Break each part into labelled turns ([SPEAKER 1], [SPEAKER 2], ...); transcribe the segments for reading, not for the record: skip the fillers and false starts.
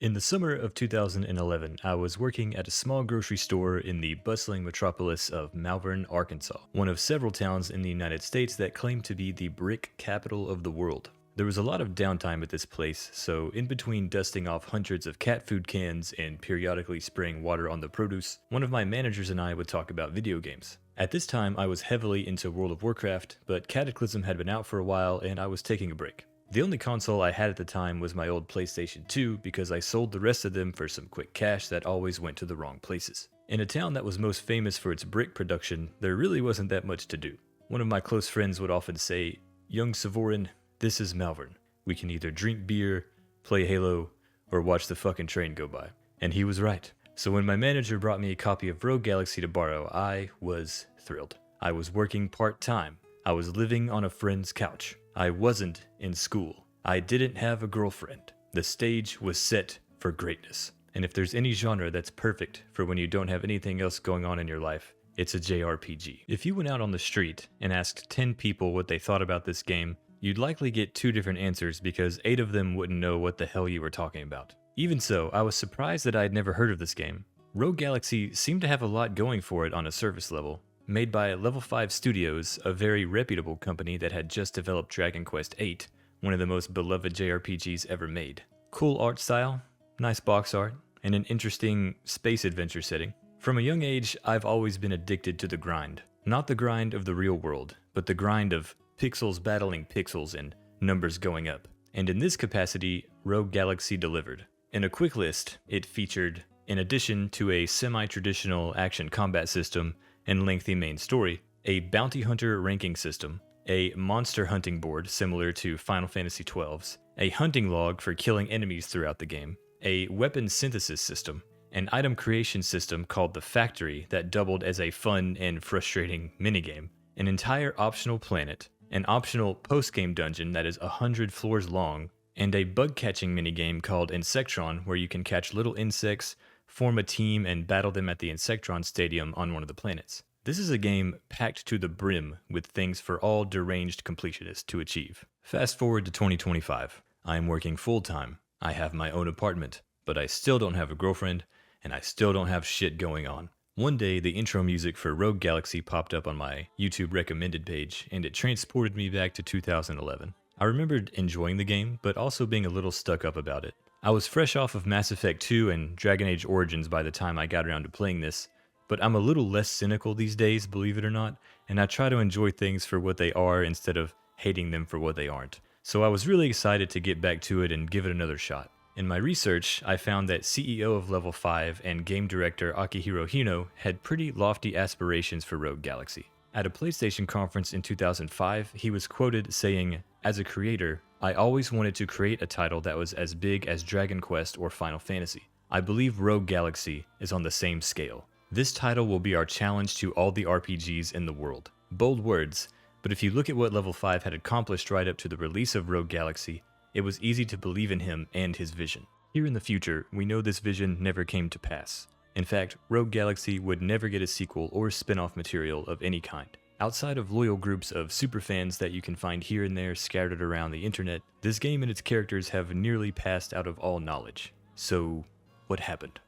[SPEAKER 1] In the summer of 2011, I was working at a small grocery store in the bustling metropolis of Malvern, Arkansas, one of several towns in the United States that claim to be the brick capital of the world. There was a lot of downtime at this place, so in between dusting off hundreds of cat food cans and periodically spraying water on the produce, one of my managers and I would talk about video games. At this time, I was heavily into World of Warcraft, but Cataclysm had been out for a while and I was taking a break. The only console I had at the time was my old PlayStation 2 because I sold the rest of them for some quick cash that always went to the wrong places. In a town that was most famous for its brick production, there really wasn't that much to do. One of my close friends would often say, "Young Sevoran, this is Malvern. We can either drink beer, play Halo, or watch the fucking train go by." And he was right. So when my manager brought me a copy of Rogue Galaxy to borrow, I was thrilled. I was working part-time. I was living on a friend's couch. I wasn't in school. I didn't have a girlfriend. The stage was set for greatness. And if there's any genre that's perfect for when you don't have anything else going on in your life, it's a JRPG. If you went out on the street and asked 10 people what they thought about this game, you'd likely get 2 different answers because 8 of them wouldn't know what the hell you were talking about. Even so, I was surprised that I had never heard of this game. Rogue Galaxy seemed to have a lot going for it on a surface level. Made by Level 5 Studios, a very reputable company that had just developed Dragon Quest VIII, one of the most beloved JRPGs ever made. Cool art style, nice box art, and an interesting space adventure setting. From a young age, I've always been addicted to the grind. Not the grind of the real world, but the grind of pixels battling pixels and numbers going up. And in this capacity, Rogue Galaxy delivered. In a quick list, it featured, in addition to a semi-traditional action combat system and lengthy main story, a bounty hunter ranking system, a monster hunting board similar to Final Fantasy XII's, a hunting log for killing enemies throughout the game, a weapon synthesis system, an item creation system called the Factory that doubled as a fun and frustrating minigame, an entire optional planet, an optional post-game dungeon that is 100 floors long, and a bug-catching minigame called Insectron where you can catch little insects, form a team, and battle them at the Insectron Stadium on one of the planets. This is a game packed to the brim with things for all deranged completionists to achieve. Fast forward to 2025. I am working full-time. I have my own apartment, but I still don't have a girlfriend, and I still don't have shit going on. One day, the intro music for Rogue Galaxy popped up on my YouTube recommended page, and it transported me back to 2011. I remembered enjoying the game, but also being a little stuck up about it. I was fresh off of Mass Effect 2 and Dragon Age Origins by the time I got around to playing this, but I'm a little less cynical these days, believe it or not, and I try to enjoy things for what they are instead of hating them for what they aren't. So I was really excited to get back to it and give it another shot. In my research, I found that CEO of Level 5 and game director Akihiro Hino had pretty lofty aspirations for Rogue Galaxy. At a PlayStation conference in 2005, he was quoted saying, "As a creator, I always wanted to create a title that was as big as Dragon Quest or Final Fantasy. I believe Rogue Galaxy is on the same scale. This title will be our challenge to all the RPGs in the world." Bold words, but if you look at what Level 5 had accomplished right up to the release of Rogue Galaxy, it was easy to believe in him and his vision. Here in the future, we know this vision never came to pass. In fact, Rogue Galaxy would never get a sequel or spin-off material of any kind. Outside of loyal groups of superfans that you can find here and there scattered around the internet, this game and its characters have nearly passed out of all knowledge. So, what happened?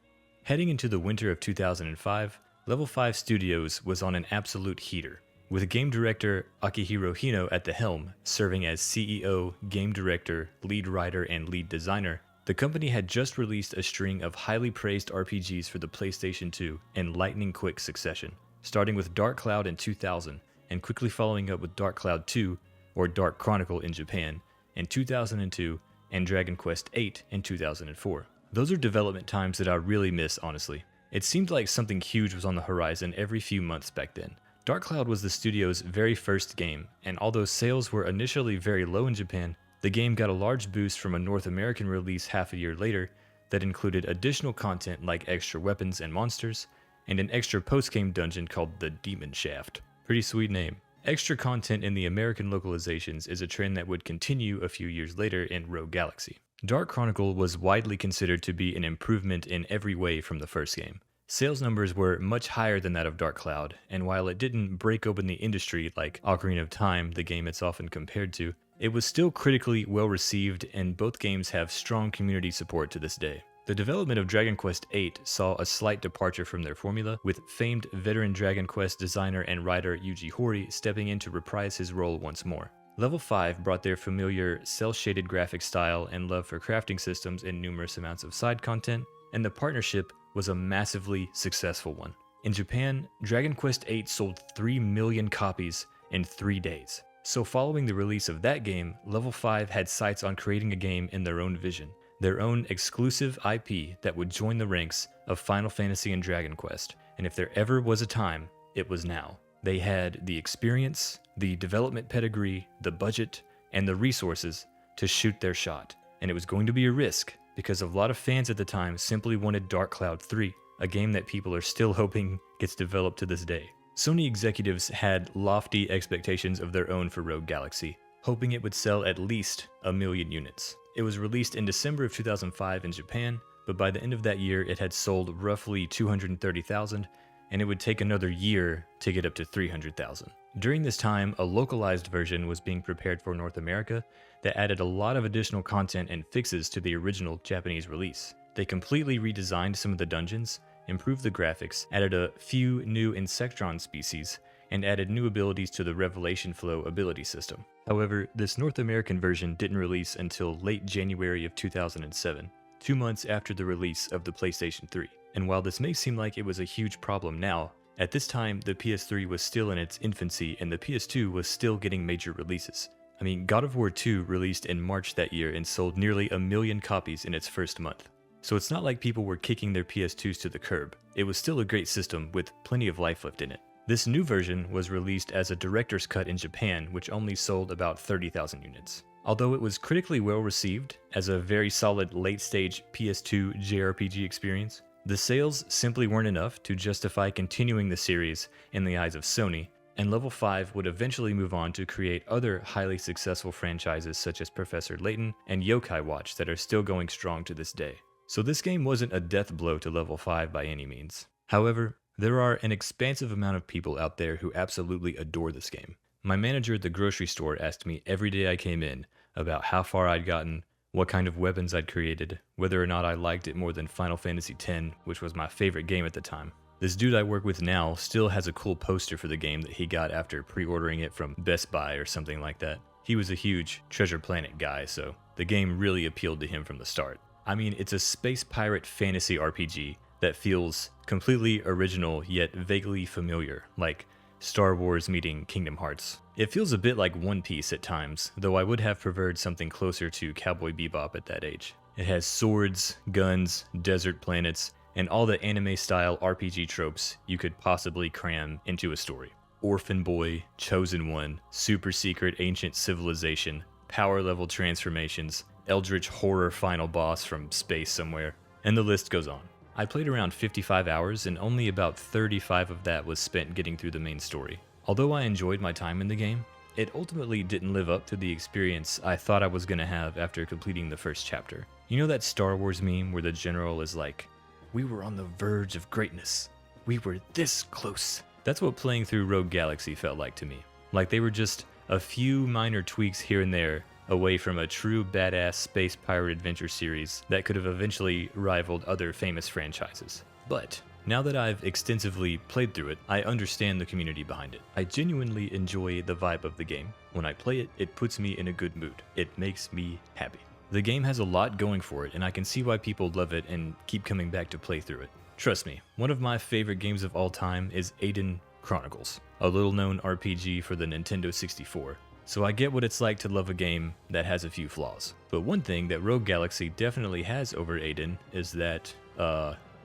[SPEAKER 1] Heading into the winter of 2005, Level 5 Studios was on an absolute heater, with game director Akihiro Hino at the helm, serving as CEO, game director, lead writer, and lead designer. The company had just released a string of highly praised RPGs for the PlayStation 2 in lightning-quick succession, starting with Dark Cloud in 2000, and quickly following up with Dark Cloud 2, or Dark Chronicle in Japan, in 2002, and Dragon Quest VIII in 2004. Those are development times that I really miss, honestly. It seemed like something huge was on the horizon every few months back then. Dark Cloud was the studio's very first game, and although sales were initially very low in Japan, the game got a large boost from a North American release half a year later that included additional content like extra weapons and monsters, and an extra post-game dungeon called the Demon Shaft. Pretty sweet name. Extra content in the American localizations is a trend that would continue a few years later in Rogue Galaxy. Dark Chronicle was widely considered to be an improvement in every way from the first game. Sales numbers were much higher than that of Dark Cloud, and while it didn't break open the industry like Ocarina of Time, the game it's often compared to, it was still critically well received, and both games have strong community support to this day. The development of Dragon Quest VIII saw a slight departure from their formula, with famed veteran Dragon Quest designer and writer Yuji Horii stepping in to reprise his role once more. Level 5 brought their familiar cel-shaded graphic style and love for crafting systems and numerous amounts of side content, and the partnership was a massively successful one. In Japan, Dragon Quest VIII sold 3 million copies in 3 days. So following the release of that game, Level 5 had sights on creating a game in their own vision, their own exclusive IP that would join the ranks of Final Fantasy and Dragon Quest, and if there ever was a time, it was now. They had the experience, the development pedigree, the budget, and the resources to shoot their shot, and it was going to be a risk because a lot of fans at the time simply wanted Dark Cloud 3, a game that people are still hoping gets developed to this day. Sony executives had lofty expectations of their own for Rogue Galaxy, hoping it would sell at least 1 million units. It was released in December of 2005 in Japan, but by the end of that year it had sold roughly 230,000, and it would take another year to get up to 300,000. During this time, a localized version was being prepared for North America that added a lot of additional content and fixes to the original Japanese release. They completely redesigned some of the dungeons, improved the graphics, added a few new Insectron species, and added new abilities to the Revelation Flow ability system. However, this North American version didn't release until late January of 2007, 2 months after the release of the PlayStation 3. And while this may seem like it was a huge problem now, at this time the PS3 was still in its infancy and the PS2 was still getting major releases. I mean, God of War 2 released in March that year and sold nearly 1 million copies in its first month. So it's not like people were kicking their PS2s to the curb. It was still a great system with plenty of life left in it. This new version was released as a director's cut in Japan, which only sold about 30,000 units. Although it was critically well received as a very solid late-stage PS2 JRPG experience, the sales simply weren't enough to justify continuing the series in the eyes of Sony, and Level 5 would eventually move on to create other highly successful franchises such as Professor Layton and Yokai Watch that are still going strong to this day. So this game wasn't a death blow to Level 5 by any means. However, there are an expansive amount of people out there who absolutely adore this game. My manager at the grocery store asked me every day I came in about how far I'd gotten, what kind of weapons I'd created, whether or not I liked it more than Final Fantasy X, which was my favorite game at the time. This dude I work with now still has a cool poster for the game that he got after pre-ordering it from Best Buy or something like that. He was a huge Treasure Planet guy, so the game really appealed to him from the start. I mean, it's a space pirate fantasy RPG that feels completely original yet vaguely familiar, like Star Wars meeting Kingdom Hearts. It feels a bit like One Piece at times, though I would have preferred something closer to Cowboy Bebop at that age. It has swords, guns, desert planets, and all the anime-style RPG tropes you could possibly cram into a story. Orphan Boy, Chosen One, super secret ancient civilization, power level transformations, eldritch horror final boss from space somewhere, and the list goes on. I played around 55 hours and only about 35 of that was spent getting through the main story. Although I enjoyed my time in the game, it ultimately didn't live up to the experience I thought I was gonna have after completing the first chapter. You know that Star Wars meme where the general is like, "We were on the verge of greatness. We were this close." That's what playing through Rogue Galaxy felt like to me. Like they were just a few minor tweaks here and there away from a true badass space pirate adventure series that could have eventually rivaled other famous franchises. But now that I've extensively played through it, I understand the community behind it. I genuinely enjoy the vibe of the game. When I play it, it puts me in a good mood. It makes me happy. The game has a lot going for it, and I can see why people love it and keep coming back to play through it. Trust me, one of my favorite games of all time is Aiden Chronicles, a little-known RPG for the Nintendo 64. So I get what it's like to love a game that has a few flaws. But one thing that Rogue Galaxy definitely has over Aiden is that,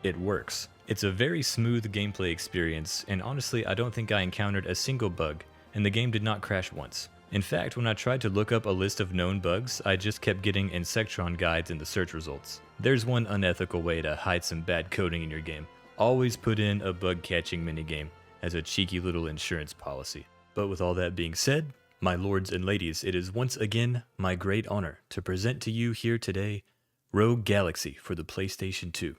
[SPEAKER 1] it works. It's a very smooth gameplay experience, and honestly I don't think I encountered a single bug, and the game did not crash once. In fact, when I tried to look up a list of known bugs, I just kept getting Insectron guides in the search results. There's one unethical way to hide some bad coding in your game. Always put in a bug catching minigame as a cheeky little insurance policy. But with all that being said, my lords and ladies, it is once again my great honor to present to you here today Rogue Galaxy for the PlayStation 2.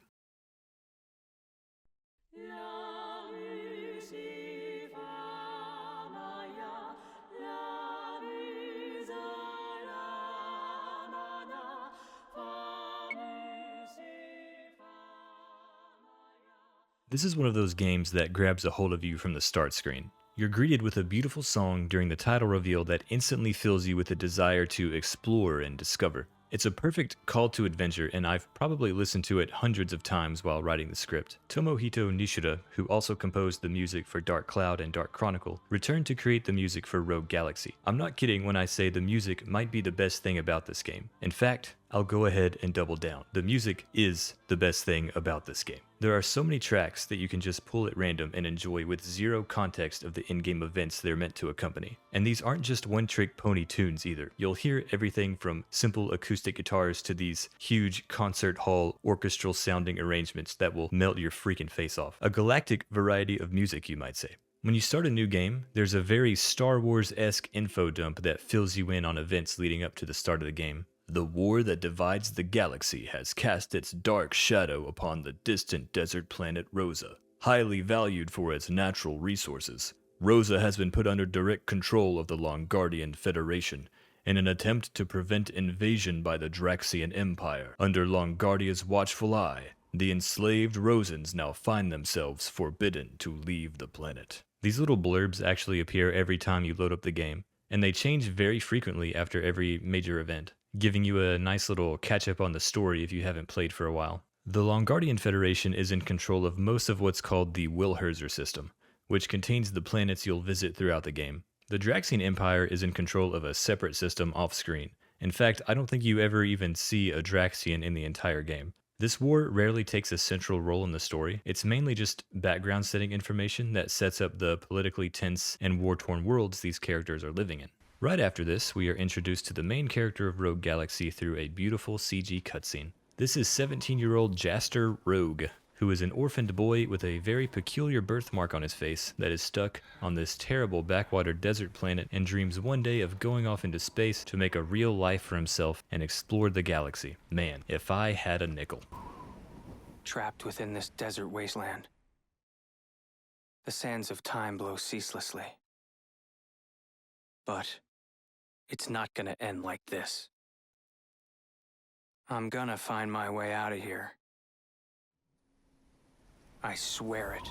[SPEAKER 1] This is one of those games that grabs a hold of you from the start screen. You're greeted with a beautiful song during the title reveal that instantly fills you with a desire to explore and discover. It's a perfect call to adventure, and I've probably listened to it hundreds of times while writing the script. Tomohito Nishida, who also composed the music for Dark Cloud and Dark Chronicle, returned to create the music for Rogue Galaxy. I'm not kidding when I say the music might be the best thing about this game. In fact, I'll go ahead and double down. The music is the best thing about this game. There are so many tracks that you can just pull at random and enjoy with zero context of the in-game events they're meant to accompany. And these aren't just one-trick pony tunes either. You'll hear everything from simple acoustic guitars to these huge concert hall orchestral sounding arrangements that will melt your freaking face off. A galactic variety of music, you might say. When you start a new game, there's a very Star Wars-esque info dump that fills you in on events leading up to the start of the game. The war that divides the galaxy has cast its dark shadow upon the distant desert planet Rosa. Highly valued for its natural resources, Rosa has been put under direct control of the Longardian Federation in an attempt to prevent invasion by the Draxian Empire. Under Longardia's watchful eye, the enslaved Rosans now find themselves forbidden to leave the planet. These little blurbs actually appear every time you load up the game, and they change very frequently after every major event, giving you a nice little catch-up on the story if you haven't played for a while. The Longardian Federation is in control of most of what's called the Wilherzer system, which contains the planets you'll visit throughout the game. The Draxian Empire is in control of a separate system off-screen. In fact, I don't think you ever even see a Draxian in the entire game. This war rarely takes a central role in the story. It's mainly just background setting information that sets up the politically tense and war-torn worlds these characters are living in. Right after this, we are introduced to the main character of Rogue Galaxy through a beautiful CG cutscene. This is 17-year-old Jaster Rogue, who is an orphaned boy with a very peculiar birthmark on his face that is stuck on this terrible backwater desert planet and dreams one day of going off into space to make a real life for himself and explore the galaxy. Man, if I had a nickel.
[SPEAKER 2] Trapped within this desert wasteland, the sands of time blow ceaselessly. But it's not gonna end like this. I'm gonna find my way out of here. I swear it.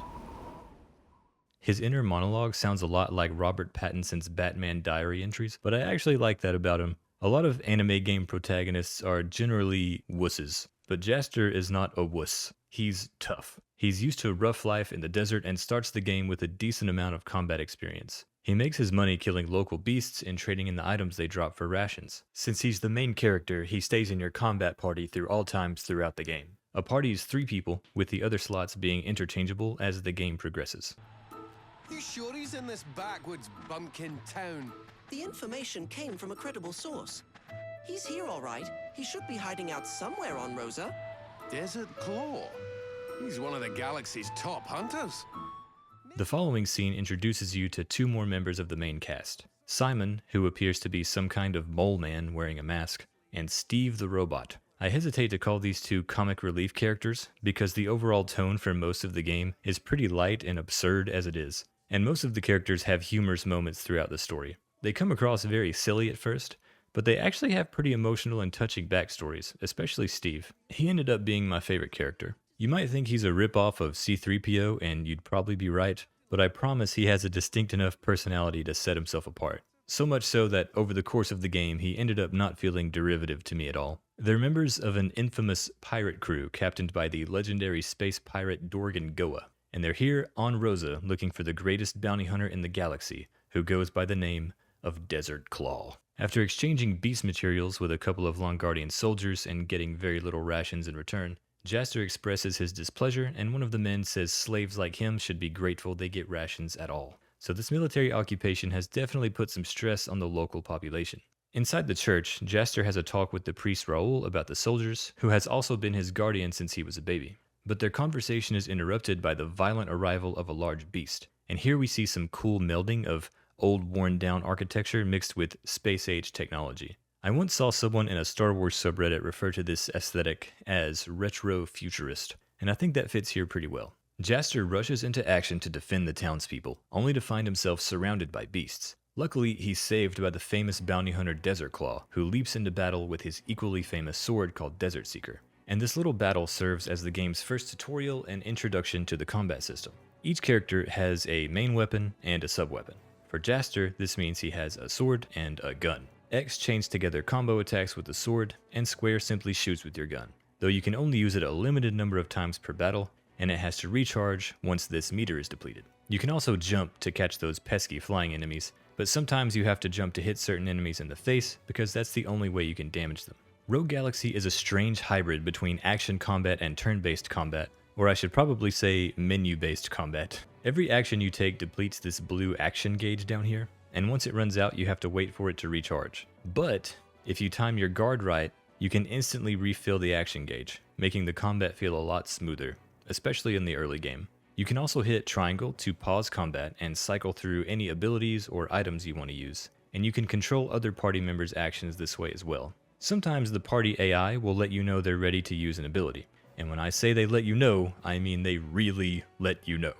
[SPEAKER 1] His inner monologue sounds a lot like Robert Pattinson's Batman diary entries, but I actually like that about him. A lot of anime game protagonists are generally wusses, but Jaster is not a wuss. He's tough. He's used to a rough life in the desert and starts the game with a decent amount of combat experience. He makes his money killing local beasts and trading in the items they drop for rations. Since he's the main character, he stays in your combat party through all times throughout the game. A party is 3 people, with the other slots being interchangeable as the game progresses.
[SPEAKER 3] You sure he's in this backwoods bumpkin town?
[SPEAKER 4] The information came from a credible source. He's here all right. He should be hiding out somewhere on Rosa.
[SPEAKER 3] Desert Claw? He's one of the galaxy's top hunters.
[SPEAKER 1] The following scene introduces you to 2 more members of the main cast. Simon, who appears to be some kind of mole man wearing a mask, and Steve the robot. I hesitate to call these 2 comic relief characters because the overall tone for most of the game is pretty light and absurd as it is, and most of the characters have humorous moments throughout the story. They come across very silly at first, but they actually have pretty emotional and touching backstories, especially Steve. He ended up being my favorite character. You might think he's a ripoff of C-3PO, and you'd probably be right, but I promise he has a distinct enough personality to set himself apart. So much so that over the course of the game, he ended up not feeling derivative to me at all. They're members of an infamous pirate crew captained by the legendary space pirate Dorgan Goa, and they're here on Rosa looking for the greatest bounty hunter in the galaxy, who goes by the name of Desert Claw. After exchanging beast materials with a couple of Longardian soldiers and getting very little rations in return, Jaster expresses his displeasure, and one of the men says slaves like him should be grateful they get rations at all. So this military occupation has definitely put some stress on the local population. Inside the church, Jaster has a talk with the priest Raoul about the soldiers, who has also been his guardian since he was a baby. But their conversation is interrupted by the violent arrival of a large beast. And here we see some cool melding of old worn-down architecture mixed with space-age technology. I once saw someone in a Star Wars subreddit refer to this aesthetic as retro-futurist, and I think that fits here pretty well. Jaster rushes into action to defend the townspeople, only to find himself surrounded by beasts. Luckily, he's saved by the famous bounty hunter Desert Claw, who leaps into battle with his equally famous sword called Desert Seeker. and this little battle serves as the game's first tutorial and introduction to the combat system. Each character has a main weapon and a sub-weapon. For Jaster, this means he has a sword and a gun. X chains together combo attacks with the sword, and Square simply shoots with your gun, though you can only use it a limited number of times per battle, and it has to recharge once this meter is depleted. You can also jump to catch those pesky flying enemies, but sometimes you have to jump to hit certain enemies in the face because that's the only way you can damage them. Rogue Galaxy is a strange hybrid between action combat and turn-based combat, or I should probably say menu-based combat. Every action you take depletes this blue action gauge down here, and once it runs out you have to wait for it to recharge. But if you time your guard right, you can instantly refill the action gauge, making the combat feel a lot smoother, especially in the early game. You can also hit triangle to pause combat and cycle through any abilities or items you want to use, and you can control other party members' actions this way as well. Sometimes the party AI will let you know they're ready to use an ability, and when I say they let you know, I mean they really let you know.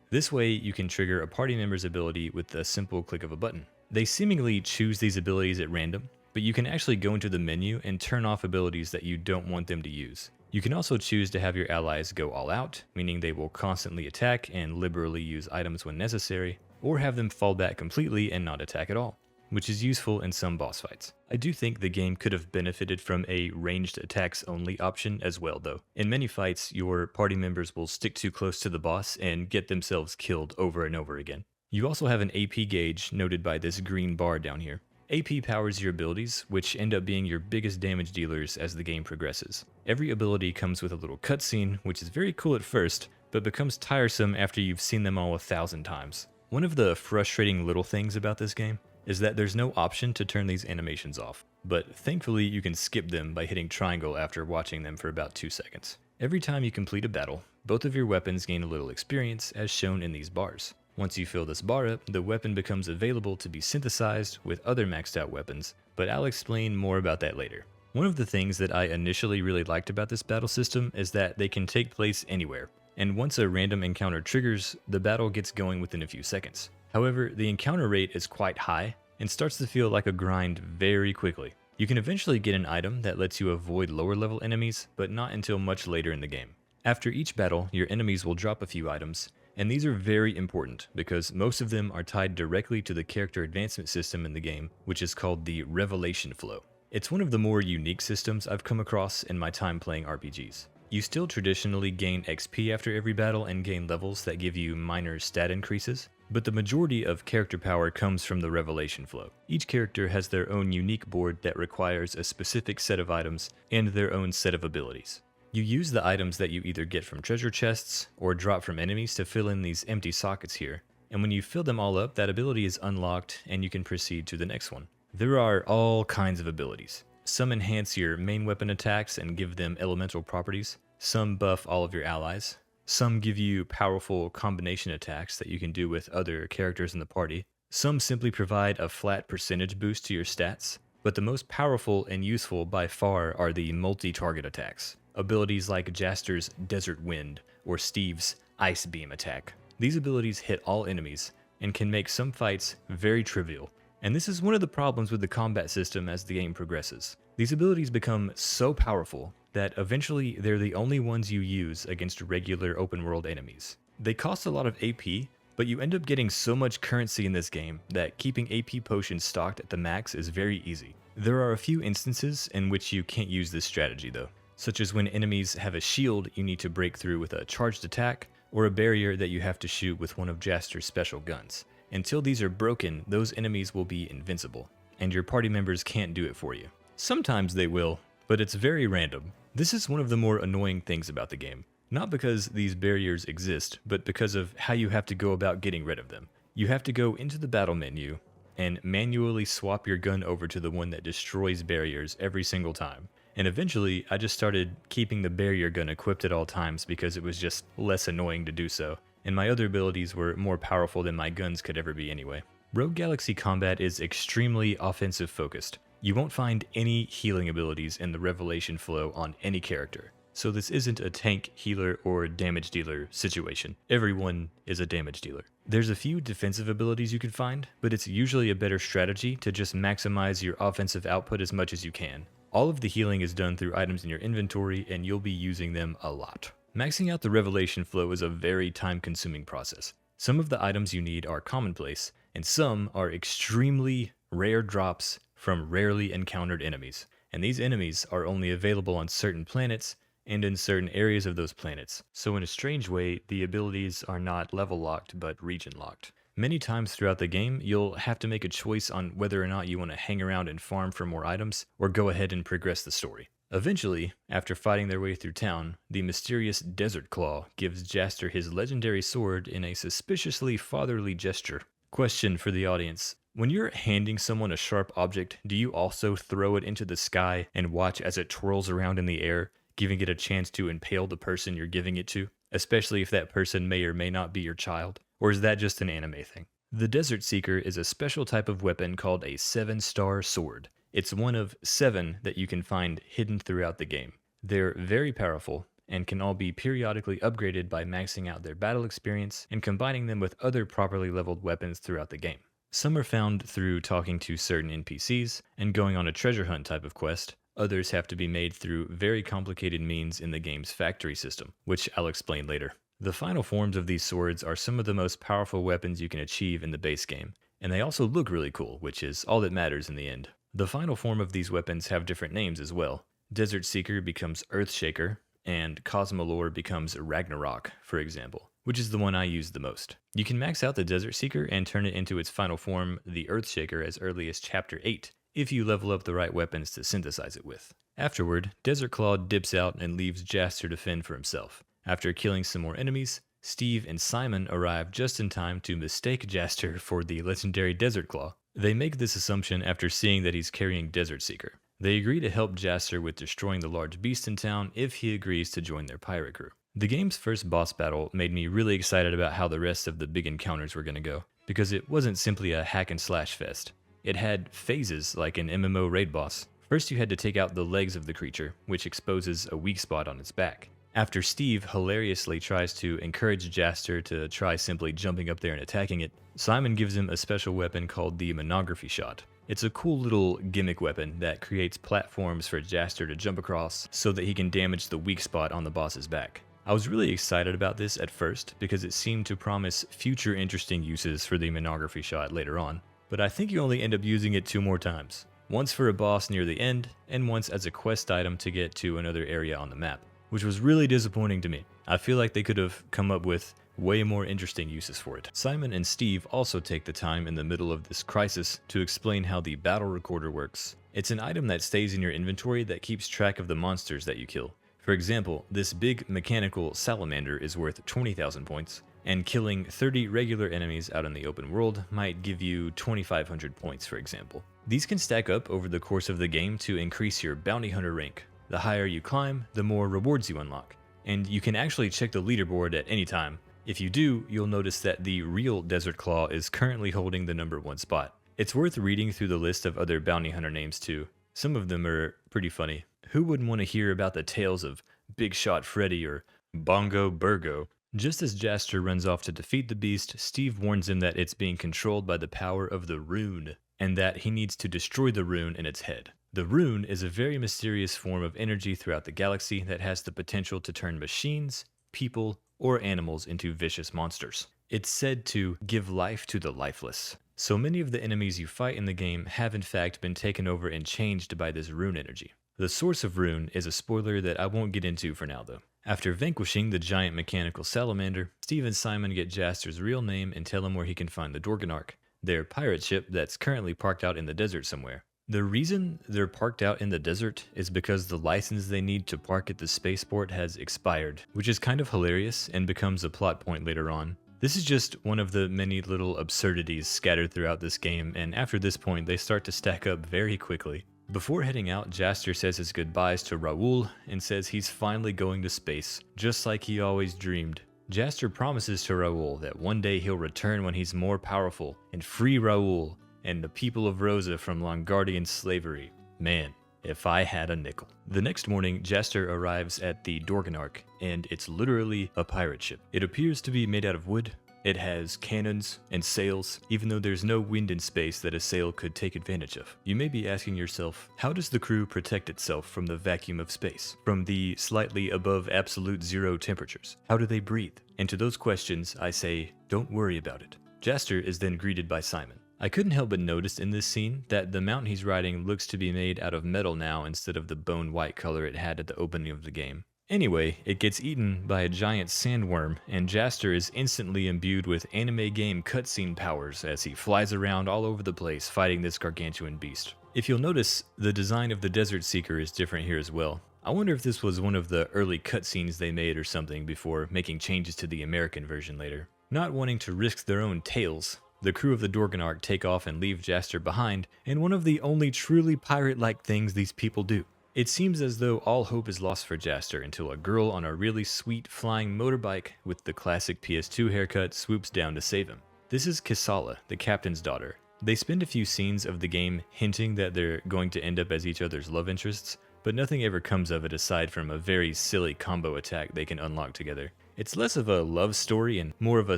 [SPEAKER 1] This way, you can trigger a party member's ability with a simple click of a button. They seemingly choose these abilities at random, but you can actually go into the menu and turn off abilities that you don't want them to use. You can also choose to have your allies go all out, meaning they will constantly attack and liberally use items when necessary, or have them fall back completely and not attack at all, which is useful in some boss fights. I do think the game could have benefited from a ranged attacks only option as well though. In many fights, your party members will stick too close to the boss and get themselves killed over and over again. You also have an AP gauge noted by this green bar down here. AP powers your abilities, which end up being your biggest damage dealers as the game progresses. Every ability comes with a little cutscene, which is very cool at first, but becomes tiresome after you've seen them all 1,000 times. One of the frustrating little things about this game is that there's no option to turn these animations off, but thankfully you can skip them by hitting triangle after watching them for about 2 seconds. Every time you complete a battle, both of your weapons gain a little experience as shown in these bars. Once you fill this bar up, the weapon becomes available to be synthesized with other maxed out weapons, but I'll explain more about that later. One of the things that I initially really liked about this battle system is that they can take place anywhere, and once a random encounter triggers, the battle gets going within a few seconds. However, the encounter rate is quite high and starts to feel like a grind very quickly. You can eventually get an item that lets you avoid lower level enemies, but not until much later in the game. After each battle, your enemies will drop a few items, and these are very important because most of them are tied directly to the character advancement system in the game, which is called the Revelation Flow. It's one of the more unique systems I've come across in my time playing RPGs. You still traditionally gain XP after every battle and gain levels that give you minor stat increases, but the majority of character power comes from the Revelation Flow. Each character has their own unique board that requires a specific set of items and their own set of abilities. You use the items that you either get from treasure chests or drop from enemies to fill in these empty sockets here, and when you fill them all up, that ability is unlocked and you can proceed to the next one. There are all kinds of abilities. Some enhance your main weapon attacks and give them elemental properties, some buff all of your allies, some give you powerful combination attacks that you can do with other characters in the party, some simply provide a flat percentage boost to your stats, but the most powerful and useful by far are the multi-target attacks. Abilities like Jaster's Desert Wind or Steve's Ice Beam attack. These abilities hit all enemies and can make some fights very trivial, and this is one of the problems with the combat system as the game progresses. These abilities become so powerful that eventually they're the only ones you use against regular open world enemies. They cost a lot of AP, but you end up getting so much currency in this game that keeping AP potions stocked at the max is very easy. There are a few instances in which you can't use this strategy though, such as when enemies have a shield you need to break through with a charged attack, or a barrier that you have to shoot with one of Jaster's special guns. Until these are broken, those enemies will be invincible, and your party members can't do it for you. Sometimes they will, but it's very random. This is one of the more annoying things about the game. Not because these barriers exist, but because of how you have to go about getting rid of them. You have to go into the battle menu and manually swap your gun over to the one that destroys barriers every single time. And eventually, I just started keeping the barrier gun equipped at all times because it was just less annoying to do so, and my other abilities were more powerful than my guns could ever be anyway. Rogue Galaxy combat is extremely offensive focused. You won't find any healing abilities in the Revelation Flow on any character. so this isn't a tank, healer, or damage dealer situation. Everyone is a damage dealer. There's a few defensive abilities you can find, but it's usually a better strategy to just maximize your offensive output as much as you can. All of the healing is done through items in your inventory, and you'll be using them a lot. Maxing out the revelation flow is a very time-consuming process. Some of the items you need are commonplace, and some are extremely rare drops from rarely encountered enemies. And these enemies are only available on certain planets and in certain areas of those planets. So in a strange way, the abilities are not level locked, but region locked. Many times throughout the game, you'll have to make a choice on whether or not you want to hang around and farm for more items, or go ahead and progress the story. Eventually, after fighting their way through town, the mysterious Desert Claw gives Jaster his legendary sword in a suspiciously fatherly gesture. Question for the audience. When you're handing someone a sharp object, do you also throw it into the sky and watch as it twirls around in the air, giving it a chance to impale the person you're giving it to, especially if that person may or may not be your child? Or is that just an anime thing? The Desert Seeker is a special type of weapon called a 7-star sword. It's one of 7 that you can find hidden throughout the game. They're very powerful and can all be periodically upgraded by maxing out their battle experience and combining them with other properly leveled weapons throughout the game. Some are found through talking to certain NPCs and going on a treasure hunt type of quest. Others have to be made through very complicated means in the game's factory system, which I'll explain later. The final forms of these swords are some of the most powerful weapons you can achieve in the base game, and they also look really cool, which is all that matters in the end. The final form of these weapons have different names as well. Desert Seeker becomes Earthshaker, and Cosmolore becomes Ragnarok, for example, which is the one I use the most. You can max out the Desert Seeker and turn it into its final form, the Earthshaker, as early as Chapter 8, if you level up the right weapons to synthesize it with. Afterward, Desert Claw dips out and leaves Jaster to fend for himself. After killing some more enemies, Steve and Simon arrive just in time to mistake Jaster for the legendary Desert Claw. They make this assumption after seeing that he's carrying Desert Seeker. They agree to help Jaster with destroying the large beast in town if he agrees to join their pirate crew. The game's first boss battle made me really excited about how the rest of the big encounters were going to go, because it wasn't simply a hack and slash fest. It had phases like an MMO raid boss. First you had to take out the legs of the creature, which exposes a weak spot on its back. After Steve hilariously tries to encourage Jaster to try simply jumping up there and attacking it, Simon gives him a special weapon called the monography shot. It's a cool little gimmick weapon that creates platforms for Jaster to jump across so that he can damage the weak spot on the boss's back. I was really excited about this at first because it seemed to promise future interesting uses for the monography shot later on, but I think you only end up using it 2 more times. Once for a boss near the end, and once as a quest item to get to another area on the map, which was really disappointing to me. I feel like they could have come up with way more interesting uses for it. Simon and Steve also take the time in the middle of this crisis to explain how the battle recorder works. It's an item that stays in your inventory that keeps track of the monsters that you kill. For example, this big mechanical salamander is worth 20,000 points, and killing 30 regular enemies out in the open world might give you 2,500 points, for example. These can stack up over the course of the game to increase your bounty hunter rank. The higher you climb, the more rewards you unlock, and you can actually check the leaderboard at any time. If you do, you'll notice that the real Desert Claw is currently holding the number 1 spot. It's worth reading through the list of other bounty hunter names too. Some of them are pretty funny. Who wouldn't want to hear about the tales of Big Shot Freddy or Bongo Burgo? Just as Jaster runs off to defeat the beast, Steve warns him that it's being controlled by the power of the rune, and that he needs to destroy the rune in its head. The rune is a very mysterious form of energy throughout the galaxy that has the potential to turn machines, people, or animals into vicious monsters. It's said to give life to the lifeless. So many of the enemies you fight in the game have in fact been taken over and changed by this rune energy. The source of rune is a spoiler that I won't get into for now though. After vanquishing the giant mechanical salamander, Steve and Simon get Jaster's real name and tell him where he can find the Dorganark, their pirate ship that's currently parked out in the desert somewhere. The reason they're parked out in the desert is because the license they need to park at the spaceport has expired, which is kind of hilarious and becomes a plot point later on. This is just one of the many little absurdities scattered throughout this game, and after this point they start to stack up very quickly. Before heading out, Jaster says his goodbyes to Raoul and says he's finally going to space, just like he always dreamed. Jaster promises to Raoul that one day he'll return when he's more powerful and free Raoul and the people of Rosa from Longardian slavery. Man, If I had a nickel. The next morning, Jaster arrives at the Dorganark, and it's literally a pirate ship. It appears to be made out of wood. It has cannons and sails, even though there's no wind in space that a sail could take advantage of. You may be asking yourself, how does the crew protect itself from the vacuum of space? From the slightly above absolute zero temperatures? How do they breathe? And to those questions, I say, don't worry about it. Jaster is then greeted by Simon. I couldn't help but notice in this scene that the mount he's riding looks to be made out of metal now instead of the bone white color it had at the opening of the game. Anyway, it gets eaten by a giant sandworm, and Jaster is instantly imbued with anime game cutscene powers as he flies around all over the place fighting this gargantuan beast. If you'll notice, the design of the Desert Seeker is different here as well. I wonder if this was one of the early cutscenes they made or something before making changes to the American version later. Not wanting to risk their own tails, the crew of the Dorganark take off and leave Jaster behind in one of the only truly pirate-like things these people do. It seems as though all hope is lost for Jaster until a girl on a really sweet flying motorbike with the classic PS2 haircut swoops down to save him. This is Kisala, the captain's daughter. They spend a few scenes of the game hinting that they're going to end up as each other's love interests, but nothing ever comes of it aside from a very silly combo attack they can unlock together. It's less of a love story and more of a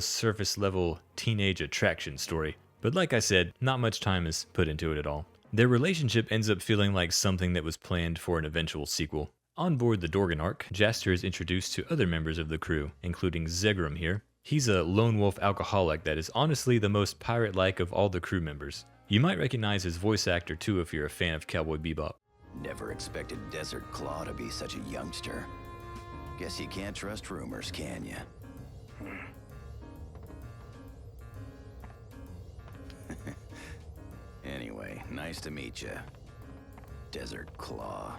[SPEAKER 1] surface-level teenage attraction story. But like I said, not much time is put into it at all. Their relationship ends up feeling like something that was planned for an eventual sequel. On board the Dorganark, Jaster is introduced to other members of the crew, including Zegram here. He's a lone wolf alcoholic that is honestly the most pirate-like of all the crew members. You might recognize his voice actor too if you're a fan of Cowboy Bebop.
[SPEAKER 5] Never expected Desert Claw to be such a youngster. Guess you can't trust rumors, can you? Anyway, nice to meet you, Desert Claw.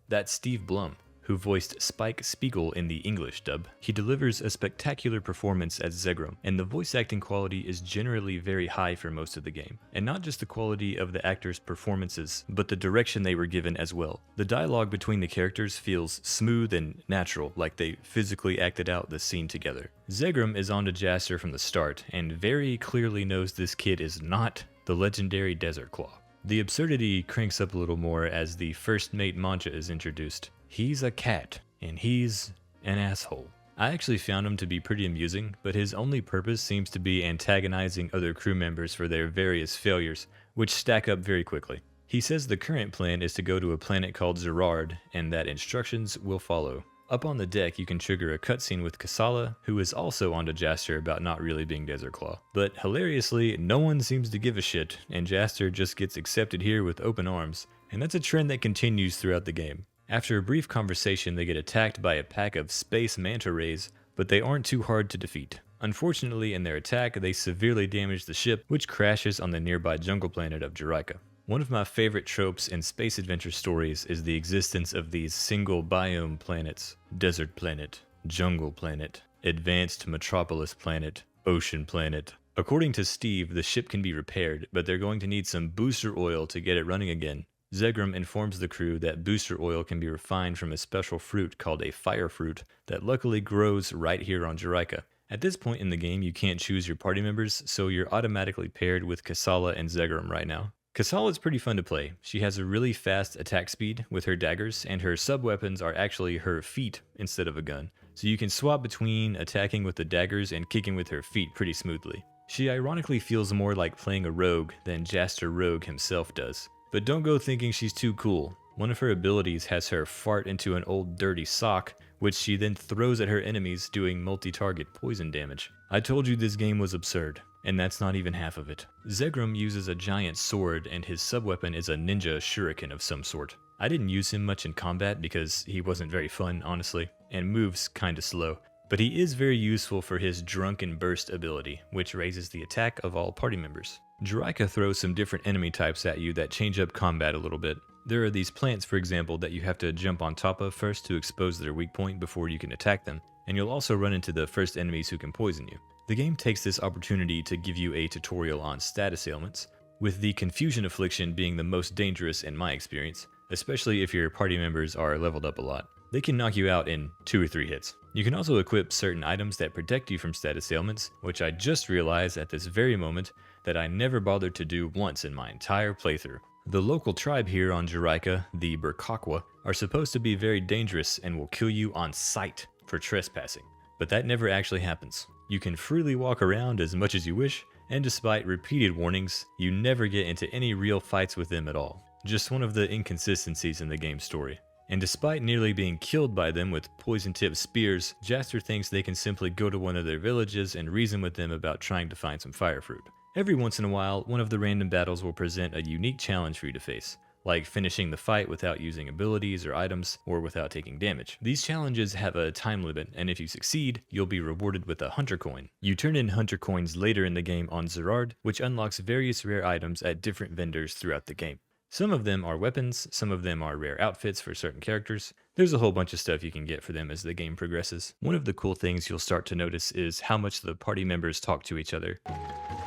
[SPEAKER 1] That's Steve Blum, who voiced Spike Spiegel in the English dub. He delivers a spectacular performance as Zegram, and the voice acting quality is generally very high for most of the game. And not just the quality of the actors' performances, but the direction they were given as well. The dialogue between the characters feels smooth and natural, like they physically acted out the scene together. Zegram is onto Jaster from the start, and very clearly knows this kid is not the legendary Desert Claw. The absurdity cranks up a little more as the first mate mantra is introduced. He's a cat, and he's an asshole. I actually found him to be pretty amusing, but his only purpose seems to be antagonizing other crew members for their various failures, which stack up very quickly. He says the current plan is to go to a planet called Zerard, and that instructions will follow. Up on the deck, you can trigger a cutscene with Kisala, who is also onto Jaster about not really being Desert Claw. But hilariously, no one seems to give a shit, and Jaster just gets accepted here with open arms, and that's a trend that continues throughout the game. After a brief conversation, they get attacked by a pack of space manta rays, but they aren't too hard to defeat. Unfortunately, in their attack, they severely damage the ship, which crashes on the nearby jungle planet of Juraika. One of my favorite tropes in space adventure stories is the existence of these single biome planets: desert planet, jungle planet, advanced metropolis planet, ocean planet. According to Steve, the ship can be repaired, but they're going to need some booster oil to get it running again. Zegram informs the crew that booster oil can be refined from a special fruit called a fire fruit that luckily grows right here on Juraika. At this point in the game, you can't choose your party members, so you're automatically paired with Kisala and Zegram right now. Kisala is pretty fun to play. She has a really fast attack speed with her daggers, and her sub-weapons are actually her feet instead of a gun. So you can swap between attacking with the daggers and kicking with her feet pretty smoothly. She ironically feels more like playing a rogue than Jaster Rogue himself does. But don't go thinking she's too cool. One of her abilities has her fart into an old dirty sock, which she then throws at her enemies, doing multi-target poison damage. I told you this game was absurd, and that's not even half of it. Zegram uses a giant sword, and his sub-weapon is a ninja shuriken of some sort. I didn't use him much in combat because he wasn't very fun, honestly, and moves kinda slow. But he is very useful for his drunken burst ability, which raises the attack of all party members. Juraika throws some different enemy types at you that change up combat a little bit. There are these plants, for example, that you have to jump on top of first to expose their weak point before you can attack them, and you'll also run into the first enemies who can poison you. The game takes this opportunity to give you a tutorial on status ailments, with the Confusion Affliction being the most dangerous in my experience, especially if your party members are leveled up a lot. They can knock you out in 2 or 3 hits. You can also equip certain items that protect you from status ailments, which I just realized at this very moment that I never bothered to do once in my entire playthrough. The local tribe here on Jiraika, the Burkakwa, are supposed to be very dangerous and will kill you on sight for trespassing. But that never actually happens. You can freely walk around as much as you wish, and despite repeated warnings, you never get into any real fights with them at all. Just one of the inconsistencies in the game's story. And despite nearly being killed by them with poison-tipped spears, Jaster thinks they can simply go to one of their villages and reason with them about trying to find some fire fruit. Every once in a while, one of the random battles will present a unique challenge for you to face, like finishing the fight without using abilities or items, or without taking damage. These challenges have a time limit, and if you succeed, you'll be rewarded with a Hunter Coin. You turn in Hunter Coins later in the game on Zerard, which unlocks various rare items at different vendors throughout the game. Some of them are weapons, some of them are rare outfits for certain characters. There's a whole bunch of stuff you can get for them as the game progresses. One of the cool things you'll start to notice is how much the party members talk to each other.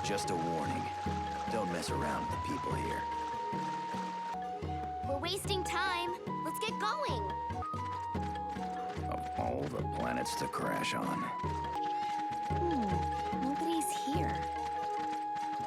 [SPEAKER 5] Just a warning. Don't mess around with the people here.
[SPEAKER 6] We're wasting time. Let's get going.
[SPEAKER 5] Of all the planets to crash on.
[SPEAKER 6] Nobody's here.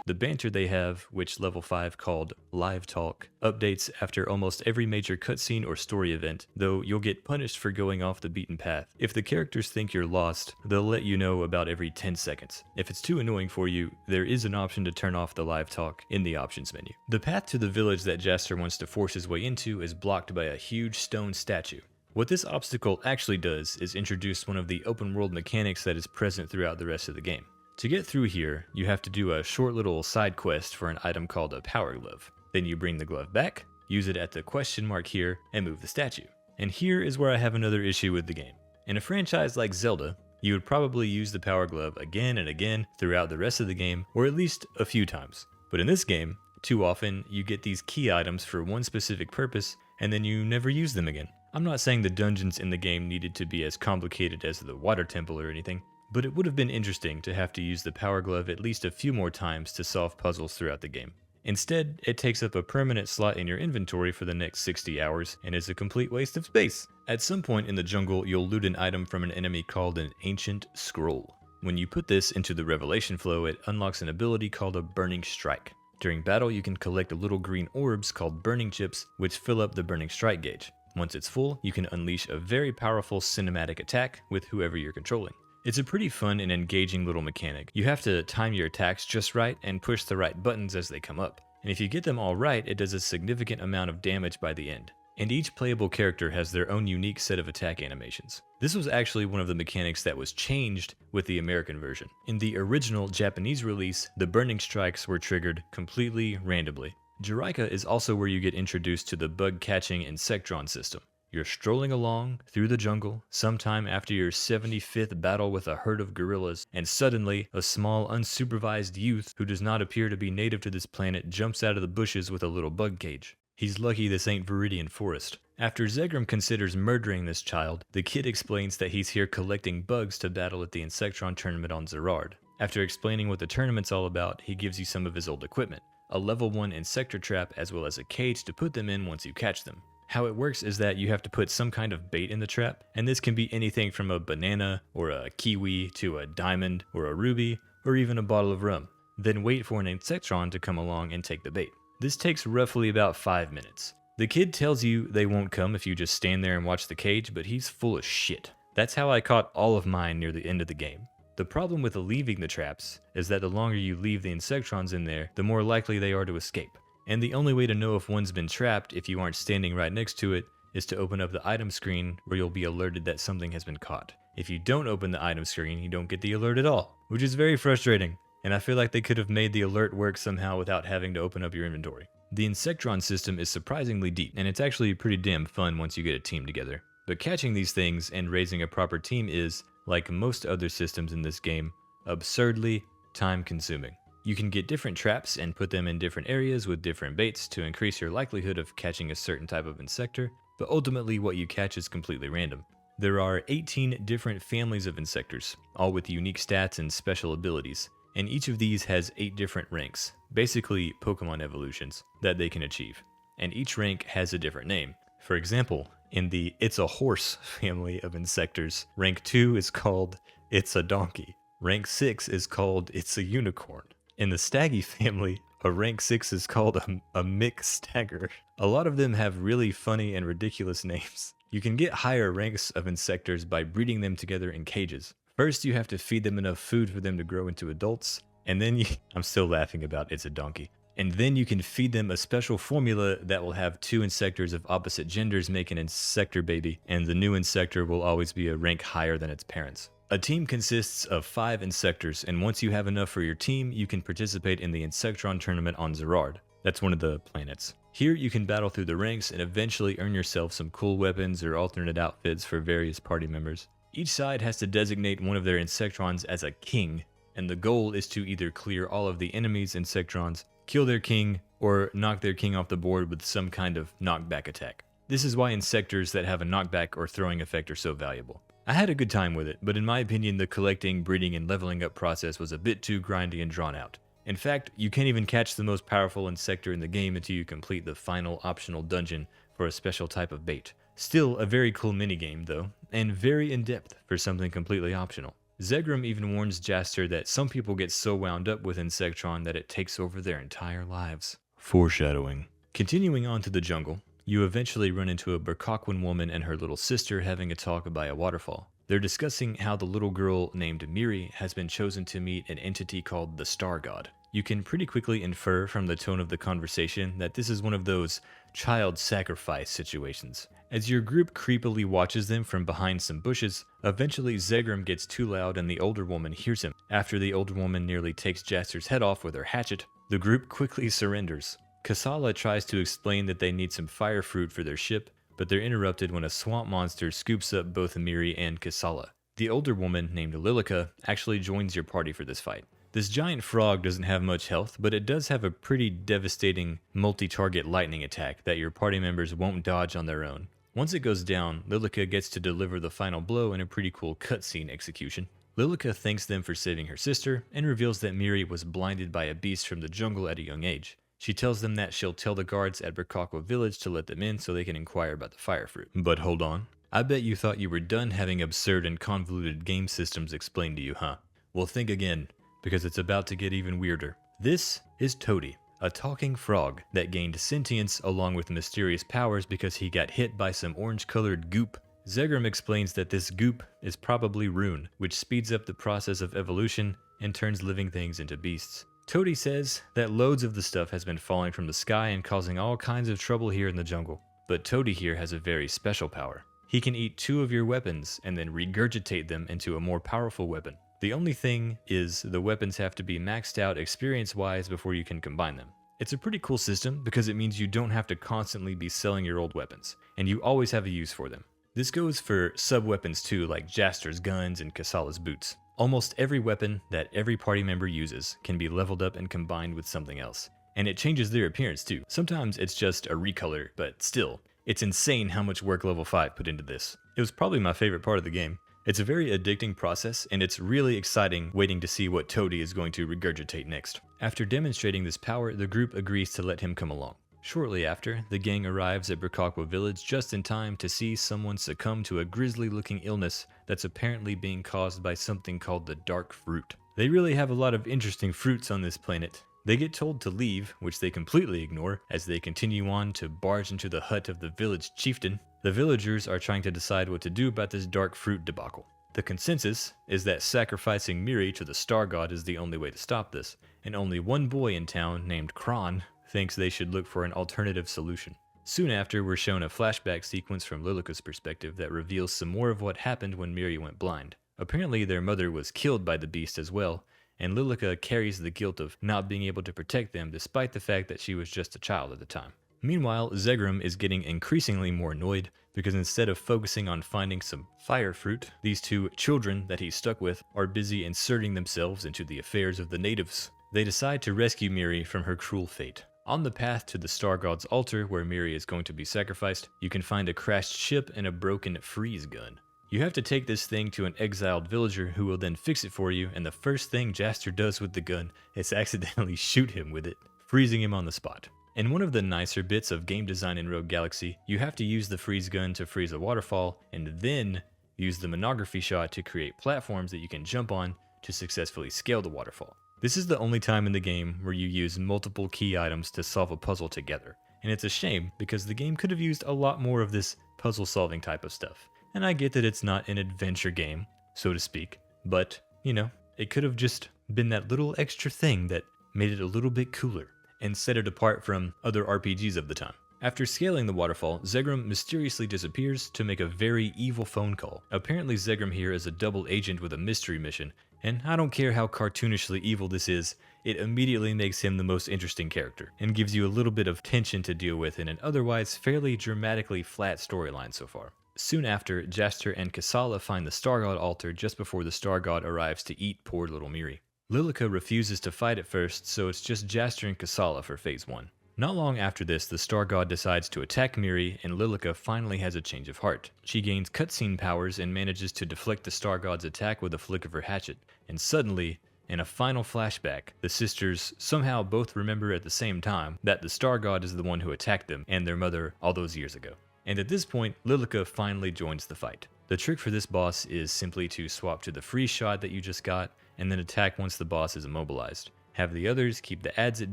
[SPEAKER 1] The banter they have, which level 5 called Live Talk, updates after almost every major cutscene or story event, though you'll get punished for going off the beaten path. If the characters think you're lost, they'll let you know about every 10 seconds. If it's too annoying for you, there is an option to turn off the Live Talk in the options menu. The path to the village that Jaster wants to force his way into is blocked by a huge stone statue. What this obstacle actually does is introduce one of the open world mechanics that is present throughout the rest of the game. To get through here, you have to do a short little side quest for an item called a power glove. Then you bring the glove back, use it at the question mark here, and move the statue. And here is where I have another issue with the game. In a franchise like Zelda, you would probably use the power glove again and again throughout the rest of the game, or at least a few times. But in this game, too often you get these key items for one specific purpose, and then you never use them again. I'm not saying the dungeons in the game needed to be as complicated as the water temple or anything, but it would have been interesting to have to use the power glove at least a few more times to solve puzzles throughout the game. Instead, it takes up a permanent slot in your inventory for the next 60 hours and is a complete waste of space. At some point in the jungle, you'll loot an item from an enemy called an Ancient Scroll. When you put this into the Revelation flow, it unlocks an ability called a Burning Strike. During battle, you can collect little green orbs called Burning Chips, which fill up the Burning Strike gauge. Once it's full, you can unleash a very powerful cinematic attack with whoever you're controlling. It's a pretty fun and engaging little mechanic. You have to time your attacks just right and push the right buttons as they come up. And if you get them all right, it does a significant amount of damage by the end. And each playable character has their own unique set of attack animations. This was actually one of the mechanics that was changed with the American version. In the original Japanese release, the burning strikes were triggered completely randomly. Jiraika is also where you get introduced to the bug-catching Insectron system. You're strolling along through the jungle sometime after your 75th battle with a herd of gorillas, and suddenly a small unsupervised youth who does not appear to be native to this planet jumps out of the bushes with a little bug cage. He's lucky this ain't Viridian Forest. After Zegrim considers murdering this child, the kid explains that he's here collecting bugs to battle at the Insectron tournament on Zerard. After explaining what the tournament's all about, he gives you some of his old equipment, a level 1 insector trap as well as a cage to put them in once you catch them. How it works is that you have to put some kind of bait in the trap, and this can be anything from a banana or a kiwi to a diamond or a ruby or even a bottle of rum. Then wait for an Insectron to come along and take the bait. This takes roughly about 5 minutes. The kid tells you they won't come if you just stand there and watch the cage, but he's full of shit. That's how I caught all of mine near the end of the game. The problem with leaving the traps is that the longer you leave the Insectrons in there, the more likely they are to escape. And the only way to know if one's been trapped if you aren't standing right next to it is to open up the item screen where you'll be alerted that something has been caught. If you don't open the item screen, you don't get the alert at all, which is very frustrating. And I feel like they could have made the alert work somehow without having to open up your inventory. The Insectron system is surprisingly deep, and it's actually pretty damn fun once you get a team together. But catching these things and raising a proper team is, like most other systems in this game, absurdly time-consuming. You can get different traps and put them in different areas with different baits to increase your likelihood of catching a certain type of insector, but ultimately what you catch is completely random. There are 18 different families of insectors, all with unique stats and special abilities, and each of these has 8 different ranks, basically Pokemon evolutions, that they can achieve. And each rank has a different name. For example, in the It's a Horse family of insectors, rank 2 is called It's a Donkey. Rank 6 is called It's a Unicorn. In the Staggy family, A rank 6 is called a mix stagger. A lot of them have really funny and ridiculous names. You can get higher ranks of insectors by breeding them together in cages. First, you have to feed them enough food for them to grow into adults, and then I'm still laughing about it's a donkey. And then you can feed them a special formula that will have 2 insectors of opposite genders make an insector baby, and the new insector will always be a rank higher than its parents. A team consists of 5 insectors, and once you have enough for your team, you can participate in the Insectron tournament on Zerard. That's one of the planets. Here you can battle through the ranks and eventually earn yourself some cool weapons or alternate outfits for various party members. Each side has to designate one of their Insectrons as a king, and the goal is to either clear all of the enemy's Insectrons, kill their king, or knock their king off the board with some kind of knockback attack. This is why Insectors that have a knockback or throwing effect are so valuable. I had a good time with it, but in my opinion the collecting, breeding, and leveling up process was a bit too grindy and drawn out. In fact, you can't even catch the most powerful Insector in the game until you complete the final optional dungeon for a special type of bait. Still a very cool minigame though, and very in-depth for something completely optional. Zegram even warns Jaster that some people get so wound up with Insectron that it takes over their entire lives. Foreshadowing. Continuing on to the jungle, you eventually run into a Burkoquan woman and her little sister having a talk by a waterfall. They're discussing how the little girl named Miri has been chosen to meet an entity called the Star God. You can pretty quickly infer from the tone of the conversation that this is one of those child sacrifice situations. As your group creepily watches them from behind some bushes, eventually Zegram gets too loud and the older woman hears him. After the older woman nearly takes Jaster's head off with her hatchet, the group quickly surrenders. Kisala tries to explain that they need some fire fruit for their ship, but they're interrupted when a swamp monster scoops up both Amiri and Kisala. The older woman, named Lilica, actually joins your party for this fight. This giant frog doesn't have much health, but it does have a pretty devastating multi-target lightning attack that your party members won't dodge on their own. Once it goes down, Lilica gets to deliver the final blow in a pretty cool cutscene execution. Lilica thanks them for saving her sister, and reveals that Miri was blinded by a beast from the jungle at a young age. She tells them that she'll tell the guards at Burkoqua village to let them in so they can inquire about the fire fruit. But hold on. I bet you thought you were done having absurd and convoluted game systems explained to you, huh? Well, think again, because it's about to get even weirder. This is Toady, a talking frog that gained sentience along with mysterious powers because he got hit by some orange-colored goop. Zegram explains that this goop is probably rune, which speeds up the process of evolution and turns living things into beasts. Toady says that loads of the stuff has been falling from the sky and causing all kinds of trouble here in the jungle. But Toady here has a very special power. He can eat 2 of your weapons and then regurgitate them into a more powerful weapon. The only thing is the weapons have to be maxed out experience-wise before you can combine them. It's a pretty cool system because it means you don't have to constantly be selling your old weapons, and you always have a use for them. This goes for sub-weapons too, like Jaster's guns and Kisala's boots. Almost every weapon that every party member uses can be leveled up and combined with something else. And it changes their appearance too. Sometimes it's just a recolor, but still, it's insane how much work level 5 put into this. It was probably my favorite part of the game. It's a very addicting process, and it's really exciting waiting to see what Toady is going to regurgitate next. After demonstrating this power, the group agrees to let him come along. Shortly after, the gang arrives at Burkoqua village just in time to see someone succumb to a grisly-looking illness that's apparently being caused by something called the dark fruit. They really have a lot of interesting fruits on this planet. They get told to leave, which they completely ignore, as they continue on to barge into the hut of the village chieftain. The villagers are trying to decide what to do about this dark fruit debacle. The consensus is that sacrificing Miri to the star god is the only way to stop this, and only one boy in town named Kron thinks they should look for an alternative solution. Soon after, we're shown a flashback sequence from Lilica's perspective that reveals some more of what happened when Miri went blind. Apparently their mother was killed by the beast as well, and Lilica carries the guilt of not being able to protect them despite the fact that she was just a child at the time. Meanwhile, Zegram is getting increasingly more annoyed because instead of focusing on finding some fire fruit, these 2 children that he's stuck with are busy inserting themselves into the affairs of the natives. They decide to rescue Miri from her cruel fate. On the path to the Star God's altar where Miri is going to be sacrificed, you can find a crashed ship and a broken freeze gun. You have to take this thing to an exiled villager who will then fix it for you, and the first thing Jaster does with the gun is accidentally shoot him with it, freezing him on the spot. In one of the nicer bits of game design in Rogue Galaxy, you have to use the freeze gun to freeze a waterfall, and then use the monography shot to create platforms that you can jump on to successfully scale the waterfall. This is the only time in the game where you use multiple key items to solve a puzzle together, and it's a shame because the game could have used a lot more of this puzzle solving type of stuff. And I get that it's not an adventure game, so to speak, but, you know, it could have just been that little extra thing that made it a little bit cooler and set it apart from other RPGs of the time. After scaling the waterfall, Zegram mysteriously disappears to make a very evil phone call. Apparently Zegram here is a double agent with a mystery mission, and I don't care how cartoonishly evil this is, it immediately makes him the most interesting character, and gives you a little bit of tension to deal with in an otherwise fairly dramatically flat storyline so far. Soon after, Jaster and Kisala find the Star God altar just before the Star God arrives to eat poor little Miri. Lilica refuses to fight at first, so it's just Jaster and Kisala for Phase 1. Not long after this, the Star God decides to attack Miri, and Lilica finally has a change of heart. She gains cutscene powers and manages to deflect the Star God's attack with a flick of her hatchet, and suddenly, in a final flashback, the sisters somehow both remember at the same time that the Star God is the one who attacked them and their mother all those years ago. And at this point, Lilica finally joins the fight. The trick for this boss is simply to swap to the free shot that you just got, and then attack once the boss is immobilized. Have the others keep the adds at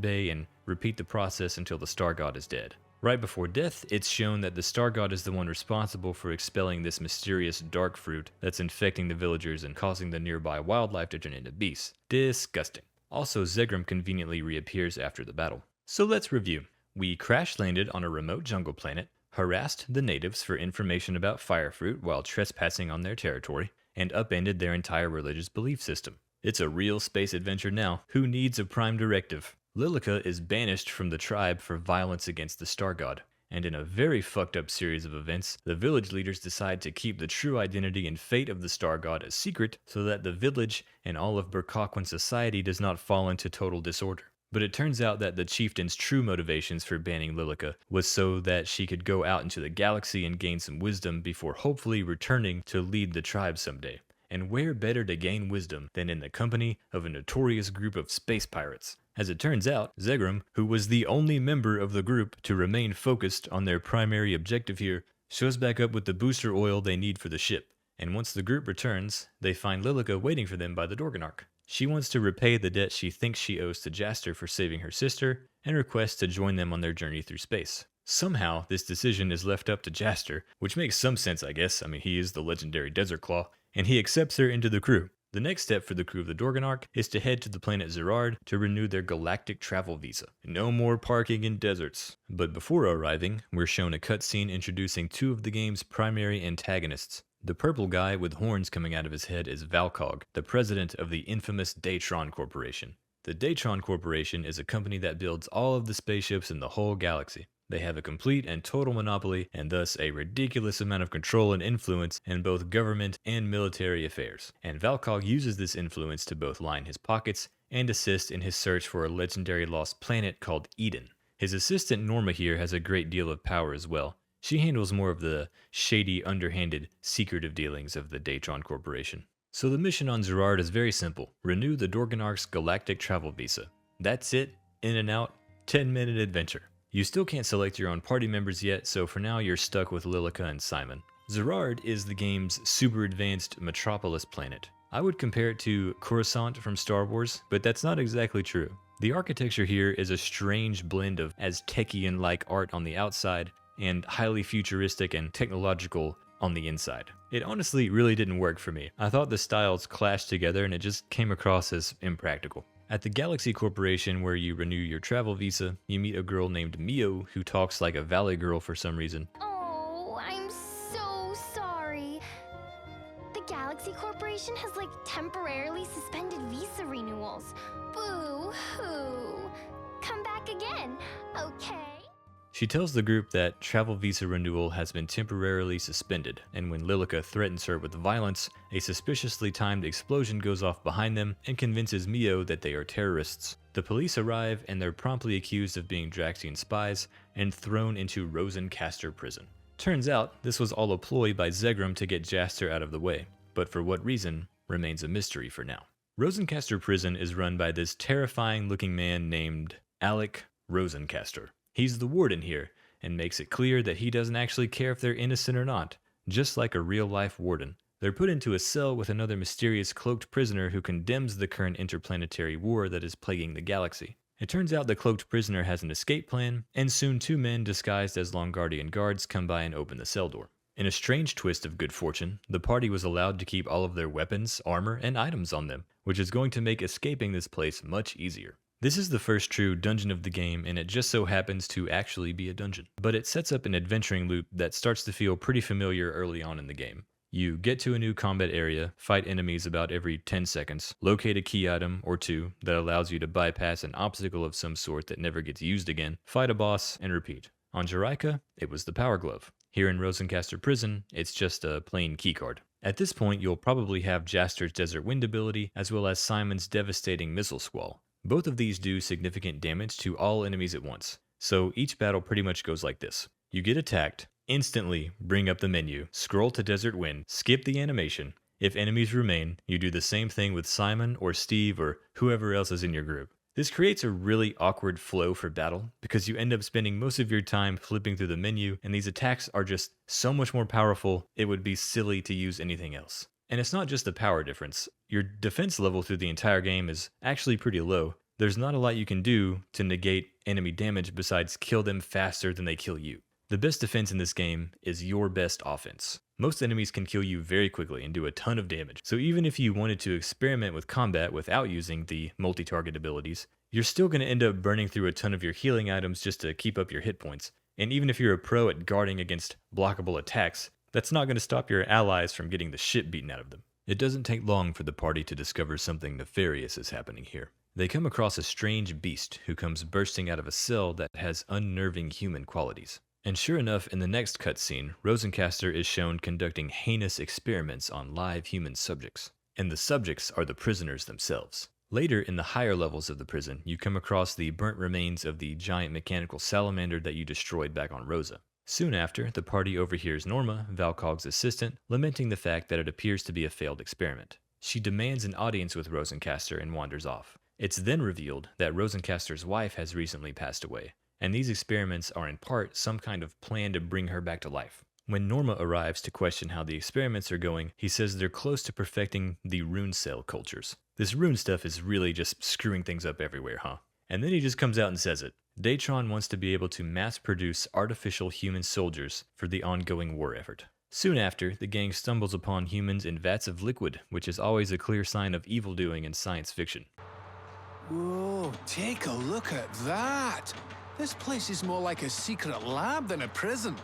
[SPEAKER 1] bay and repeat the process until the Star God is dead. Right before death, it's shown that the Star God is the one responsible for expelling this mysterious dark fruit that's infecting the villagers and causing the nearby wildlife to turn into beasts. Disgusting. Also, Zegram conveniently reappears after the battle. So let's review. We crash landed on a remote jungle planet, harassed the natives for information about fire fruit while trespassing on their territory, and upended their entire religious belief system. It's a real space adventure now. Who needs a prime directive? Lilica is banished from the tribe for violence against the Star God, and in a very fucked up series of events, the village leaders decide to keep the true identity and fate of the Star God a secret so that the village and all of Burkaquan society does not fall into total disorder. But it turns out that the chieftain's true motivations for banning Lilica was so that she could go out into the galaxy and gain some wisdom before hopefully returning to lead the tribe someday. And where better to gain wisdom than in the company of a notorious group of space pirates? As it turns out, Zegram, who was the only member of the group to remain focused on their primary objective here, shows back up with the booster oil they need for the ship. And once the group returns, they find Lilica waiting for them by the Dorganarch. She wants to repay the debt she thinks she owes to Jaster for saving her sister, and requests to join them on their journey through space. Somehow, this decision is left up to Jaster, which makes some sense, I guess. I mean, he is the legendary Desert Claw, and he accepts her into the crew. The next step for the crew of the Dorganarch is to head to the planet Zerard to renew their galactic travel visa. No more parking in deserts. But before arriving, we're shown a cutscene introducing two of the game's primary antagonists. The purple guy with horns coming out of his head is Valcog, the president of the infamous Daytron Corporation. The Daytron Corporation is a company that builds all of the spaceships in the whole galaxy. They have a complete and total monopoly, and thus a ridiculous amount of control and influence in both government and military affairs. And Valcog uses this influence to both line his pockets and assist in his search for a legendary lost planet called Eden. His assistant Norma here has a great deal of power as well. She handles more of the shady, underhanded, secretive dealings of the Daytron Corporation. So the mission on Zerard is very simple. Renew the Dorganarch's galactic travel visa. That's it, in and out, 10-minute adventure. You still can't select your own party members yet, so for now you're stuck with Lilica and Simon. Zerard is the game's super advanced metropolis planet. I would compare it to Coruscant from Star Wars, but that's not exactly true. The architecture here is a strange blend of Aztecian-like art on the outside and highly futuristic and technological on the inside. It honestly really didn't work for me. I thought the styles clashed together and it just came across as impractical. At the Galaxy Corporation, where you renew your travel visa, you meet a girl named Mio who talks like a valley girl for some reason.
[SPEAKER 6] Oh, I'm so sorry. The Galaxy Corporation has temporarily suspended visa renewals. Boo-hoo. Come back again, okay?
[SPEAKER 1] She tells the group that travel visa renewal has been temporarily suspended, and when Lilica threatens her with violence, a suspiciously timed explosion goes off behind them and convinces Mio that they are terrorists. The police arrive and they're promptly accused of being Draxian spies and thrown into Rosencaster prison. Turns out, this was all a ploy by Zegram to get Jaster out of the way, but for what reason remains a mystery for now. Rosencaster prison is run by this terrifying looking man named Alec Rosencaster. He's the warden here, and makes it clear that he doesn't actually care if they're innocent or not, just like a real-life warden. They're put into a cell with another mysterious cloaked prisoner who condemns the current interplanetary war that is plaguing the galaxy. It turns out the cloaked prisoner has an escape plan, and soon 2 men disguised as Longardian guards come by and open the cell door. In a strange twist of good fortune, the party was allowed to keep all of their weapons, armor, and items on them, which is going to make escaping this place much easier. This is the first true dungeon of the game, and it just so happens to actually be a dungeon. But it sets up an adventuring loop that starts to feel pretty familiar early on in the game. You get to a new combat area, fight enemies about every 10 seconds, locate a key item or 2 that allows you to bypass an obstacle of some sort that never gets used again, fight a boss, and repeat. On Jerica, it was the Power Glove. Here in Rosencaster Prison, it's just a plain keycard. At this point, you'll probably have Jaster's Desert Wind ability, as well as Simon's devastating Missile Squall. Both of these do significant damage to all enemies at once, so each battle pretty much goes like this. You get attacked, instantly bring up the menu, scroll to Desert Wind, skip the animation. If enemies remain, you do the same thing with Simon or Steve or whoever else is in your group. This creates a really awkward flow for battle because you end up spending most of your time flipping through the menu, and these attacks are just so much more powerful, it would be silly to use anything else. And it's not just the power difference. Your defense level through the entire game is actually pretty low. There's not a lot you can do to negate enemy damage besides kill them faster than they kill you. The best defense in this game is your best offense. Most enemies can kill you very quickly and do a ton of damage, so even if you wanted to experiment with combat without using the multi-target abilities, you're still going to end up burning through a ton of your healing items just to keep up your hit points. And even if you're a pro at guarding against blockable attacks, that's not going to stop your allies from getting the shit beaten out of them. It doesn't take long for the party to discover something nefarious is happening here. They come across a strange beast who comes bursting out of a cell that has unnerving human qualities. And sure enough, in the next cutscene, Rosencaster is shown conducting heinous experiments on live human subjects. And the subjects are the prisoners themselves. Later, in the higher levels of the prison, you come across the burnt remains of the giant mechanical salamander that you destroyed back on Rosa. Soon after, the party overhears Norma, Valcog's assistant, lamenting the fact that it appears to be a failed experiment. She demands an audience with Rosencaster and wanders off. It's then revealed that Rosencaster's wife has recently passed away, and these experiments are in part some kind of plan to bring her back to life. When Norma arrives to question how the experiments are going, he says they're close to perfecting the rune cell cultures. This rune stuff is really just screwing things up everywhere, huh? And then he just comes out and says it. Datron wants to be able to mass-produce artificial human soldiers for the ongoing war effort. Soon after, the gang stumbles upon humans in vats of liquid, which is always a clear sign of evildoing in science fiction.
[SPEAKER 3] Whoa, take a look at that! This place is more like a secret lab than a prison.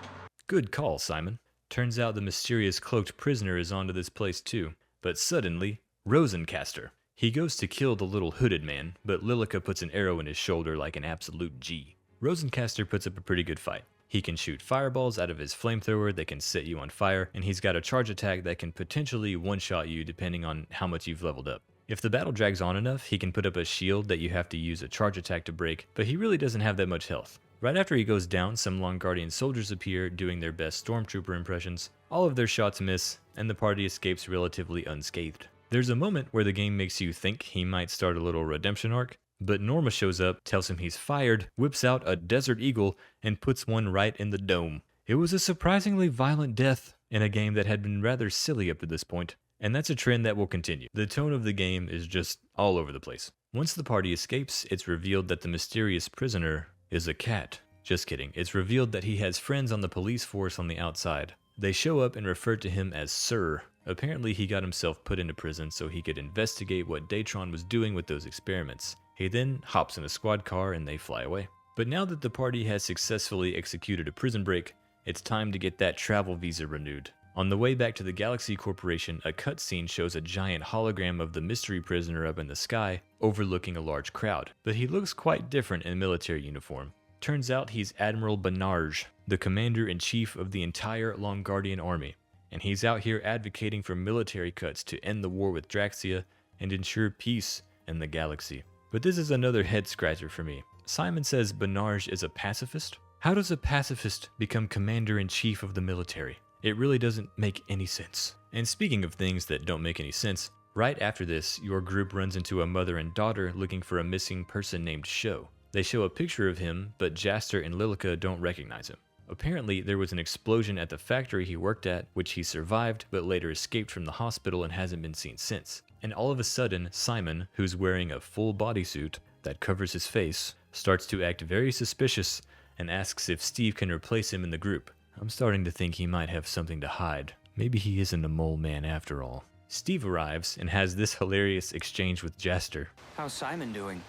[SPEAKER 1] Good call, Simon. Turns out the mysterious cloaked prisoner is onto this place too. But suddenly, Rosencaster. He goes to kill the little hooded man, but Lilica puts an arrow in his shoulder like an absolute G. Rosencaster puts up a pretty good fight. He can shoot fireballs out of his flamethrower that can set you on fire, and he's got a charge attack that can potentially one-shot you depending on how much you've leveled up. If the battle drags on enough, he can put up a shield that you have to use a charge attack to break, but he really doesn't have that much health. Right after he goes down, some Longardian soldiers appear doing their best stormtrooper impressions. All of their shots miss, and the party escapes relatively unscathed. There's a moment where the game makes you think he might start a little redemption arc, but Norma shows up, tells him he's fired, whips out a Desert Eagle, and puts one right in the dome. It was a surprisingly violent death in a game that had been rather silly up to this point. And that's a trend that will continue. The tone of the game is just all over the place. Once the party escapes, it's revealed that the mysterious prisoner is a cat. Just kidding. It's revealed that he has friends on the police force on the outside. They show up and refer to him as Sir. Apparently he got himself put into prison so he could investigate what Datron was doing with those experiments. He then hops in a squad car and they fly away. But now that the party has successfully executed a prison break, it's time to get that travel visa renewed. On the way back to the Galaxy Corporation, a cutscene shows a giant hologram of the mystery prisoner up in the sky, overlooking a large crowd. But he looks quite different in military uniform. Turns out he's Admiral Banarge, the commander-in-chief of the entire Longardian army. And he's out here advocating for military cuts to end the war with Draxia and ensure peace in the galaxy. But this is another head-scratcher for me. Simon says Banarge is a pacifist? How does a pacifist become commander-in-chief of the military? It really doesn't make any sense. And speaking of things that don't make any sense, right after this, your group runs into a mother and daughter looking for a missing person named Sho. They show a picture of him, but Jaster and Lilica don't recognize him. Apparently, there was an explosion at the factory he worked at, which he survived, but later escaped from the hospital and hasn't been seen since. And all of a sudden, Simon, who's wearing a full bodysuit that covers his face, starts to act very suspicious and asks if Steve can replace him in the group. I'm starting to think he might have something to hide. Maybe he isn't a mole man after all. Steve arrives and has this hilarious exchange with Jaster.
[SPEAKER 2] How's Simon doing?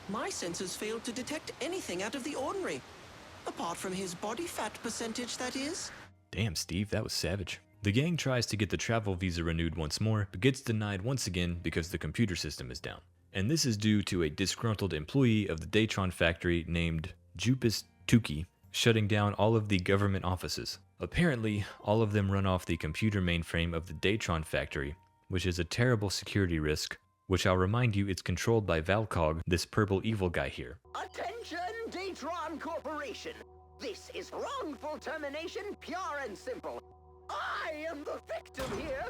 [SPEAKER 4] My sensors failed to detect anything out of the ordinary. Apart from his body fat percentage, that is.
[SPEAKER 1] Damn, Steve, that was savage. The gang tries to get the travel visa renewed once more, but gets denied once again because the computer system is down. And this is due to a disgruntled employee of the Datron factory named Jupis Tuki shutting down all of the government offices. Apparently, all of them run off the computer mainframe of the Datron factory, which is a terrible security risk, which I'll remind you it's controlled by Valcog, this purple evil guy here.
[SPEAKER 7] Attention, Datron Corporation! This is wrongful termination, pure and simple. I am the victim here!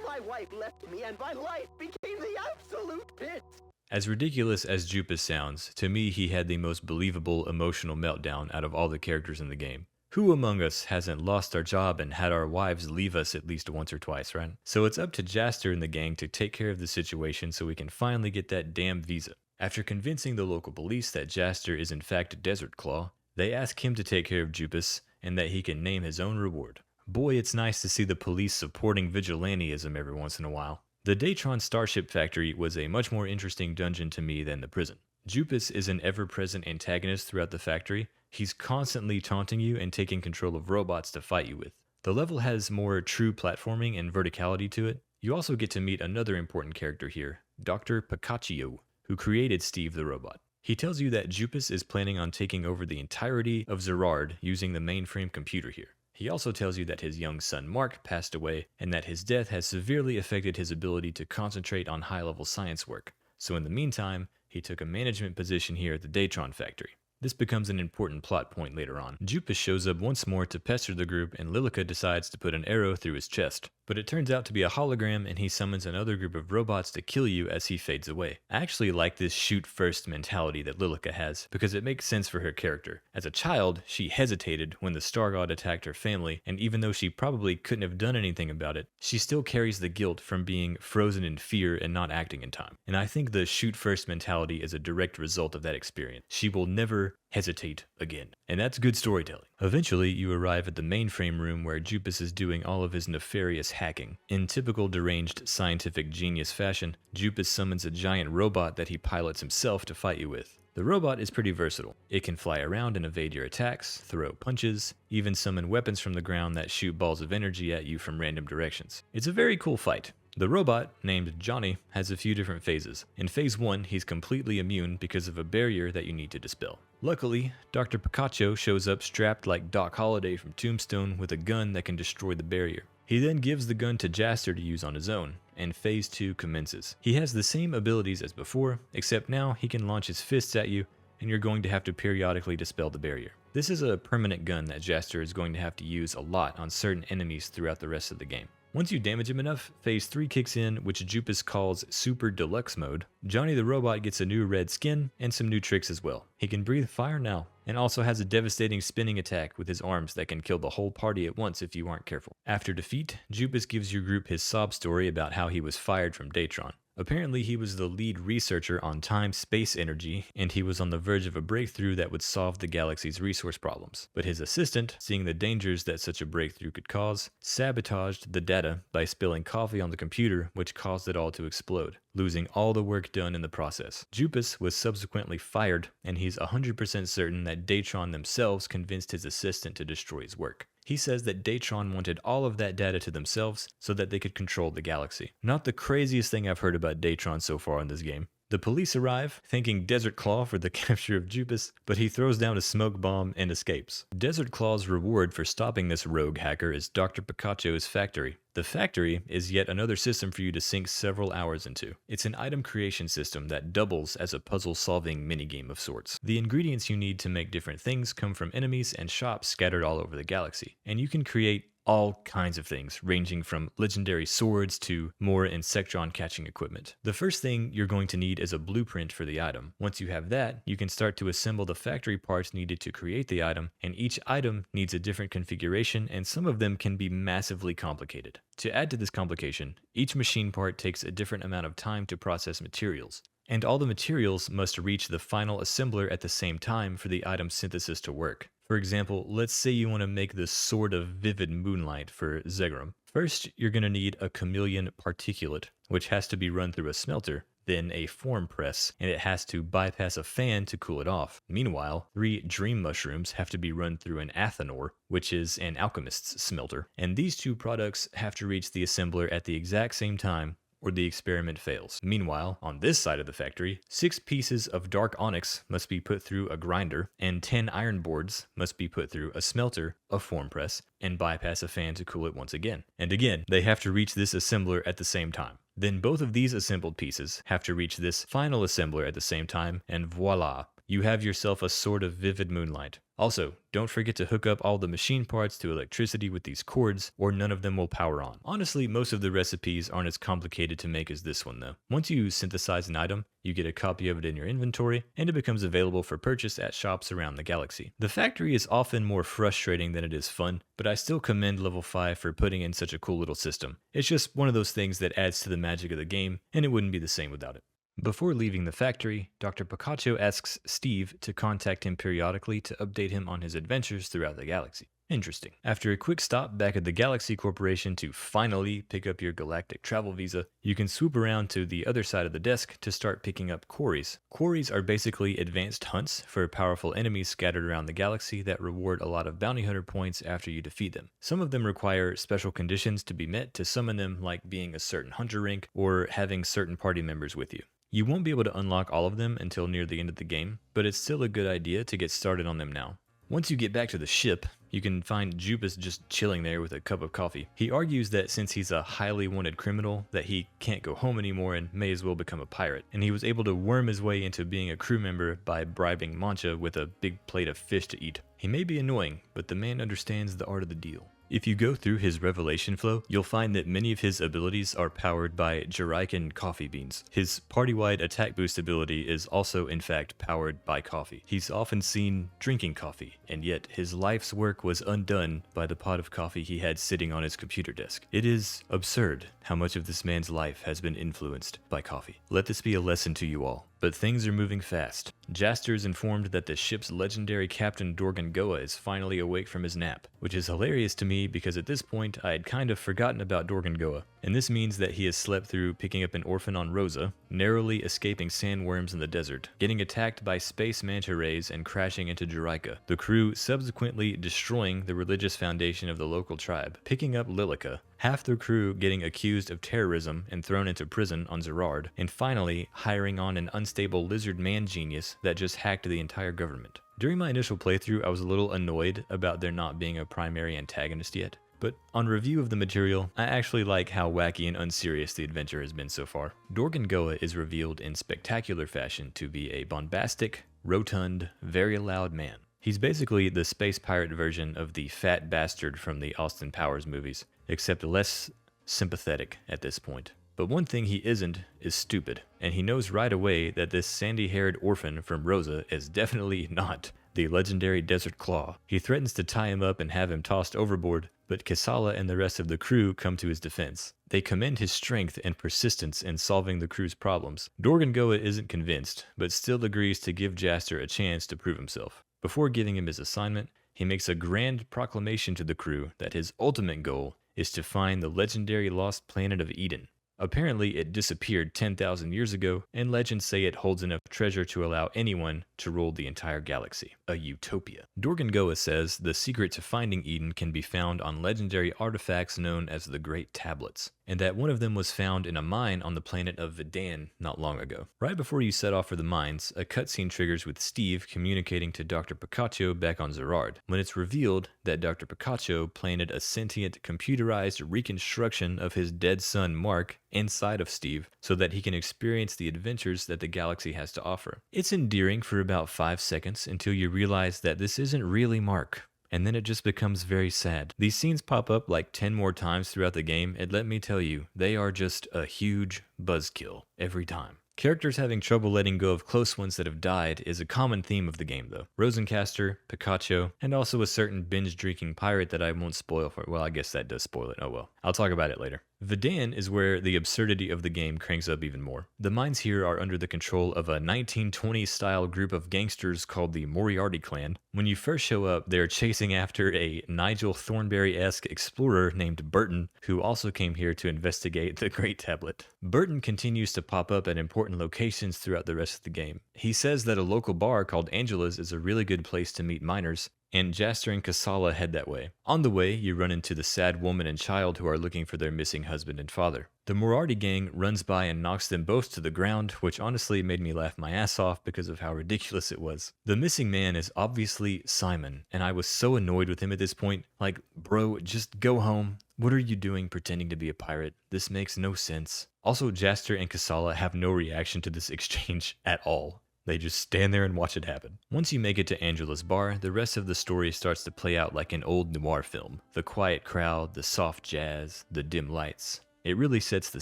[SPEAKER 7] My wife left me and my life became the absolute pit!
[SPEAKER 1] As ridiculous as Jupis sounds, to me he had the most believable emotional meltdown out of all the characters in the game. Who among us hasn't lost our job and had our wives leave us at least once or twice, right? So it's up to Jaster and the gang to take care of the situation so we can finally get that damn visa. After convincing the local police that Jaster is in fact Desert Claw, they ask him to take care of Jupis and that he can name his own reward. Boy, it's nice to see the police supporting vigilantism every once in a while. The Datron Starship Factory was a much more interesting dungeon to me than the prison. Jupis is an ever-present antagonist throughout the factory. He's constantly taunting you and taking control of robots to fight you with. The level has more true platforming and verticality to it. You also get to meet another important character here, Dr. Picaccio, who created Steve the robot. He tells you that Jupis is planning on taking over the entirety of Zerard using the mainframe computer here. He also tells you that his young son Mark passed away and that his death has severely affected his ability to concentrate on high-level science work. So in the meantime, he took a management position here at the Datron factory. This becomes an important plot point later on. Jupis shows up once more to pester the group and Lilica decides to put an arrow through his chest. But it turns out to be a hologram and he summons another group of robots to kill you as he fades away. I actually like this shoot first mentality that Lilica has because it makes sense for her character. As a child, she hesitated when the Star God attacked her family, and even though she probably couldn't have done anything about it, she still carries the guilt from being frozen in fear and not acting in time. And I think the shoot first mentality is a direct result of that experience. She will never hesitate again. And that's good storytelling. Eventually, you arrive at the mainframe room where Jupis is doing all of his nefarious hacking. In typical deranged scientific genius fashion, Jupis summons a giant robot that he pilots himself to fight you with. The robot is pretty versatile. It can fly around and evade your attacks, throw punches, even summon weapons from the ground that shoot balls of energy at you from random directions. It's a very cool fight. The robot, named Johnny, has a few different phases. In phase 1, he's completely immune because of a barrier that you need to dispel. Luckily, Dr. Picaccio shows up strapped like Doc Holliday from Tombstone with a gun that can destroy the barrier. He then gives the gun to Jaster to use on his own, and phase 2 commences. He has the same abilities as before, except now he can launch his fists at you, and you're going to have to periodically dispel the barrier. This is a permanent gun that Jaster is going to have to use a lot on certain enemies throughout the rest of the game. Once you damage him enough, phase 3 kicks in, which Jupis calls Super Deluxe Mode. Johnny the robot gets a new red skin and some new tricks as well. He can breathe fire now, and also has a devastating spinning attack with his arms that can kill the whole party at once if you aren't careful. After defeat, Jupis gives your group his sob story about how he was fired from Datron. Apparently, he was the lead researcher on time-space energy, and he was on the verge of a breakthrough that would solve the galaxy's resource problems. But his assistant, seeing the dangers that such a breakthrough could cause, sabotaged the data by spilling coffee on the computer, which caused it all to explode, losing all the work done in the process. Jupis was subsequently fired, and he's 100% certain that Datron themselves convinced his assistant to destroy his work. He says that Datron wanted all of that data to themselves so that they could control the galaxy. Not the craziest thing I've heard about Datron so far in this game. The police arrive, thanking Desert Claw for the capture of Jupis, but he throws down a smoke bomb and escapes. Desert Claw's reward for stopping this rogue hacker is Dr. Picaccio's factory. The factory is yet another system for you to sink several hours into. It's an item creation system that doubles as a puzzle-solving minigame of sorts. The ingredients you need to make different things come from enemies and shops scattered all over the galaxy, and you can create all kinds of things, ranging from legendary swords to more insectron catching equipment. The first thing you're going to need is a blueprint for the item. Once you have that, you can start to assemble the factory parts needed to create the item, and each item needs a different configuration, and some of them can be massively complicated. To add to this complication, each machine part takes a different amount of time to process materials, and all the materials must reach the final assembler at the same time for the item synthesis to work. For example, let's say you want to make the Sword of Vivid Moonlight for Zegram. First, you're going to need a chameleon particulate, which has to be run through a smelter, then a form press, and it has to bypass a fan to cool it off. Meanwhile, 3 dream mushrooms have to be run through an athanor, which is an alchemist's smelter, and these 2 products have to reach the assembler at the exact same time, or the experiment fails. Meanwhile, on this side of the factory, 6 pieces of dark onyx must be put through a grinder, and 10 iron boards must be put through a smelter, a form press, and bypass a fan to cool it once again. And again, they have to reach this assembler at the same time. Then both of these assembled pieces have to reach this final assembler at the same time, and voila, you have yourself a Sword of Vivid Moonlight. Also, don't forget to hook up all the machine parts to electricity with these cords, or none of them will power on. Honestly, most of the recipes aren't as complicated to make as this one though. Once you synthesize an item, you get a copy of it in your inventory, and it becomes available for purchase at shops around the galaxy. The factory is often more frustrating than it is fun, but I still commend Level 5 for putting in such a cool little system. It's just one of those things that adds to the magic of the game, and it wouldn't be the same without it. Before leaving the factory, Dr. Picacho asks Steve to contact him periodically to update him on his adventures throughout the galaxy. Interesting. After a quick stop back at the Galaxy Corporation to finally pick up your galactic travel visa, you can swoop around to the other side of the desk to start picking up quarries. Quarries are basically advanced hunts for powerful enemies scattered around the galaxy that reward a lot of bounty hunter points after you defeat them. Some of them require special conditions to be met to summon them, like being a certain hunter rank or having certain party members with you. You won't be able to unlock all of them until near the end of the game, but it's still a good idea to get started on them now. Once you get back to the ship, you can find Jupus just chilling there with a cup of coffee. He argues that since he's a highly wanted criminal, that he can't go home anymore and may as well become a pirate. And he was able to worm his way into being a crew member by bribing Mancha with a big plate of fish to eat. He may be annoying, but the man understands the art of the deal. If you go through his revelation flow, you'll find that many of his abilities are powered by Jiraikan coffee beans. His party-wide attack boost ability is also in fact powered by coffee. He's often seen drinking coffee, and yet his life's work was undone by the pot of coffee he had sitting on his computer desk. It is absurd how much of this man's life has been influenced by coffee. Let this be a lesson to you all. But things are moving fast. Jaster is informed that the ship's legendary captain Dorgan Goa is finally awake from his nap, which is hilarious to me because at this point I had kind of forgotten about Dorgan Goa, and this means that he has slept through picking up an orphan on Rosa, narrowly escaping sandworms in the desert, getting attacked by space manta rays and crashing into Juraika, the crew subsequently destroying the religious foundation of the local tribe, picking up Lilica, half the crew getting accused of terrorism and thrown into prison on Zerard, and finally hiring on an unstable lizard man genius that just hacked the entire government. During my initial playthrough, I was a little annoyed about there not being a primary antagonist yet, but on review of the material, I actually like how wacky and unserious the adventure has been so far. Dorgan Goa is revealed in spectacular fashion to be a bombastic, rotund, very loud man. He's basically the space pirate version of the fat bastard from the Austin Powers movies, except less sympathetic at this point. But one thing he isn't is stupid, and he knows right away that this sandy-haired orphan from Rosa is definitely not the legendary Desert Claw. He threatens to tie him up and have him tossed overboard, but Kisala and the rest of the crew come to his defense. They commend his strength and persistence in solving the crew's problems. Dorgan Goa isn't convinced, but still agrees to give Jaster a chance to prove himself. Before giving him his assignment, he makes a grand proclamation to the crew that his ultimate goal is to find the legendary lost planet of Eden. Apparently, it disappeared 10,000 years ago, and legends say it holds enough treasure to allow anyone to rule the entire galaxy. a utopia. Dorgangoa says the secret to finding Eden can be found on legendary artifacts known as the Great Tablets, and that one of them was found in a mine on the planet of Vidan not long ago. Right before you set off for the mines, a cutscene triggers with Steve communicating to Dr. Picacho back on Zerard, when it's revealed that Dr. Picacho planted a sentient, computerized reconstruction of his dead son Mark inside of Steve so that he can experience the adventures that the galaxy has to offer. It's endearing for about 5 seconds until you realize that this isn't really Mark, and then it just becomes very sad. These scenes pop up like 10 more times throughout the game, and let me tell you, they are just a huge buzzkill every time. Characters having trouble letting go of close ones that have died is a common theme of the game though. Rosencaster, Picacho, and also a certain binge-drinking pirate that I won't spoil for. Well, I guess that does spoil it. Oh well. I'll talk about it later. Vidan is where the absurdity of the game cranks up even more. The mines here are under the control of a 1920s style group of gangsters called the Moriarty clan. When you first show up, they're chasing after a Nigel Thornberry-esque explorer named Burton, who also came here to investigate the Great Tablet. Burton continues to pop up at important locations throughout the rest of the game. He says that a local bar called Angela's is a really good place to meet miners, and Jetson and Kisala head that way. On the way, you run into the sad woman and child who are looking for their missing husband and father. The Moriarty gang runs by and knocks them both to the ground, which honestly made me laugh my ass off because of how ridiculous it was. The missing man is obviously Simon, and I was so annoyed with him at this point. Like, bro, just go home. What are you doing pretending to be a pirate? This makes no sense. Also, Jetson and Kisala have no reaction to this exchange at all. They just stand there and watch it happen. Once you make it to Angela's bar, the rest of the story starts to play out like an old noir film. The quiet crowd, the soft jazz, the dim lights. It really sets the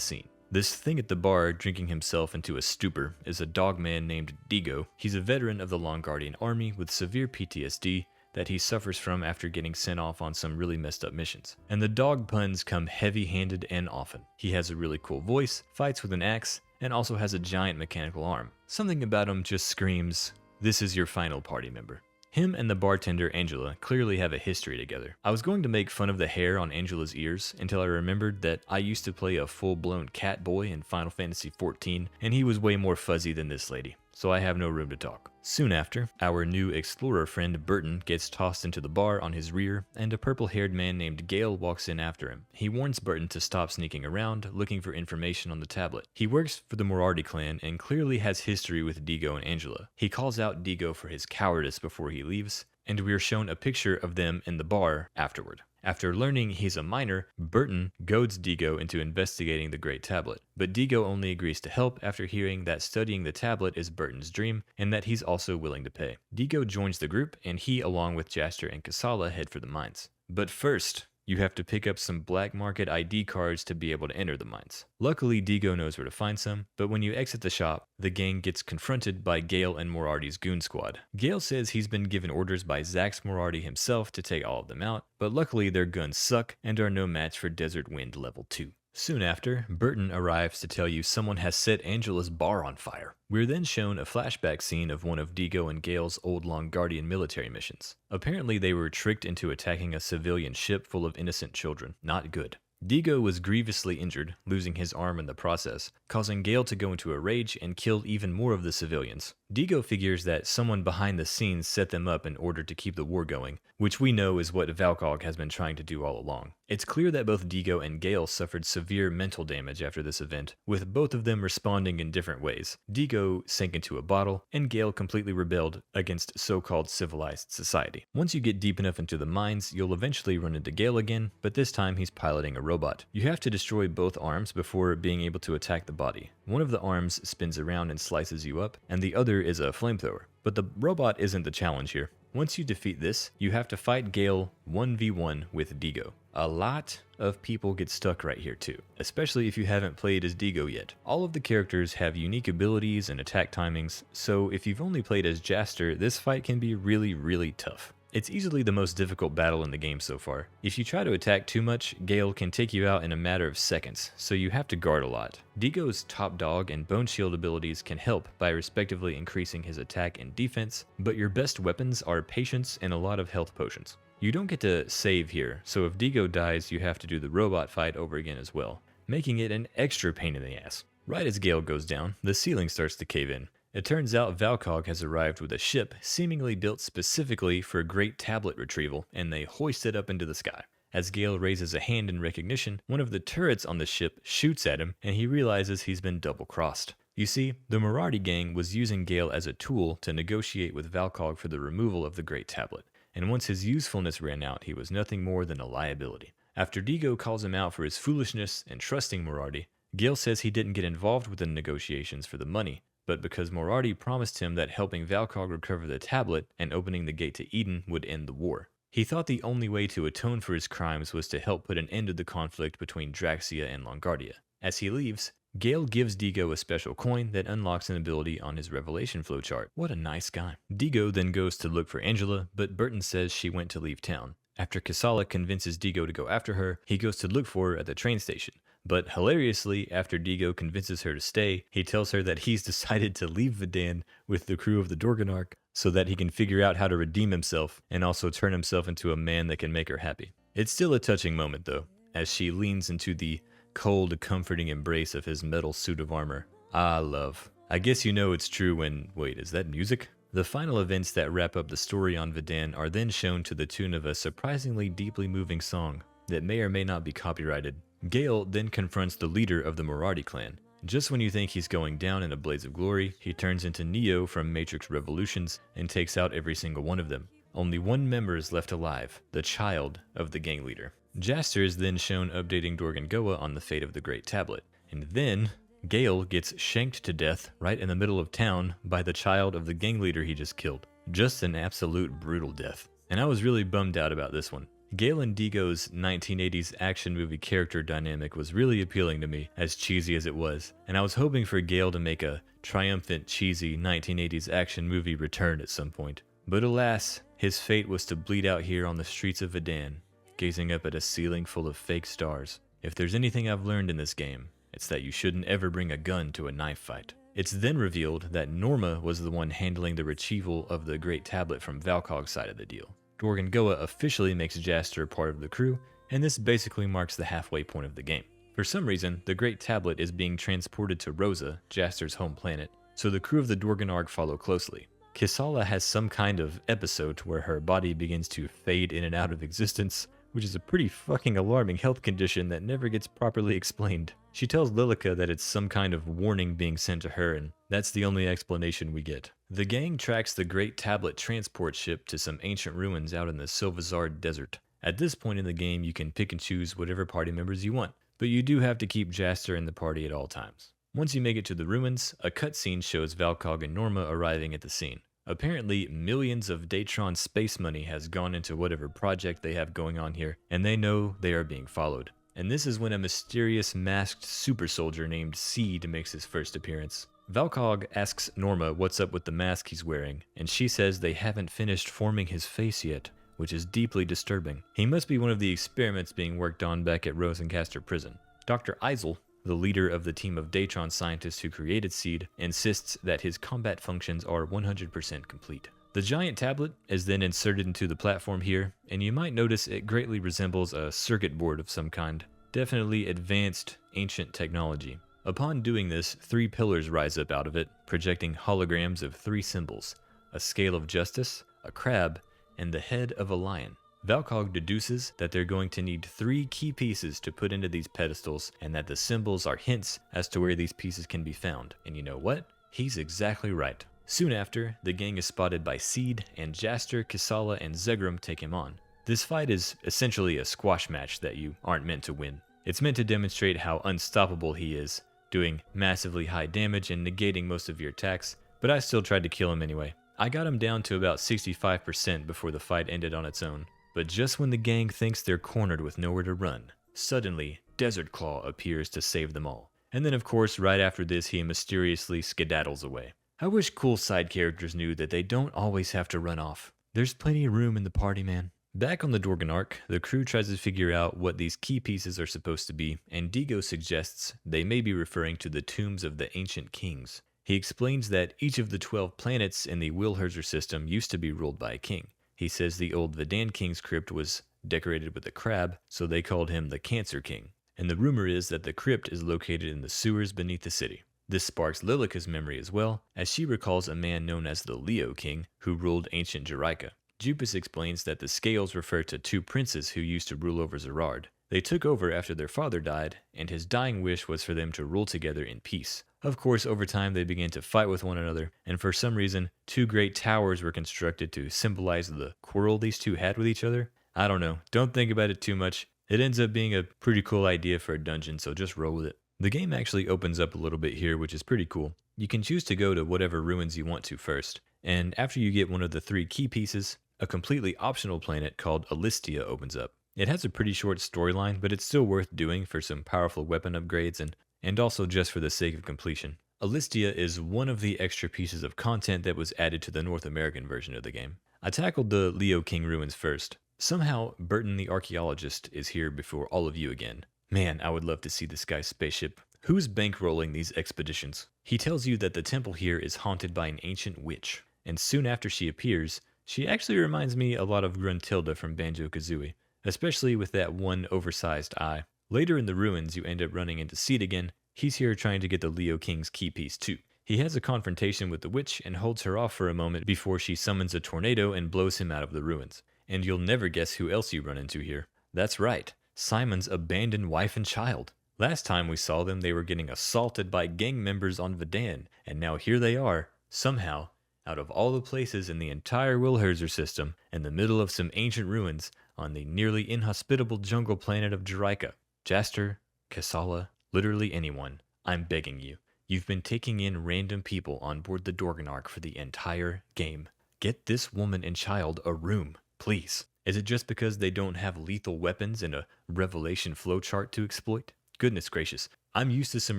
[SPEAKER 1] scene. This thing at the bar, drinking himself into a stupor, is a dogman named Digo. He's a veteran of the Long Guardian Army with severe PTSD that he suffers from after getting sent off on some really messed up missions. And the dog puns come heavy-handed and often. He has a really cool voice, fights with an axe, and also has a giant mechanical arm. Something about him just screams, "This is your final party member." Him and the bartender Angela clearly have a history together. I was going to make fun of the hair on Angela's ears until I remembered that I used to play a full-blown cat boy in Final Fantasy XIV, and he was way more fuzzy than this lady, so I have no room to talk. Soon after, our new explorer friend Burton gets tossed into the bar on his rear, and a purple-haired man named Gale walks in after him. He warns Burton to stop sneaking around, looking for information on the tablet. He works for the Moriarty clan and clearly has history with Digo and Angela. He calls out Digo for his cowardice before he leaves, and we are shown a picture of them in the bar afterward. After learning he's a miner, Burton goads Digo into investigating the Great Tablet, but Digo only agrees to help after hearing that studying the tablet is Burton's dream and that he's also willing to pay. Digo joins the group, and he, along with Jetson and Kisala, head for the mines. But first, you have to pick up some black market ID cards to be able to enter the mines. Luckily, Digo knows where to find some, but when you exit the shop, the gang gets confronted by Gale and Moriarty's goon squad. Gale says he's been given orders by Zax Moriarty himself to take all of them out, but luckily their guns suck and are no match for Desert Wind Level 2. Soon after, Burton arrives to tell you someone has set Angela's bar on fire. We're then shown a flashback scene of one of Digo and Gale's old Long Guardian military missions. Apparently they were tricked into attacking a civilian ship full of innocent children. Not good. Digo was grievously injured, losing his arm in the process, causing Gale to go into a rage and kill even more of the civilians. Digo figures that someone behind the scenes set them up in order to keep the war going, which we know is what Valkog has been trying to do all along. It's clear that both Digo and Gale suffered severe mental damage after this event, with both of them responding in different ways. Digo sank into a bottle, and Gale completely rebelled against so-called civilized society. Once you get deep enough into the mines, you'll eventually run into Gale again, but this time he's piloting a robot. You have to destroy both arms before being able to attack the body. One of the arms spins around and slices you up, and the other is a flamethrower. But the robot isn't the challenge here. Once you defeat this, you have to fight Gale 1v1 with Digo. A lot of people get stuck right here too, especially if you haven't played as Digo yet. All of the characters have unique abilities and attack timings, so if you've only played as Jetson, this fight can be really tough. It's easily the most difficult battle in the game so far. If you try to attack too much, Gale can take you out in a matter of seconds, so you have to guard a lot. Digo's top dog and bone shield abilities can help by respectively increasing his attack and defense, but your best weapons are patience and a lot of health potions. You don't get to save here, so if Digo dies, you have to do the robot fight over again as well, making it an extra pain in the ass. Right as Gale goes down, the ceiling starts to cave in. It turns out Valcog has arrived with a ship seemingly built specifically for great tablet retrieval, and they hoist it up into the sky. As Gale raises a hand in recognition, one of the turrets on the ship shoots at him, and he realizes he's been double-crossed. You see, the Maraudi gang was using Gale as a tool to negotiate with Valcog for the removal of the Great Tablet, and once his usefulness ran out, he was nothing more than a liability. After Digo calls him out for his foolishness and trusting Maraudi, Gale says he didn't get involved with the negotiations for the money, but because Maraudi promised him that helping Valcog recover the tablet and opening the gate to Eden would end the war. He thought the only way to atone for his crimes was to help put an end to the conflict between Draxia and Longardia. As he leaves, Gale gives Digo a special coin that unlocks an ability on his revelation flowchart. What a nice guy. Digo then goes to look for Angela, but Burton says she went to leave town. After Kisala convinces Digo to go after her, he goes to look for her at the train station. But hilariously, after Digo convinces her to stay, he tells her that he's decided to leave Vedan with the crew of the Dorganarch so that he can figure out how to redeem himself and also turn himself into a man that can make her happy. It's still a touching moment though, as she leans into the cold, comforting embrace of his metal suit of armor. Ah, love. I guess you know it's true when... Wait, is that music? The final events that wrap up the story on Vedan are then shown to the tune of a surprisingly deeply moving song that may or may not be copyrighted. Gale then confronts the leader of the Maraudi clan. Just when you think he's going down in a blaze of glory, he turns into Neo from Matrix Revolutions and takes out every single one of them. Only one member is left alive, the child of the gang leader. Jaster is then shown updating Dorgangoa on the fate of the Great Tablet. And then, Gale gets shanked to death right in the middle of town by the child of the gang leader he just killed. Just an absolute brutal death. And I was really bummed out about this one. Gale and Digo's 1980s action movie character dynamic was really appealing to me, as cheesy as it was, and I was hoping for Gale to make a triumphant, cheesy 1980s action movie return at some point. But alas, his fate was to bleed out here on the streets of Vedan, gazing up at a ceiling full of fake stars. If there's anything I've learned in this game, it's that you shouldn't ever bring a gun to a knife fight. It's then revealed that Norma was the one handling the retrieval of the Great Tablet from Valcog's side of the deal. Dorgangoa officially makes Jaster part of the crew, and this basically marks the halfway point of the game. For some reason, the Great Tablet is being transported to Rosa, Jaster's home planet, so the crew of the Dorganarch follow closely. Kisala has some kind of episode where her body begins to fade in and out of existence, which is a pretty fucking alarming health condition that never gets properly explained. She tells Lilica that it's some kind of warning being sent to her, and that's the only explanation we get. The gang tracks the Great Tablet transport ship to some ancient ruins out in the Silvazard Desert. At this point in the game, you can pick and choose whatever party members you want, but you do have to keep Jaster in the party at all times. Once you make it to the ruins, a cutscene shows Valcog and Norma arriving at the scene. Apparently, millions of Datron space money has gone into whatever project they have going on here, and they know they are being followed. And this is when a mysterious masked super soldier named Seed makes his first appearance. Valcog asks Norma what's up with the mask he's wearing, and she says they haven't finished forming his face yet, which is deeply disturbing. He must be one of the experiments being worked on back at Rosencaster Prison. Dr. Eisel, the leader of the team of Datron scientists who created Seed, insists that his combat functions are 100% complete. The giant tablet is then inserted into the platform here, and you might notice it greatly resembles a circuit board of some kind. Definitely advanced, ancient technology. Upon doing this, 3 pillars rise up out of it, projecting holograms of 3 symbols: a scale of justice, a crab, and the head of a lion. Valcog deduces that they're going to need 3 key pieces to put into these pedestals, and that the symbols are hints as to where these pieces can be found. And you know what? He's exactly right. Soon after, the gang is spotted by Seed, and Jaster, Kisala, and Zegram take him on. This fight is essentially a squash match that you aren't meant to win. It's meant to demonstrate how unstoppable he is, doing massively high damage and negating most of your attacks, but I still tried to kill him anyway. I got him down to about 65% before the fight ended on its own. But just when the gang thinks they're cornered with nowhere to run, suddenly Desert Claw appears to save them all. And then of course right after this he mysteriously skedaddles away. I wish cool side characters knew that they don't always have to run off. There's plenty of room in the party, man. Back on the Dorganarch, the crew tries to figure out what these key pieces are supposed to be, and Digo suggests they may be referring to the tombs of the ancient kings. He explains that each of the 12 planets in the Wilherzer system used to be ruled by a king. He says the old Vedan king's crypt was decorated with a crab, so they called him the Cancer King. And the rumor is that the crypt is located in the sewers beneath the city. This sparks Lilica's memory as well, as she recalls a man known as the Leo King who ruled ancient Jerica. Jupus explains that the scales refer to two princes who used to rule over Zerard. They took over after their father died, and his dying wish was for them to rule together in peace. Of course, over time they began to fight with one another, and for some reason, two great towers were constructed to symbolize the quarrel these two had with each other. I don't know, don't think about it too much. It ends up being a pretty cool idea for a dungeon, so just roll with it. The game actually opens up a little bit here, which is pretty cool. You can choose to go to whatever ruins you want to first, and after you get one of the 3 key pieces, a completely optional planet called Alistia opens up. It has a pretty short storyline, but it's still worth doing for some powerful weapon upgrades and also just for the sake of completion. Alistia is one of the extra pieces of content that was added to the North American version of the game. I tackled the Leo King ruins first. Somehow, Burton the archaeologist is here before all of you again. Man, I would love to see this guy's spaceship. Who's bankrolling these expeditions? He tells you that the temple here is haunted by an ancient witch, and soon after she appears, she actually reminds me a lot of Gruntilda from Banjo-Kazooie, especially with that one oversized eye. Later in the ruins, you end up running into Seed again. He's here trying to get the Leo King's key piece too. He has a confrontation with the witch and holds her off for a moment before she summons a tornado and blows him out of the ruins. And you'll never guess who else you run into here. That's right, Simon's abandoned wife and child. Last time we saw them, they were getting assaulted by gang members on Vedan, and now here they are, somehow, out of all the places in the entire Wilherzer system, in the middle of some ancient ruins, on the nearly inhospitable jungle planet of Jerica. Jaster, Kisala, literally anyone, I'm begging you. You've been taking in random people on board the Dorganark for the entire game. Get this woman and child a room, please. Is it just because they don't have lethal weapons and a revelation flowchart to exploit? Goodness gracious, I'm used to some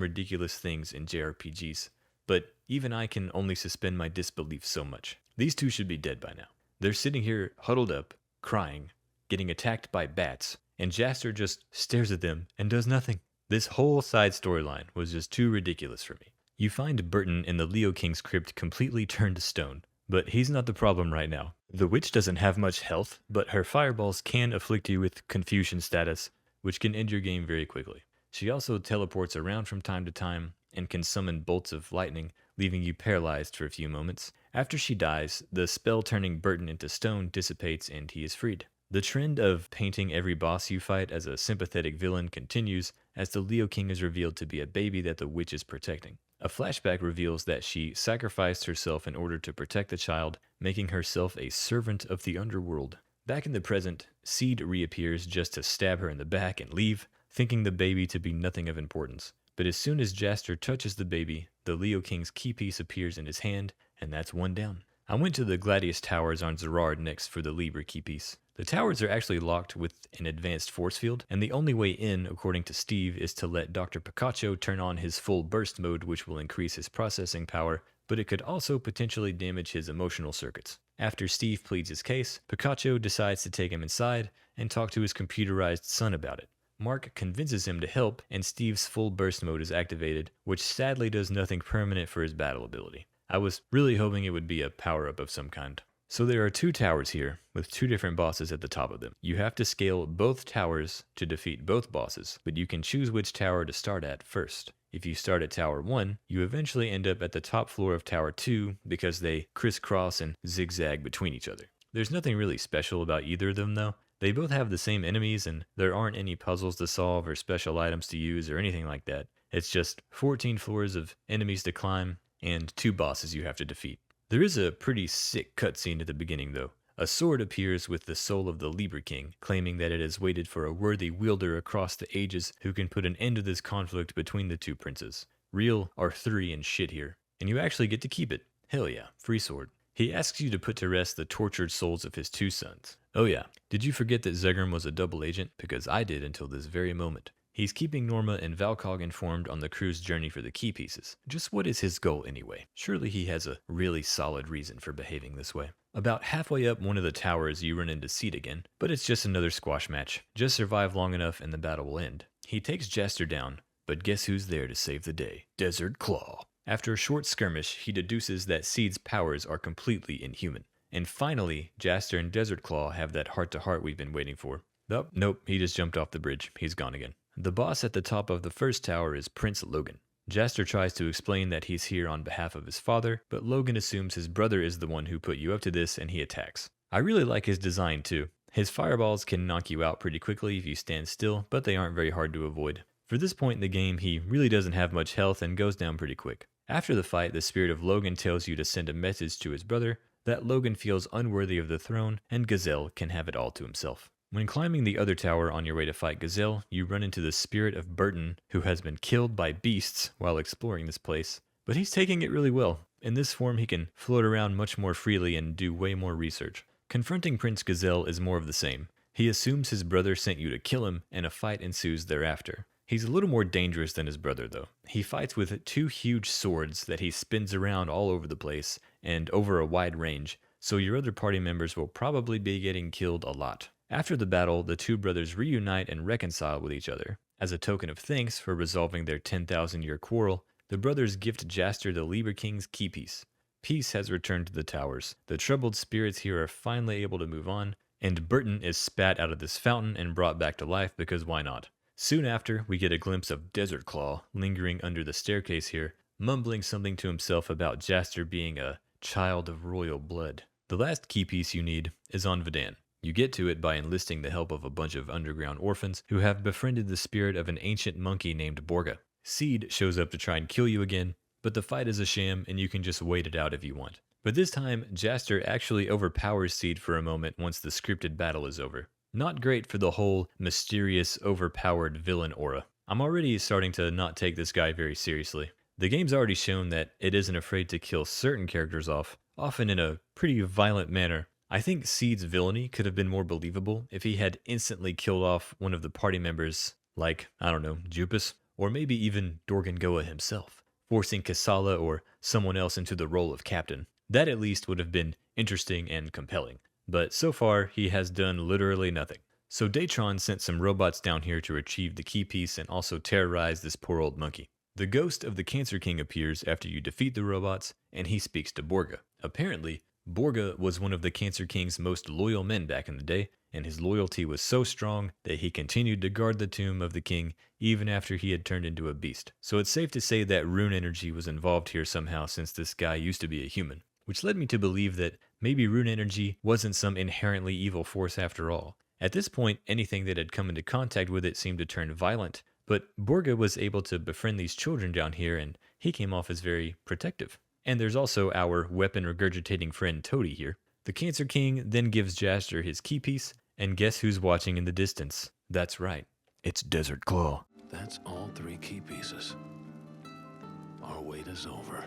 [SPEAKER 1] ridiculous things in JRPGs, but even I can only suspend my disbelief so much. These two should be dead by now. They're sitting here huddled up, crying, getting attacked by bats, and Jaster just stares at them and does nothing. This whole side storyline was just too ridiculous for me. You find Burton in the Leo King's crypt completely turned to stone, but he's not the problem right now. The witch doesn't have much health, but her fireballs can afflict you with confusion status, which can end your game very quickly. She also teleports around from time to time and can summon bolts of lightning, leaving you paralyzed for a few moments. After she dies, the spell turning Burton into stone dissipates and he is freed. The trend of painting every boss you fight as a sympathetic villain continues as the Leo King is revealed to be a baby that the witch is protecting. A flashback reveals that she sacrificed herself in order to protect the child, making herself a servant of the underworld. Back in the present, Seed reappears just to stab her in the back and leave, thinking the baby to be nothing of importance. But as soon as Jaster touches the baby, the Leo King's key piece appears in his hand, and that's one down. I went to the Gladius Towers on Zerard next for the Libre key piece. The towers are actually locked with an advanced force field, and the only way in, according to Steve, is to let Dr. Picacho turn on his full burst mode, which will increase his processing power, but it could also potentially damage his emotional circuits. After Steve pleads his case, Picacho decides to take him inside and talk to his computerized son about it. Mark convinces him to help, and Steve's full burst mode is activated, which sadly does nothing permanent for his battle ability. I was really hoping it would be a power-up of some kind. So there are 2 towers here, with 2 different bosses at the top of them. You have to scale both towers to defeat both bosses, but you can choose which tower to start at first. If you start at Tower 1, you eventually end up at the top floor of Tower 2 because they crisscross and zigzag between each other. There's nothing really special about either of them though. They both have the same enemies and there aren't any puzzles to solve or special items to use or anything like that. It's just 14 floors of enemies to climb and 2 bosses you have to defeat. There is a pretty sick cutscene at the beginning though. A sword appears with the soul of the Libre King, claiming that it has waited for a worthy wielder across the ages who can put an end to this conflict between the 2 princes. Real Arthurian shit here. And you actually get to keep it. Hell yeah, free sword. He asks you to put to rest the tortured souls of his 2 sons. Oh yeah, did you forget that Zegrim was a double agent? Because I did until this very moment. He's keeping Norma and Valcog informed on the crew's journey for the key pieces. Just what is his goal anyway? Surely he has a really solid reason for behaving this way. About halfway up one of the towers you run into Seed again, but it's just another squash match. Just survive long enough and the battle will end. He takes Jaster down, but guess who's there to save the day? Desert Claw. After a short skirmish, he deduces that Seed's powers are completely inhuman. And finally, Jaster and Desert Claw have that heart-to-heart we've been waiting for. Nope, he just jumped off the bridge. He's gone again. The boss at the top of the first tower is Prince Logan. Jaster tries to explain that he's here on behalf of his father, but Logan assumes his brother is the one who put you up to this and he attacks. I really like his design too. His fireballs can knock you out pretty quickly if you stand still, but they aren't very hard to avoid. For this point in the game, he really doesn't have much health and goes down pretty quick. After the fight, the spirit of Logan tells you to send a message to his brother that Logan feels unworthy of the throne and Gazelle can have it all to himself. When climbing the other tower on your way to fight Gazelle, you run into the spirit of Burton, who has been killed by beasts while exploring this place. But he's taking it really well. In this form, he can float around much more freely and do way more research. Confronting Prince Gazelle is more of the same. He assumes his brother sent you to kill him, and a fight ensues thereafter. He's a little more dangerous than his brother, though. He fights with 2 huge swords that he spins around all over the place and over a wide range, so your other party members will probably be getting killed a lot. After the battle, the 2 brothers reunite and reconcile with each other. As a token of thanks for resolving their 10,000-year quarrel, the brothers gift Jaster the Lieber King's key piece. Peace has returned to the towers. The troubled spirits here are finally able to move on, and Burton is spat out of this fountain and brought back to life because why not? Soon after, we get a glimpse of Desert Claw lingering under the staircase here, mumbling something to himself about Jaster being a child of royal blood. The last key piece you need is on Vedan. You get to it by enlisting the help of a bunch of underground orphans who have befriended the spirit of an ancient monkey named Borga. Seed shows up to try and kill you again, but the fight is a sham and you can just wait it out if you want. But this time, Jaster actually overpowers Seed for a moment once the scripted battle is over. Not great for the whole mysterious, overpowered villain aura. I'm already starting to not take this guy very seriously. The game's already shown that it isn't afraid to kill certain characters off, often in a pretty violent manner. I think Seed's villainy could have been more believable if he had instantly killed off one of the party members, like, I don't know, Jupus, or maybe even Dorgangoa himself, forcing Kisala or someone else into the role of captain. That at least would have been interesting and compelling. But so far, he has done literally nothing. So Datron sent some robots down here to retrieve the key piece and also terrorize this poor old monkey. The ghost of the Cancer King appears after you defeat the robots, and he speaks to Borga. Apparently, Borga was one of the Cancer King's most loyal men back in the day, and his loyalty was so strong that he continued to guard the tomb of the king even after he had turned into a beast. So it's safe to say that rune energy was involved here somehow since this guy used to be a human, which led me to believe that maybe rune energy wasn't some inherently evil force after all. At this point, anything that had come into contact with it seemed to turn violent, but Borga was able to befriend these children down here and he came off as very protective. And there's also our weapon regurgitating friend Toady here. The Cancer King then gives Jaster his key piece, and guess who's watching in the distance? That's right, it's Desert Claw.
[SPEAKER 3] That's all 3 key pieces. Our wait is over.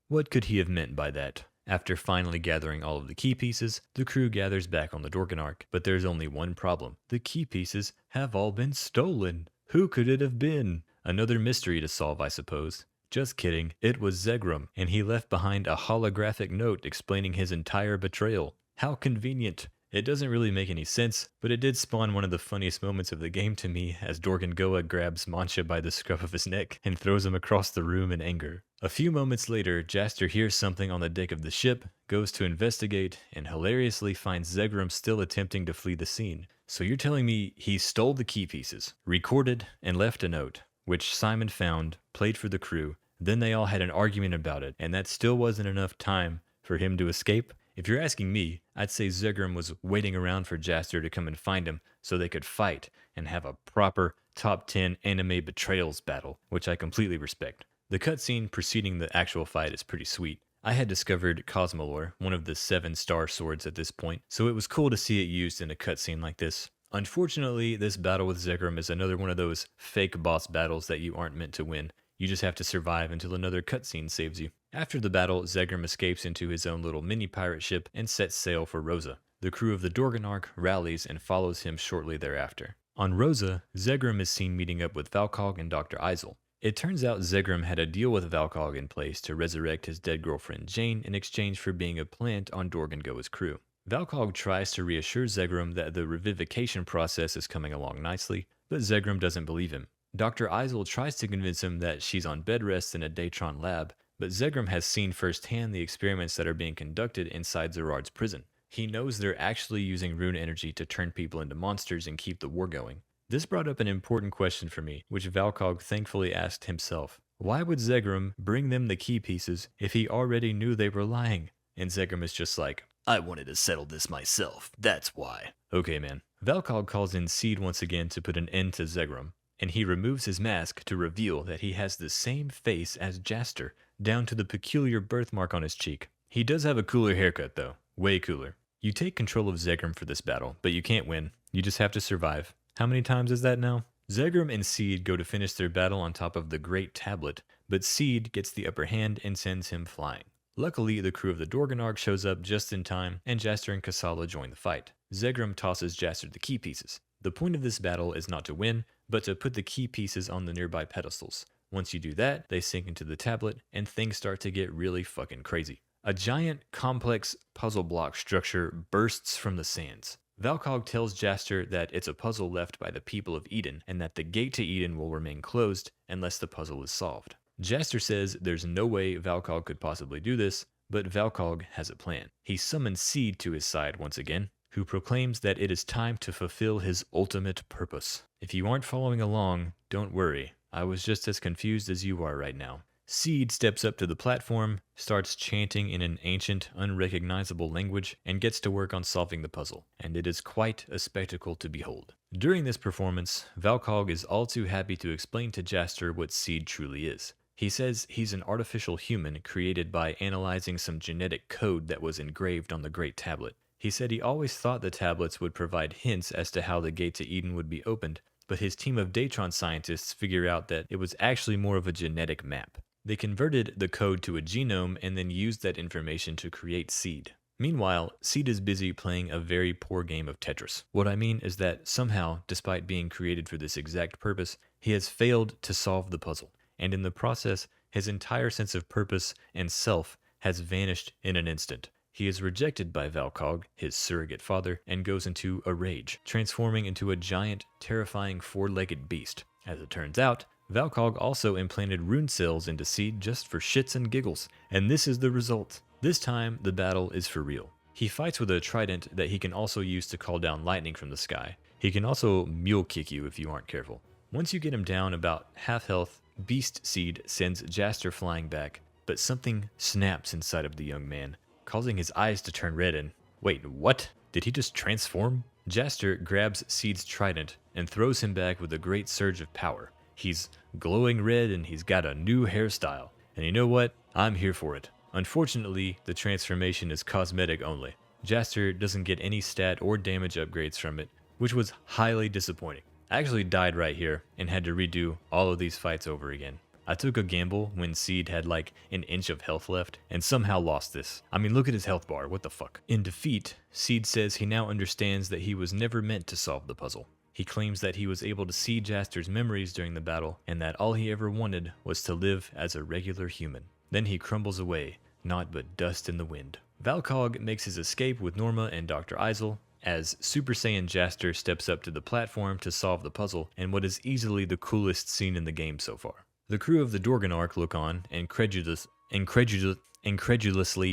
[SPEAKER 1] What could he have meant by that? After finally gathering all of the key pieces, the crew gathers back on the Dorgan Ark, but there's only one problem. The key pieces have all been stolen. Who could it have been? Another mystery to solve, I suppose. Just kidding, it was Zegram, and he left behind a holographic note explaining his entire betrayal. How convenient. It doesn't really make any sense, but it did spawn one of the funniest moments of the game to me as Dorgangoa grabs Mancha by the scruff of his neck and throws him across the room in anger. A few moments later, Jaster hears something on the deck of the ship, goes to investigate, and hilariously finds Zegram still attempting to flee the scene. So you're telling me he stole the key pieces, recorded, and left a note, which Simon found, played for the crew, then they all had an argument about it, and that still wasn't enough time for him to escape? If you're asking me, I'd say Zegram was waiting around for Jaster to come and find him so they could fight and have a proper top 10 anime betrayals battle, which I completely respect. The cutscene preceding the actual fight is pretty sweet. I had discovered Cosmolore, one of the 7-star swords at this point, so it was cool to see it used in a cutscene like this. Unfortunately, this battle with Zegram is another one of those fake boss battles that you aren't meant to win. You just have to survive until another cutscene saves you. After the battle, Zegram escapes into his own little mini-pirate ship and sets sail for Rosa. The crew of the Dorgan Ark rallies and follows him shortly thereafter. On Rosa, Zegram is seen meeting up with Valkog and Dr. Eisel. It turns out Zegram had a deal with Valkog in place to resurrect his dead girlfriend Jane in exchange for being a plant on Dorgangoa's crew. Valkog tries to reassure Zegram that the revivification process is coming along nicely, but Zegram doesn't believe him. Dr. Eisel tries to convince him that she's on bed rest in a Datron lab, but Zegram has seen firsthand the experiments that are being conducted inside Zerard's prison. He knows they're actually using rune energy to turn people into monsters and keep the war going. This brought up an important question for me, which Valkog thankfully asked himself. Why would Zegram bring them the key pieces if he already knew they were lying? And Zegram is just like, I wanted to settle this myself, that's why. Okay, man. Valkog calls in Seed once again to put an end to Zegram, and he removes his mask to reveal that he has the same face as Jaster, down to the peculiar birthmark on his cheek. He does have a cooler haircut, though. Way cooler. You take control of Zegram for this battle, but you can't win. You just have to survive. How many times is that now? Zegram and Seed go to finish their battle on top of the Great Tablet, but Seed gets the upper hand and sends him flying. Luckily, the crew of the Dorganark shows up just in time, and Jaster and Kisala join the fight. Zegram tosses Jaster the key pieces. The point of this battle is not to win, but to put the key pieces on the nearby pedestals. Once you do that, they sink into the tablet, and things start to get really fucking crazy. A giant, complex puzzle block structure bursts from the sands. Valkog tells Jaster that it's a puzzle left by the people of Eden, and that the gate to Eden will remain closed unless the puzzle is solved. Jaster says there's no way Valkog could possibly do this, but Valkog has a plan. He summons Seed to his side once again, who proclaims that it is time to fulfill his ultimate purpose. If you aren't following along, don't worry. I was just as confused as you are right now. Seed steps up to the platform, starts chanting in an ancient, unrecognizable language, and gets to work on solving the puzzle, and it is quite a spectacle to behold. During this performance, Valkog is all too happy to explain to Jaster what Seed truly is. He says he's an artificial human created by analyzing some genetic code that was engraved on the Great Tablet. He said he always thought the tablets would provide hints as to how the gate to Eden would be opened, but his team of Datron scientists figure out that it was actually more of a genetic map. They converted the code to a genome and then used that information to create Seed. Meanwhile, Seed is busy playing a very poor game of Tetris. What I mean is that somehow, despite being created for this exact purpose, he has failed to solve the puzzle, and in the process, his entire sense of purpose and self has vanished in an instant. He is rejected by Valkog, his surrogate father, and goes into a rage, transforming into a giant, terrifying four-legged beast. As it turns out, Valkog also implanted rune cells into Seed just for shits and giggles, and this is the result. This time, the battle is for real. He fights with a trident that he can also use to call down lightning from the sky. He can also mule kick you if you aren't careful. Once you get him down about half health, Beast Seed sends Jaster flying back, but something snaps inside of the young man, causing his eyes to turn red and... Wait, what? Did he just transform? Jaster grabs Seed's trident and throws him back with a great surge of power. He's glowing red and he's got a new hairstyle. And you know what? I'm here for it. Unfortunately, the transformation is cosmetic only. Jaster doesn't get any stat or damage upgrades from it, which was highly disappointing. I actually died right here and had to redo all of these fights over again. I took a gamble when Seed had like an inch of health left and somehow lost this. I mean, look at his health bar, what the fuck? In defeat, Seed says he now understands that he was never meant to solve the puzzle. He claims that he was able to see Jaster's memories during the battle and that all he ever wanted was to live as a regular human. Then he crumbles away, naught but dust in the wind. Valkog makes his escape with Norma and Dr. Eisel, as Super Saiyan Jaster steps up to the platform to solve the puzzle in what is easily the coolest scene in the game so far. The crew of the Dorganark look on, incredulously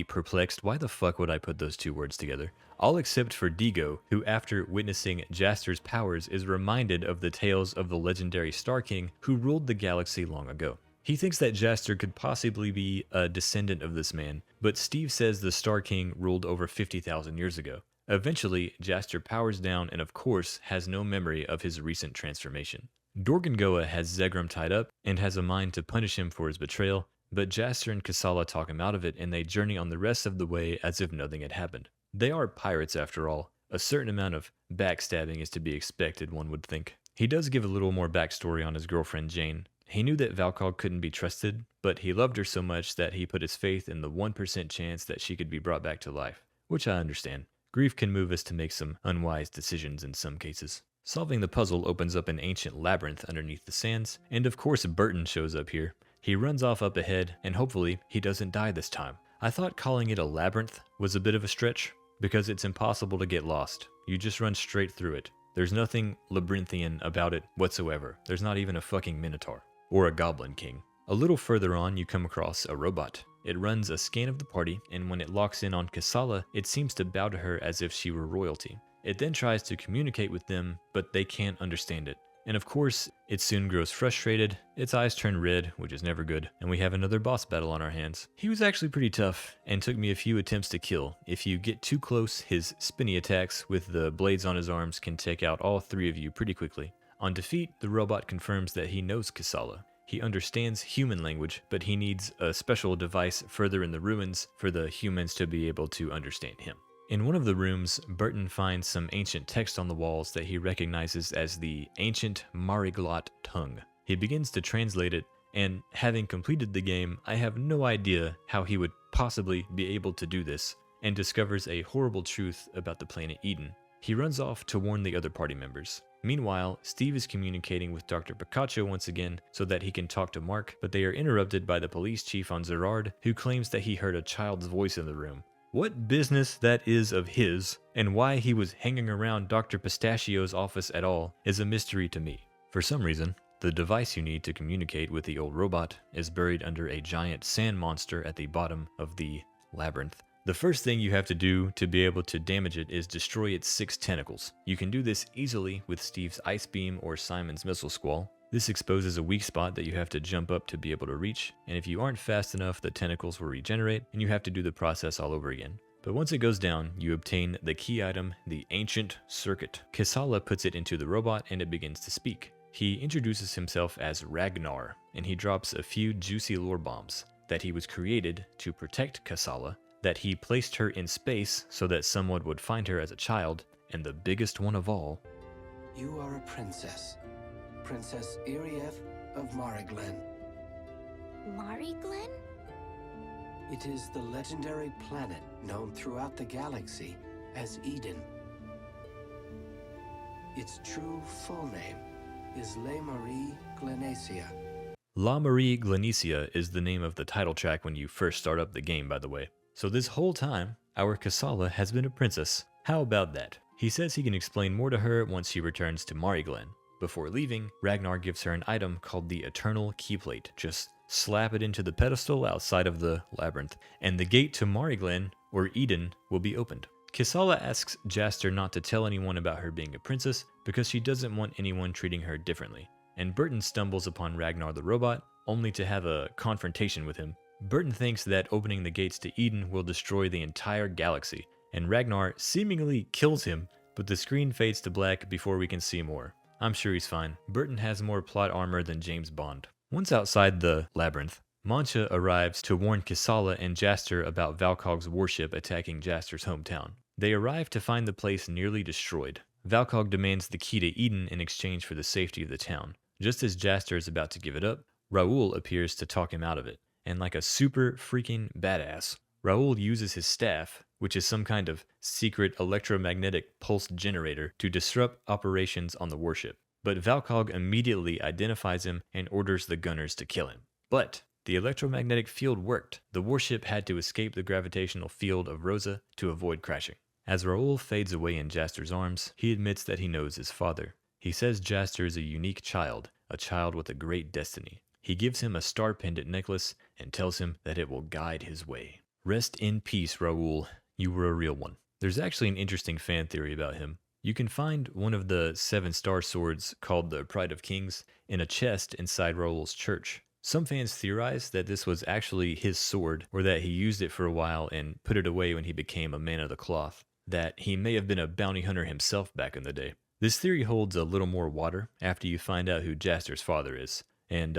[SPEAKER 1] perplexed. Why the fuck would I put those two words together? All except for Digo, who after witnessing Jaster's powers is reminded of the tales of the legendary Star King who ruled the galaxy long ago. He thinks that Jaster could possibly be a descendant of this man, but Steve says the Star King ruled over 50,000 years ago. Eventually, Jaster powers down and of course has no memory of his recent transformation. Dorgangoa has Zegram tied up and has a mind to punish him for his betrayal, but Jaster and Kisala talk him out of it and they journey on the rest of the way as if nothing had happened. They are pirates after all. A certain amount of backstabbing is to be expected, one would think. He does give a little more backstory on his girlfriend Jane. He knew that Valkog couldn't be trusted, but he loved her so much that he put his faith in the 1% chance that she could be brought back to life, which I understand. Grief can move us to make some unwise decisions in some cases. Solving the puzzle opens up an ancient labyrinth underneath the sands, and of course Burton shows up here. He runs off up ahead, and hopefully he doesn't die this time. I thought calling it a labyrinth was a bit of a stretch, because it's impossible to get lost. You just run straight through it. There's nothing labyrinthian about it whatsoever. There's not even a fucking minotaur. Or a goblin king. A little further on, you come across a robot. It runs a scan of the party, and when it locks in on Kisala, it seems to bow to her as if she were royalty. It then tries to communicate with them, but they can't understand it. And of course, it soon grows frustrated, its eyes turn red, which is never good, and we have another boss battle on our hands. He was actually pretty tough, and took me a few attempts to kill. If you get too close, his spinny attacks with the blades on his arms can take out all three of you pretty quickly. On defeat, the robot confirms that he knows Kisala. He understands human language, but he needs a special device further in the ruins for the humans to be able to understand him. In one of the rooms, Burton finds some ancient text on the walls that he recognizes as the ancient Mariglot tongue. He begins to translate it, and having completed the game, I have no idea how he would possibly be able to do this, and discovers a horrible truth about the planet Eden. He runs off to warn the other party members. Meanwhile, Steve is communicating with Dr. Picacho once again so that he can talk to Mark, but they are interrupted by the police chief on Zerard, who claims that he heard a child's voice in the room. What business that is of his, and why he was hanging around Dr. Pistachio's office at all, is a mystery to me. For some reason, the device you need to communicate with the old robot is buried under a giant sand monster at the bottom of the labyrinth. The first thing you have to do to be able to damage it is destroy its 6 tentacles. You can do this easily with Steve's ice beam or Simon's missile squall. This exposes a weak spot that you have to jump up to be able to reach, and if you aren't fast enough, the tentacles will regenerate, and you have to do the process all over again. But once it goes down, you obtain the key item, the Ancient Circuit. Kisala puts it into the robot, and it begins to speak. He introduces himself as Ragnar, and he drops a few juicy lore bombs, that he was created to protect Kisala, that he placed her in space so that someone would find her as a child, and the biggest one of all,
[SPEAKER 8] you are a princess. Princess Iriev of Mariglen.
[SPEAKER 6] Mariglen?
[SPEAKER 8] It is the legendary planet known throughout the galaxy as Eden. Its true full name is La Marie Glenacia.
[SPEAKER 1] La Marie Glenacia is the name of the title track when you first start up the game, by the way. So this whole time, our Kisala has been a princess. How about that? He says he can explain more to her once she returns to Mariglen. Before leaving, Ragnar gives her an item called the Eternal Keyplate. Just slap it into the pedestal outside of the labyrinth, and the gate to Mariglen, or Eden, will be opened. Kisala asks Jaster not to tell anyone about her being a princess because she doesn't want anyone treating her differently. And Burton stumbles upon Ragnar the robot, only to have a confrontation with him. Burton thinks that opening the gates to Eden will destroy the entire galaxy, and Ragnar seemingly kills him, but the screen fades to black before we can see more. I'm sure he's fine. Burton has more plot armor than James Bond. Once outside the labyrinth, Mancha arrives to warn Kisala and Jaster about Valkog's warship attacking Jaster's hometown. They arrive to find the place nearly destroyed. Valkog demands the key to Eden in exchange for the safety of the town. Just as Jaster is about to give it up, Raoul appears to talk him out of it. And like a super freaking badass, Raoul uses his staff, which is some kind of secret electromagnetic pulse generator, to disrupt operations on the warship. But Valkog immediately identifies him and orders the gunners to kill him. But the electromagnetic field worked. The warship had to escape the gravitational field of Rosa to avoid crashing. As Raoul fades away in Jaster's arms, he admits that he knows his father. He says Jaster is a unique child, a child with a great destiny. He gives him a star pendant necklace and tells him that it will guide his way. Rest in peace, Raoul. You were a real one. There's actually an interesting fan theory about him. You can find one of the 7-star swords called the Pride of Kings in a chest inside Raoul's church. Some fans theorize that this was actually his sword, or that he used it for a while and put it away when he became a man of the cloth. That he may have been a bounty hunter himself back in the day. This theory holds a little more water after you find out who Jaster's father is. And,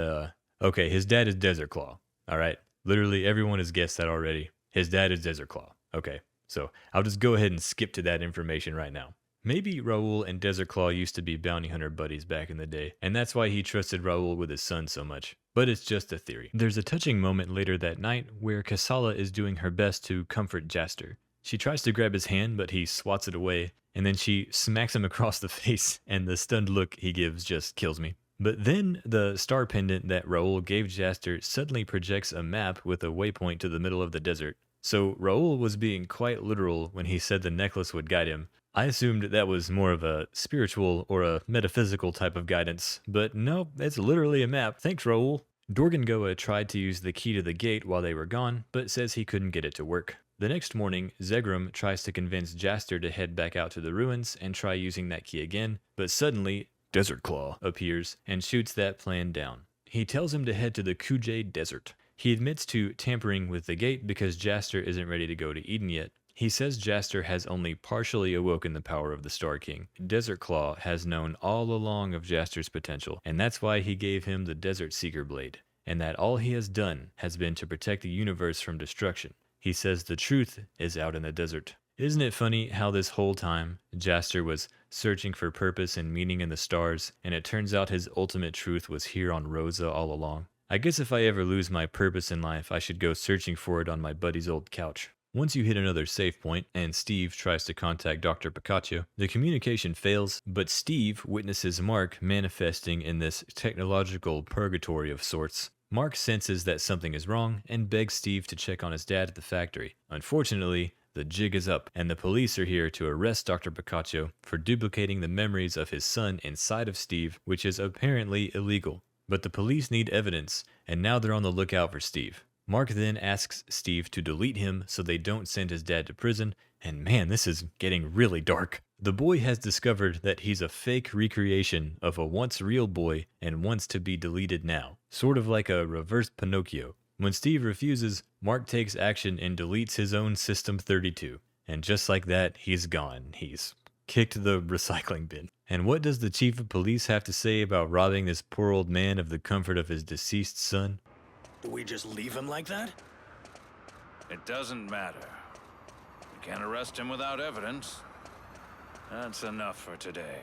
[SPEAKER 1] okay, his dad is Desert Claw. Alright, literally everyone has guessed that already. His dad is Desert Claw. Okay, so I'll just go ahead and skip to that information right now. Maybe Raoul and Desert Claw used to be bounty hunter buddies back in the day, and that's why he trusted Raoul with his son so much. But it's just a theory. There's a touching moment later that night where Kisala is doing her best to comfort Jaster. She tries to grab his hand, but he swats it away, and then she smacks him across the face, and the stunned look he gives just kills me. But then the star pendant that Raoul gave Jaster suddenly projects a map with a waypoint to the middle of the desert. So Raoul was being quite literal when he said the necklace would guide him. I assumed that was more of a spiritual or a metaphysical type of guidance, but no, it's literally a map. Thanks, Raoul. Dorgangoa tried to use the key to the gate while they were gone, but says he couldn't get it to work. The next morning, Zegrum tries to convince Jaster to head back out to the ruins and try using that key again, but suddenly, Desert Claw, appears and shoots that plan down. He tells him to head to the Kujay Desert. He admits to tampering with the gate because Jaster isn't ready to go to Eden yet. He says Jaster has only partially awoken the power of the Star King. Desert Claw has known all along of Jaster's potential, and that's why he gave him the Desert Seeker Blade, and that all he has done has been to protect the universe from destruction. He says the truth is out in the desert. Isn't it funny how this whole time, Jaster was searching for purpose and meaning in the stars, and it turns out his ultimate truth was here on Rosa all along? I guess if I ever lose my purpose in life, I should go searching for it on my buddy's old couch. Once you hit another save point, and Steve tries to contact Dr. Picacho, the communication fails, but Steve witnesses Mark manifesting in this technological purgatory of sorts. Mark senses that something is wrong and begs Steve to check on his dad at the factory. Unfortunately, the jig is up, and the police are here to arrest Dr. Picacho for duplicating the memories of his son inside of Steve, which is apparently illegal. But the police need evidence, and now they're on the lookout for Steve. Mark then asks Steve to delete him so they don't send his dad to prison, and man, this is getting really dark. The boy has discovered that he's a fake recreation of a once real boy and wants to be deleted now, sort of like a reverse Pinocchio. When Steve refuses, Mark takes action and deletes his own System 32. And just like that, he's gone. He's kicked the recycling bin. And what does the chief of police have to say about robbing this poor old man of the comfort of his deceased son?
[SPEAKER 9] Do we just leave him like that?
[SPEAKER 10] It doesn't matter. We can't arrest him without evidence. That's enough for today.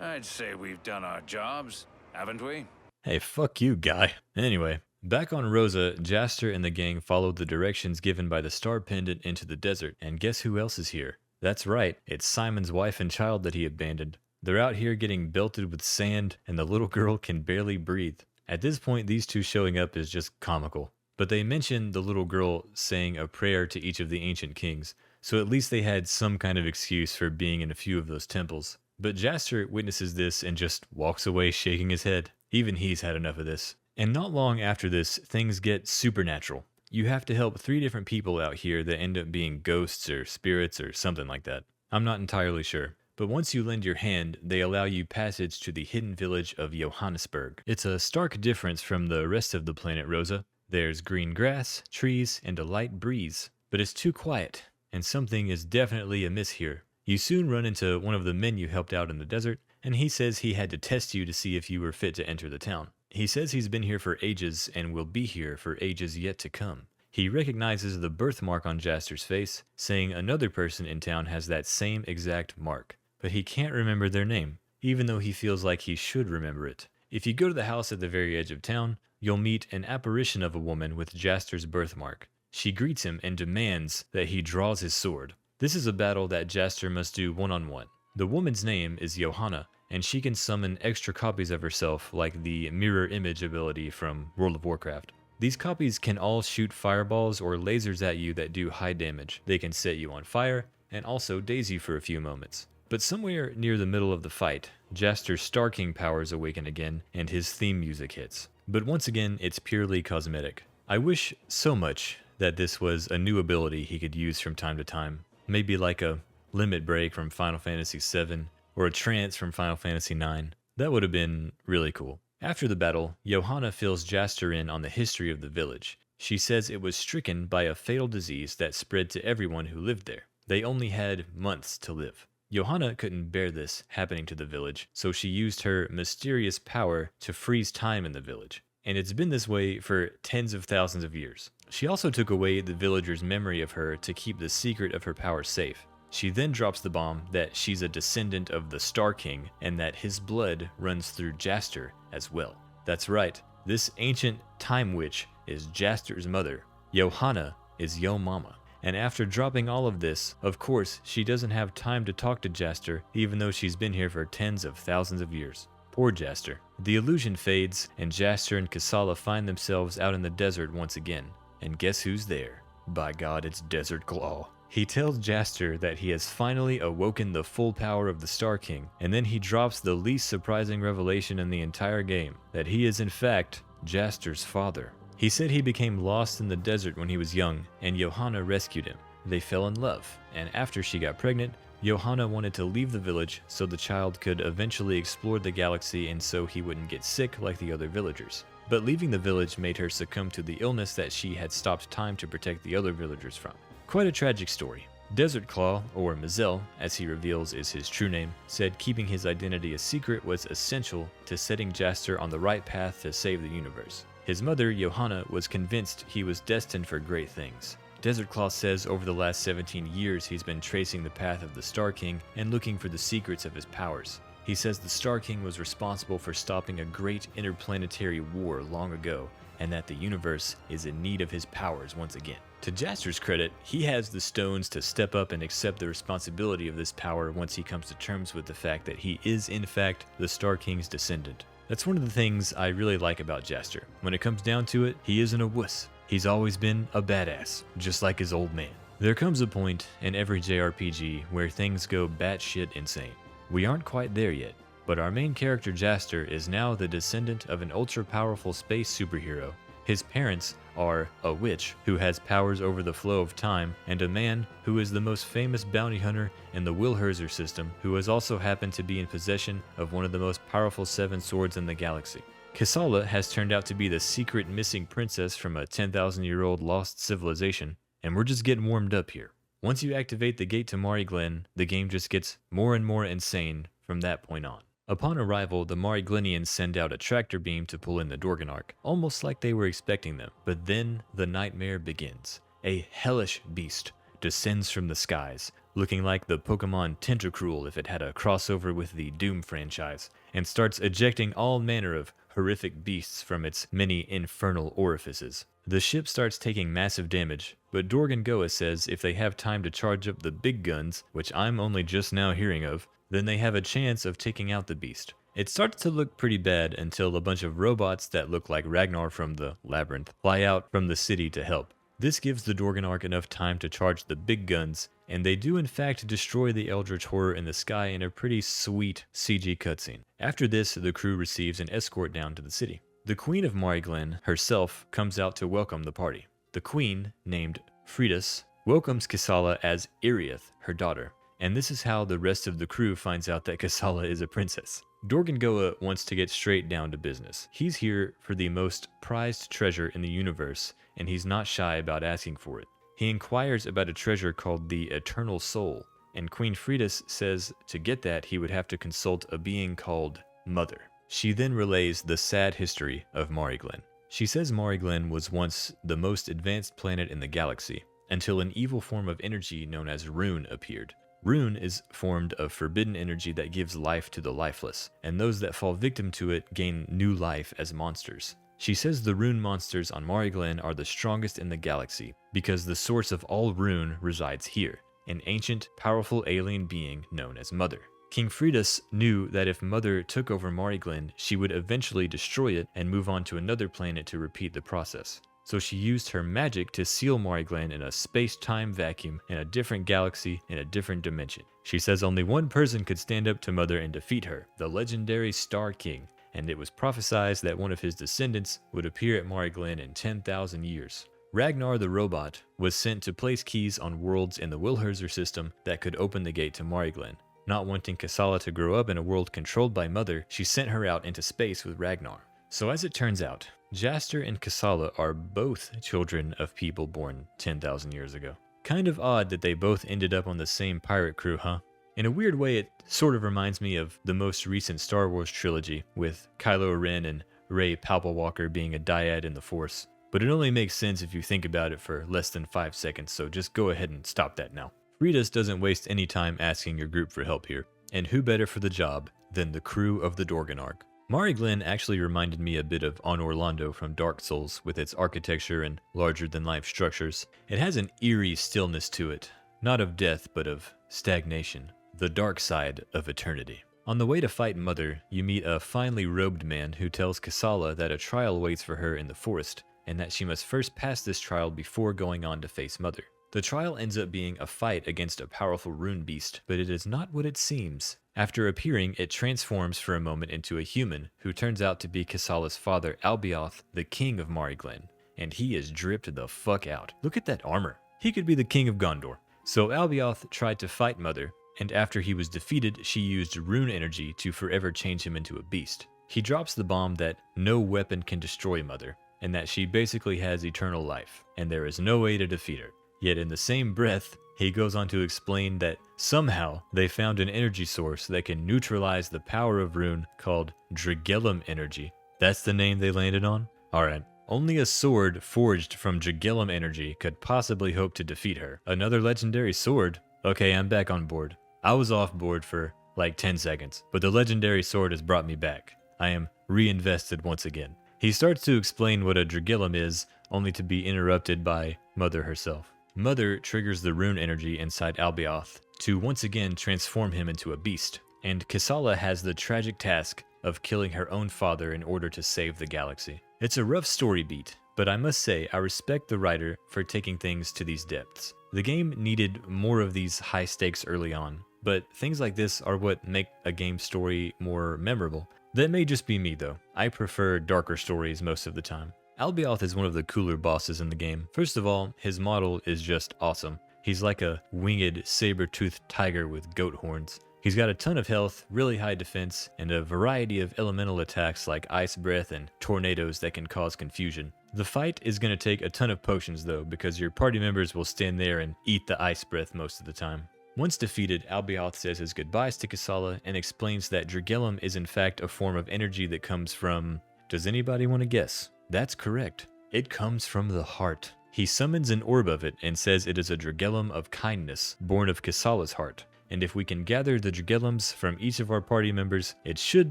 [SPEAKER 10] I'd say we've done our jobs, haven't we?
[SPEAKER 1] Hey, fuck you, guy. Anyway, back on Rosa, Jaster and the gang followed the directions given by the star pendant into the desert, and guess who else is here? That's right, it's Simon's wife and child that he abandoned. They're out here getting belted with sand, and the little girl can barely breathe. At this point, these two showing up is just comical. But they mention the little girl saying a prayer to each of the ancient kings, so at least they had some kind of excuse for being in a few of those temples. But Jaster witnesses this and just walks away shaking his head. Even he's had enough of this. And not long after this, things get supernatural. You have to help 3 different people out here that end up being ghosts or spirits or something like that. I'm not entirely sure. But once you lend your hand, they allow you passage to the hidden village of Johannesburg. It's a stark difference from the rest of the planet Rosa. There's green grass, trees, and a light breeze. But it's too quiet, and something is definitely amiss here. You soon run into one of the men you helped out in the desert, and he says he had to test you to see if you were fit to enter the town. He says he's been here for ages and will be here for ages yet to come. He recognizes the birthmark on Jaster's face, saying another person in town has that same exact mark. But he can't remember their name, even though he feels like he should remember it. If you go to the house at the very edge of town, you'll meet an apparition of a woman with Jaster's birthmark. She greets him and demands that he draws his sword. This is a battle that Jaster must do one-on-one. The woman's name is Johanna, and she can summon extra copies of herself like the mirror image ability from World of Warcraft. These copies can all shoot fireballs or lasers at you that do high damage. They can set you on fire, and also daze you for a few moments. But somewhere near the middle of the fight, Jaster's Star King powers awaken again, and his theme music hits. But once again, it's purely cosmetic. I wish so much that this was a new ability he could use from time to time. Maybe like a Limit Break from Final Fantasy VII, or a Trance from Final Fantasy IX. That would have been really cool. After the battle, Johanna fills Jaster in on the history of the village. She says it was stricken by a fatal disease that spread to everyone who lived there. They only had months to live. Johanna couldn't bear this happening to the village, so she used her mysterious power to freeze time in the village. And it's been this way for tens of thousands of years. She also took away the villagers' memory of her to keep the secret of her power safe. She then drops the bomb that she's a descendant of the Star King and that his blood runs through Jaster as well. That's right, this ancient time witch is Jaster's mother. Johanna is Yo Mama. And after dropping all of this, of course, she doesn't have time to talk to Jaster, even though she's been here for tens of thousands of years. Poor Jaster. The illusion fades, and Jaster and Kisala find themselves out in the desert once again. And guess who's there? By God, it's Desert Claw. He tells Jaster that he has finally awoken the full power of the Star King, and then he drops the least surprising revelation in the entire game, that he is in fact Jaster's father. He said he became lost in the desert when he was young, and Johanna rescued him. They fell in love, and after she got pregnant, Johanna wanted to leave the village so the child could eventually explore the galaxy and so he wouldn't get sick like the other villagers. But leaving the village made her succumb to the illness that she had stopped time to protect the other villagers from. Quite a tragic story. Desert Claw, or Mazel, as he reveals is his true name, said keeping his identity a secret was essential to setting Jaster on the right path to save the universe. His mother, Johanna, was convinced he was destined for great things. Desert Claw says over the last 17 years he's been tracing the path of the Star King and looking for the secrets of his powers. He says the Star King was responsible for stopping a great interplanetary war long ago, and that the universe is in need of his powers once again. To Jaster's credit, he has the stones to step up and accept the responsibility of this power once he comes to terms with the fact that he is in fact the Star King's descendant. That's one of the things I really like about Jaster. When it comes down to it, he isn't a wuss. He's always been a badass, just like his old man. There comes a point in every JRPG where things go batshit insane. We aren't quite there yet, but our main character Jaster is now the descendant of an ultra-powerful space superhero. His parents are a witch who has powers over the flow of time, and a man who is the most famous bounty hunter in the Wilherzer system, who has also happened to be in possession of one of the most powerful 7 swords in the galaxy. Kisala has turned out to be the secret missing princess from a 10,000-year-old lost civilization, and we're just getting warmed up here. Once you activate the gate to Mari Glen, the game just gets more and more insane from that point on. Upon arrival, the Mari Glenians send out a tractor beam to pull in the Dorganarch, almost like they were expecting them. But then the nightmare begins. A hellish beast descends from the skies, looking like the Pokemon Tentacruel if it had a crossover with the Doom franchise, and starts ejecting all manner of horrific beasts from its many infernal orifices. The ship starts taking massive damage, but Dorgan Goa says if they have time to charge up the big guns, which I'm only just now hearing of, then they have a chance of taking out the beast. It starts to look pretty bad until a bunch of robots that look like Ragnar from the Labyrinth fly out from the city to help. This gives the Dorganarch enough time to charge the big guns, and they do in fact destroy the Eldritch Horror in the sky in a pretty sweet CG cutscene. After this, the crew receives an escort down to the city. The Queen of Mari Glen herself comes out to welcome the party. The Queen, named Fridus, welcomes Kisala as Iriath, her daughter. And this is how the rest of the crew finds out that Kisala is a princess. Dorgan Goa wants to get straight down to business. He's here for the most prized treasure in the universe, and he's not shy about asking for it. He inquires about a treasure called the Eternal Soul, and Queen Fridus says to get that he would have to consult a being called Mother. She then relays the sad history of Mari Glen. She says Mari Glen was once the most advanced planet in the galaxy, until an evil form of energy known as Rune appeared. Rune is formed of forbidden energy that gives life to the lifeless, and those that fall victim to it gain new life as monsters. She says the Rune monsters on Mari Glen are the strongest in the galaxy, because the source of all Rune resides here, an ancient, powerful alien being known as Mother. King Fridus knew that if Mother took over Mari Glen, she would eventually destroy it and move on to another planet to repeat the process. So she used her magic to seal Mari Glen in a space-time vacuum in a different galaxy in a different dimension. She says only one person could stand up to Mother and defeat her, the legendary Star King, and it was prophesied that one of his descendants would appear at Mari Glen in 10,000 years. Ragnar the robot was sent to place keys on worlds in the Wilherzer system that could open the gate to Mari Glen. Not wanting Kisala to grow up in a world controlled by Mother, she sent her out into space with Ragnar. So as it turns out, Jaster and Kisala are both children of people born 10,000 years ago. Kind of odd that they both ended up on the same pirate crew, huh? In a weird way, it sort of reminds me of the most recent Star Wars trilogy, with Kylo Ren and Rey Palpawalker being a dyad in the Force. But it only makes sense if you think about it for less than 5 seconds, so just go ahead and stop that now. Fridus doesn't waste any time asking your group for help here, and who better for the job than the crew of the Dorganarch? Mari Glen actually reminded me a bit of On Orlando from Dark Souls with its architecture and larger-than-life structures. It has an eerie stillness to it, not of death but of stagnation, the dark side of eternity. On the way to fight Mother, you meet a finely robed man who tells Kisala that a trial waits for her in the forest, and that she must first pass this trial before going on to face Mother. The trial ends up being a fight against a powerful rune beast, but it is not what it seems. After appearing, it transforms for a moment into a human, who turns out to be Kisala's father, Albioth, the king of Mari Glen, and he is dripped the fuck out. Look at that armor. He could be the king of Gondor. So Albioth tried to fight Mother, and after he was defeated, she used rune energy to forever change him into a beast. He drops the bomb that no weapon can destroy Mother, and that she basically has eternal life, and there is no way to defeat her. Yet in the same breath, he goes on to explain that somehow they found an energy source that can neutralize the power of rune called Dragellum energy. That's the name they landed on? Alright. Only a sword forged from Dragellum energy could possibly hope to defeat her. Another legendary sword? Okay, I'm back on board. I was off board for like 10 seconds, but the legendary sword has brought me back. I am reinvested once again. He starts to explain what a Dragellum is, only to be interrupted by Mother herself. Mother triggers the rune energy inside Albioth to once again transform him into a beast, and Kisala has the tragic task of killing her own father in order to save the galaxy. It's a rough story beat, but I must say I respect the writer for taking things to these depths. The game needed more of these high stakes early on, but things like this are what make a game story more memorable. That may just be me though. I prefer darker stories most of the time. Albioth is one of the cooler bosses in the game. First of all, his model is just awesome. He's like a winged saber-toothed tiger with goat horns. He's got a ton of health, really high defense, and a variety of elemental attacks like ice breath and tornadoes that can cause confusion. The fight is going to take a ton of potions though, because your party members will stand there and eat the ice breath most of the time. Once defeated, Albioth says his goodbyes to Kisala and explains that Dragellum is in fact a form of energy that comes from... Does anybody want to guess? That's correct. It comes from the heart. He summons an orb of it and says it is a Dragellum of kindness, born of Kisala's heart. And if we can gather the Dragellums from each of our party members, it should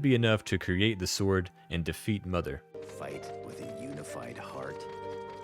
[SPEAKER 1] be enough to create the sword and defeat Mother.
[SPEAKER 5] Fight with a unified heart?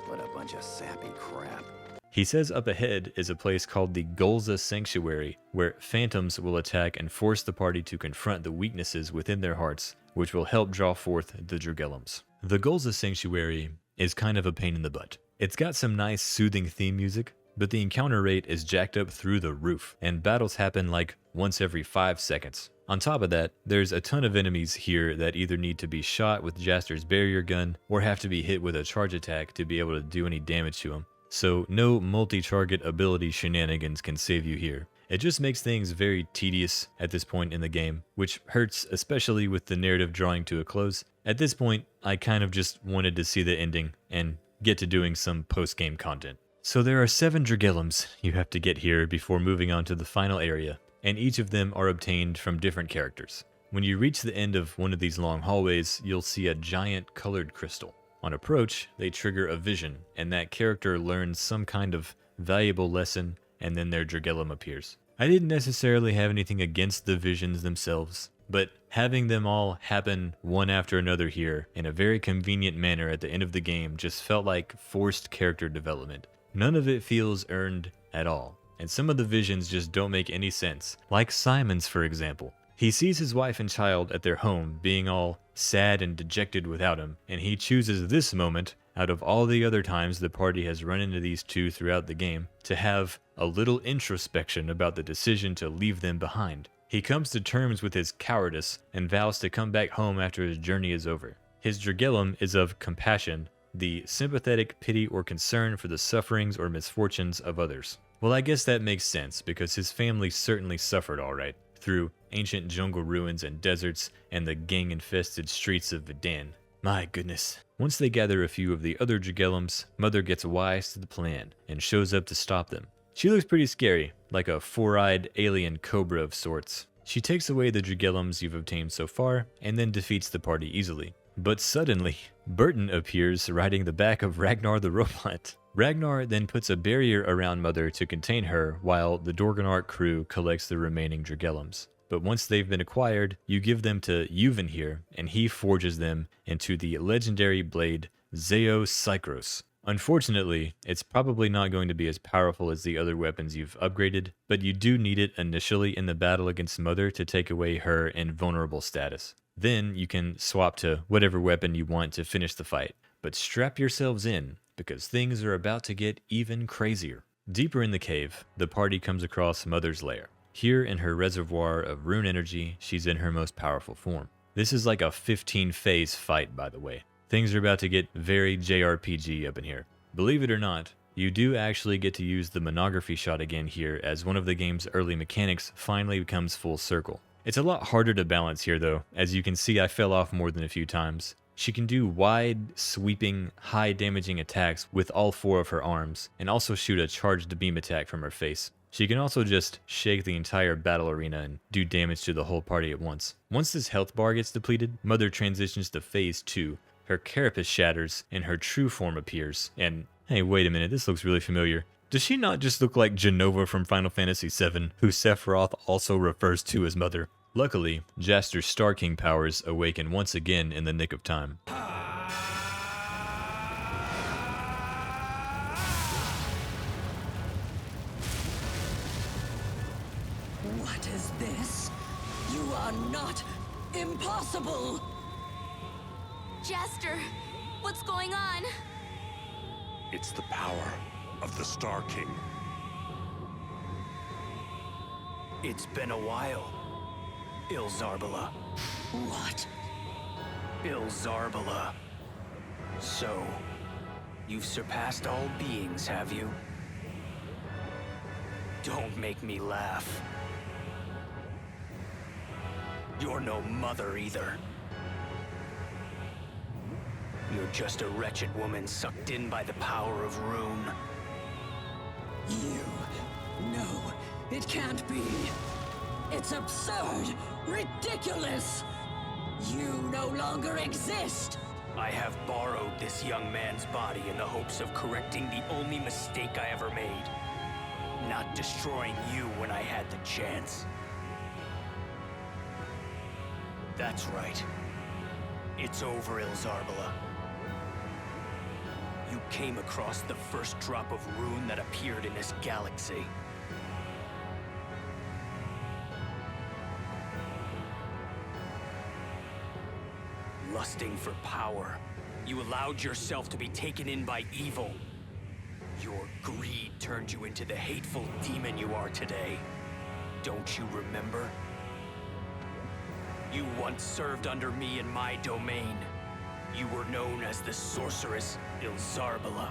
[SPEAKER 5] What a bunch of sappy crap.
[SPEAKER 1] He says up ahead is a place called the Golza Sanctuary, where phantoms will attack and force the party to confront the weaknesses within their hearts, which will help draw forth the Dragellums. The Golza Sanctuary is kind of a pain in the butt. It's got some nice soothing theme music, but the encounter rate is jacked up through the roof, and battles happen like once every 5 seconds. On top of that, there's a ton of enemies here that either need to be shot with Jaster's barrier gun, or have to be hit with a charge attack to be able to do any damage to them. So no multi-target ability shenanigans can save you here. It just makes things very tedious at this point in the game, which hurts especially with the narrative drawing to a close. At this point, I kind of just wanted to see the ending and get to doing some post-game content. So there are 7 Dragellums you have to get here before moving on to the final area, and each of them are obtained from different characters. When you reach the end of one of these long hallways, you'll see a giant colored crystal. On approach, they trigger a vision, and that character learns some kind of valuable lesson, and then their Dragellum appears. I didn't necessarily have anything against the visions themselves, but having them all happen one after another here in a very convenient manner at the end of the game just felt like forced character development. None of it feels earned at all, and some of the visions just don't make any sense, like Simon's for example. He sees his wife and child at their home being all sad and dejected without him, and he chooses this moment, out of all the other times the party has run into these two throughout the game, to have a little introspection about the decision to leave them behind. He comes to terms with his cowardice and vows to come back home after his journey is over. His Dragellum is of compassion, the sympathetic pity or concern for the sufferings or misfortunes of others. Well, I guess that makes sense, because his family certainly suffered alright, through ancient jungle ruins and deserts and the gang-infested streets of Verdan. My goodness. Once they gather a few of the other Dragellums, Mother gets wise to the plan and shows up to stop them. She looks pretty scary, like a 4-eyed alien cobra of sorts. She takes away the Dragellums you've obtained so far, and then defeats the party easily. But suddenly, Burton appears riding the back of Ragnar the robot. Ragnar then puts a barrier around Mother to contain her, while the Dorganark crew collects the remaining Dragellums. But once they've been acquired, you give them to Yuvan here, and he forges them into the legendary blade Zeo Psychros. Unfortunately, it's probably not going to be as powerful as the other weapons you've upgraded, but you do need it initially in the battle against Mother to take away her invulnerable status. Then you can swap to whatever weapon you want to finish the fight. But strap yourselves in, because things are about to get even crazier. Deeper in the cave, the party comes across Mother's lair. Here in her reservoir of rune energy, she's in her most powerful form. This is like a 15-phase fight, by the way. Things are about to get very JRPG up in here. Believe it or not, You do actually get to use the monography shot again here, as one of the game's early mechanics finally becomes full circle. It's a lot harder to balance here though. As you can see, I fell off more than a few times. She can do wide, sweeping, high damaging attacks with all 4 of her arms, and also shoot a charged beam attack from her face. She can also just shake the entire battle arena and do damage to the whole party at once. Once this health bar gets depleted, Mother transitions to phase 2. Her carapace shatters, and her true form appears, and hey, wait a minute, this looks really familiar. Does she not just look like Genova from Final Fantasy VII, who Sephiroth also refers to as Mother? Luckily, Jaster's Star King powers awaken once again in the nick of time.
[SPEAKER 11] What is this? You are not impossible!
[SPEAKER 6] Jester, what's going on?
[SPEAKER 12] It's the power of the Star King.
[SPEAKER 9] It's been a while, Ilzarbala.
[SPEAKER 11] What?
[SPEAKER 9] Ilzarbala. So, you've surpassed all beings, have you? Don't make me laugh. You're no mother either. You're just a wretched woman sucked in by the power of Rune.
[SPEAKER 11] You... No, it can't be. It's absurd, ridiculous. You no longer exist.
[SPEAKER 9] I have borrowed this young man's body in the hopes of correcting the only mistake I ever made. Not destroying you when I had the chance. That's right. It's over, Ilzarbala. You came across the first drop of rune that appeared in this galaxy. Lusting for power, you allowed yourself to be taken in by evil. Your greed turned you into the hateful demon you are today. Don't you remember? You once served under me in my domain. You were known as the sorceress Ilzarbala.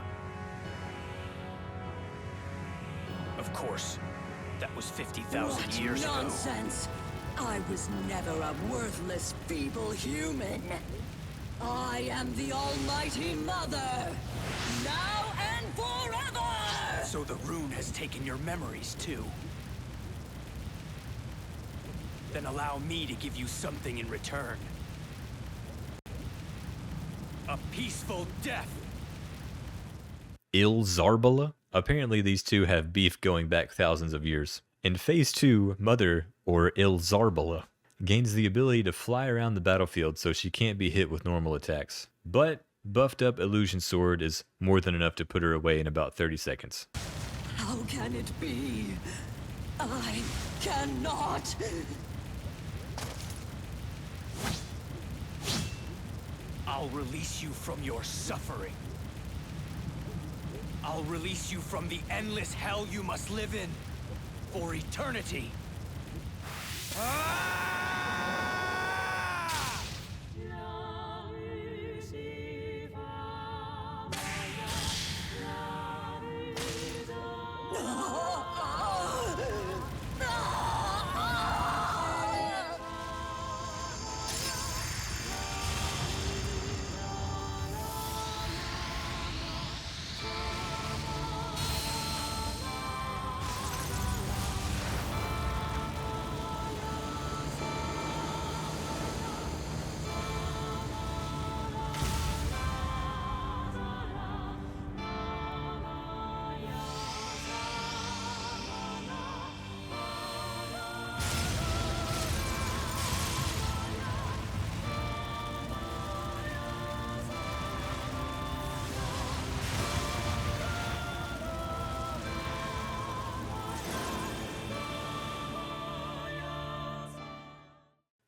[SPEAKER 9] Of course, that was 50,000 years ago.
[SPEAKER 11] Nonsense! I was never a worthless, feeble human. I am the Almighty Mother, now and forever!
[SPEAKER 9] So the rune has taken your memories too. Then allow me to give you something in return. A peaceful death!
[SPEAKER 1] Ilzarbala? Apparently these two have beef going back thousands of years. In Phase 2, Mother, or Ilzarbala, gains the ability to fly around the battlefield so she can't be hit with normal attacks. But buffed up Illusion Sword is more than enough to put her away in about 30 seconds.
[SPEAKER 11] How can it be? I cannot!
[SPEAKER 9] I'll release you from your suffering. I'll release you from the endless hell you must live in for eternity.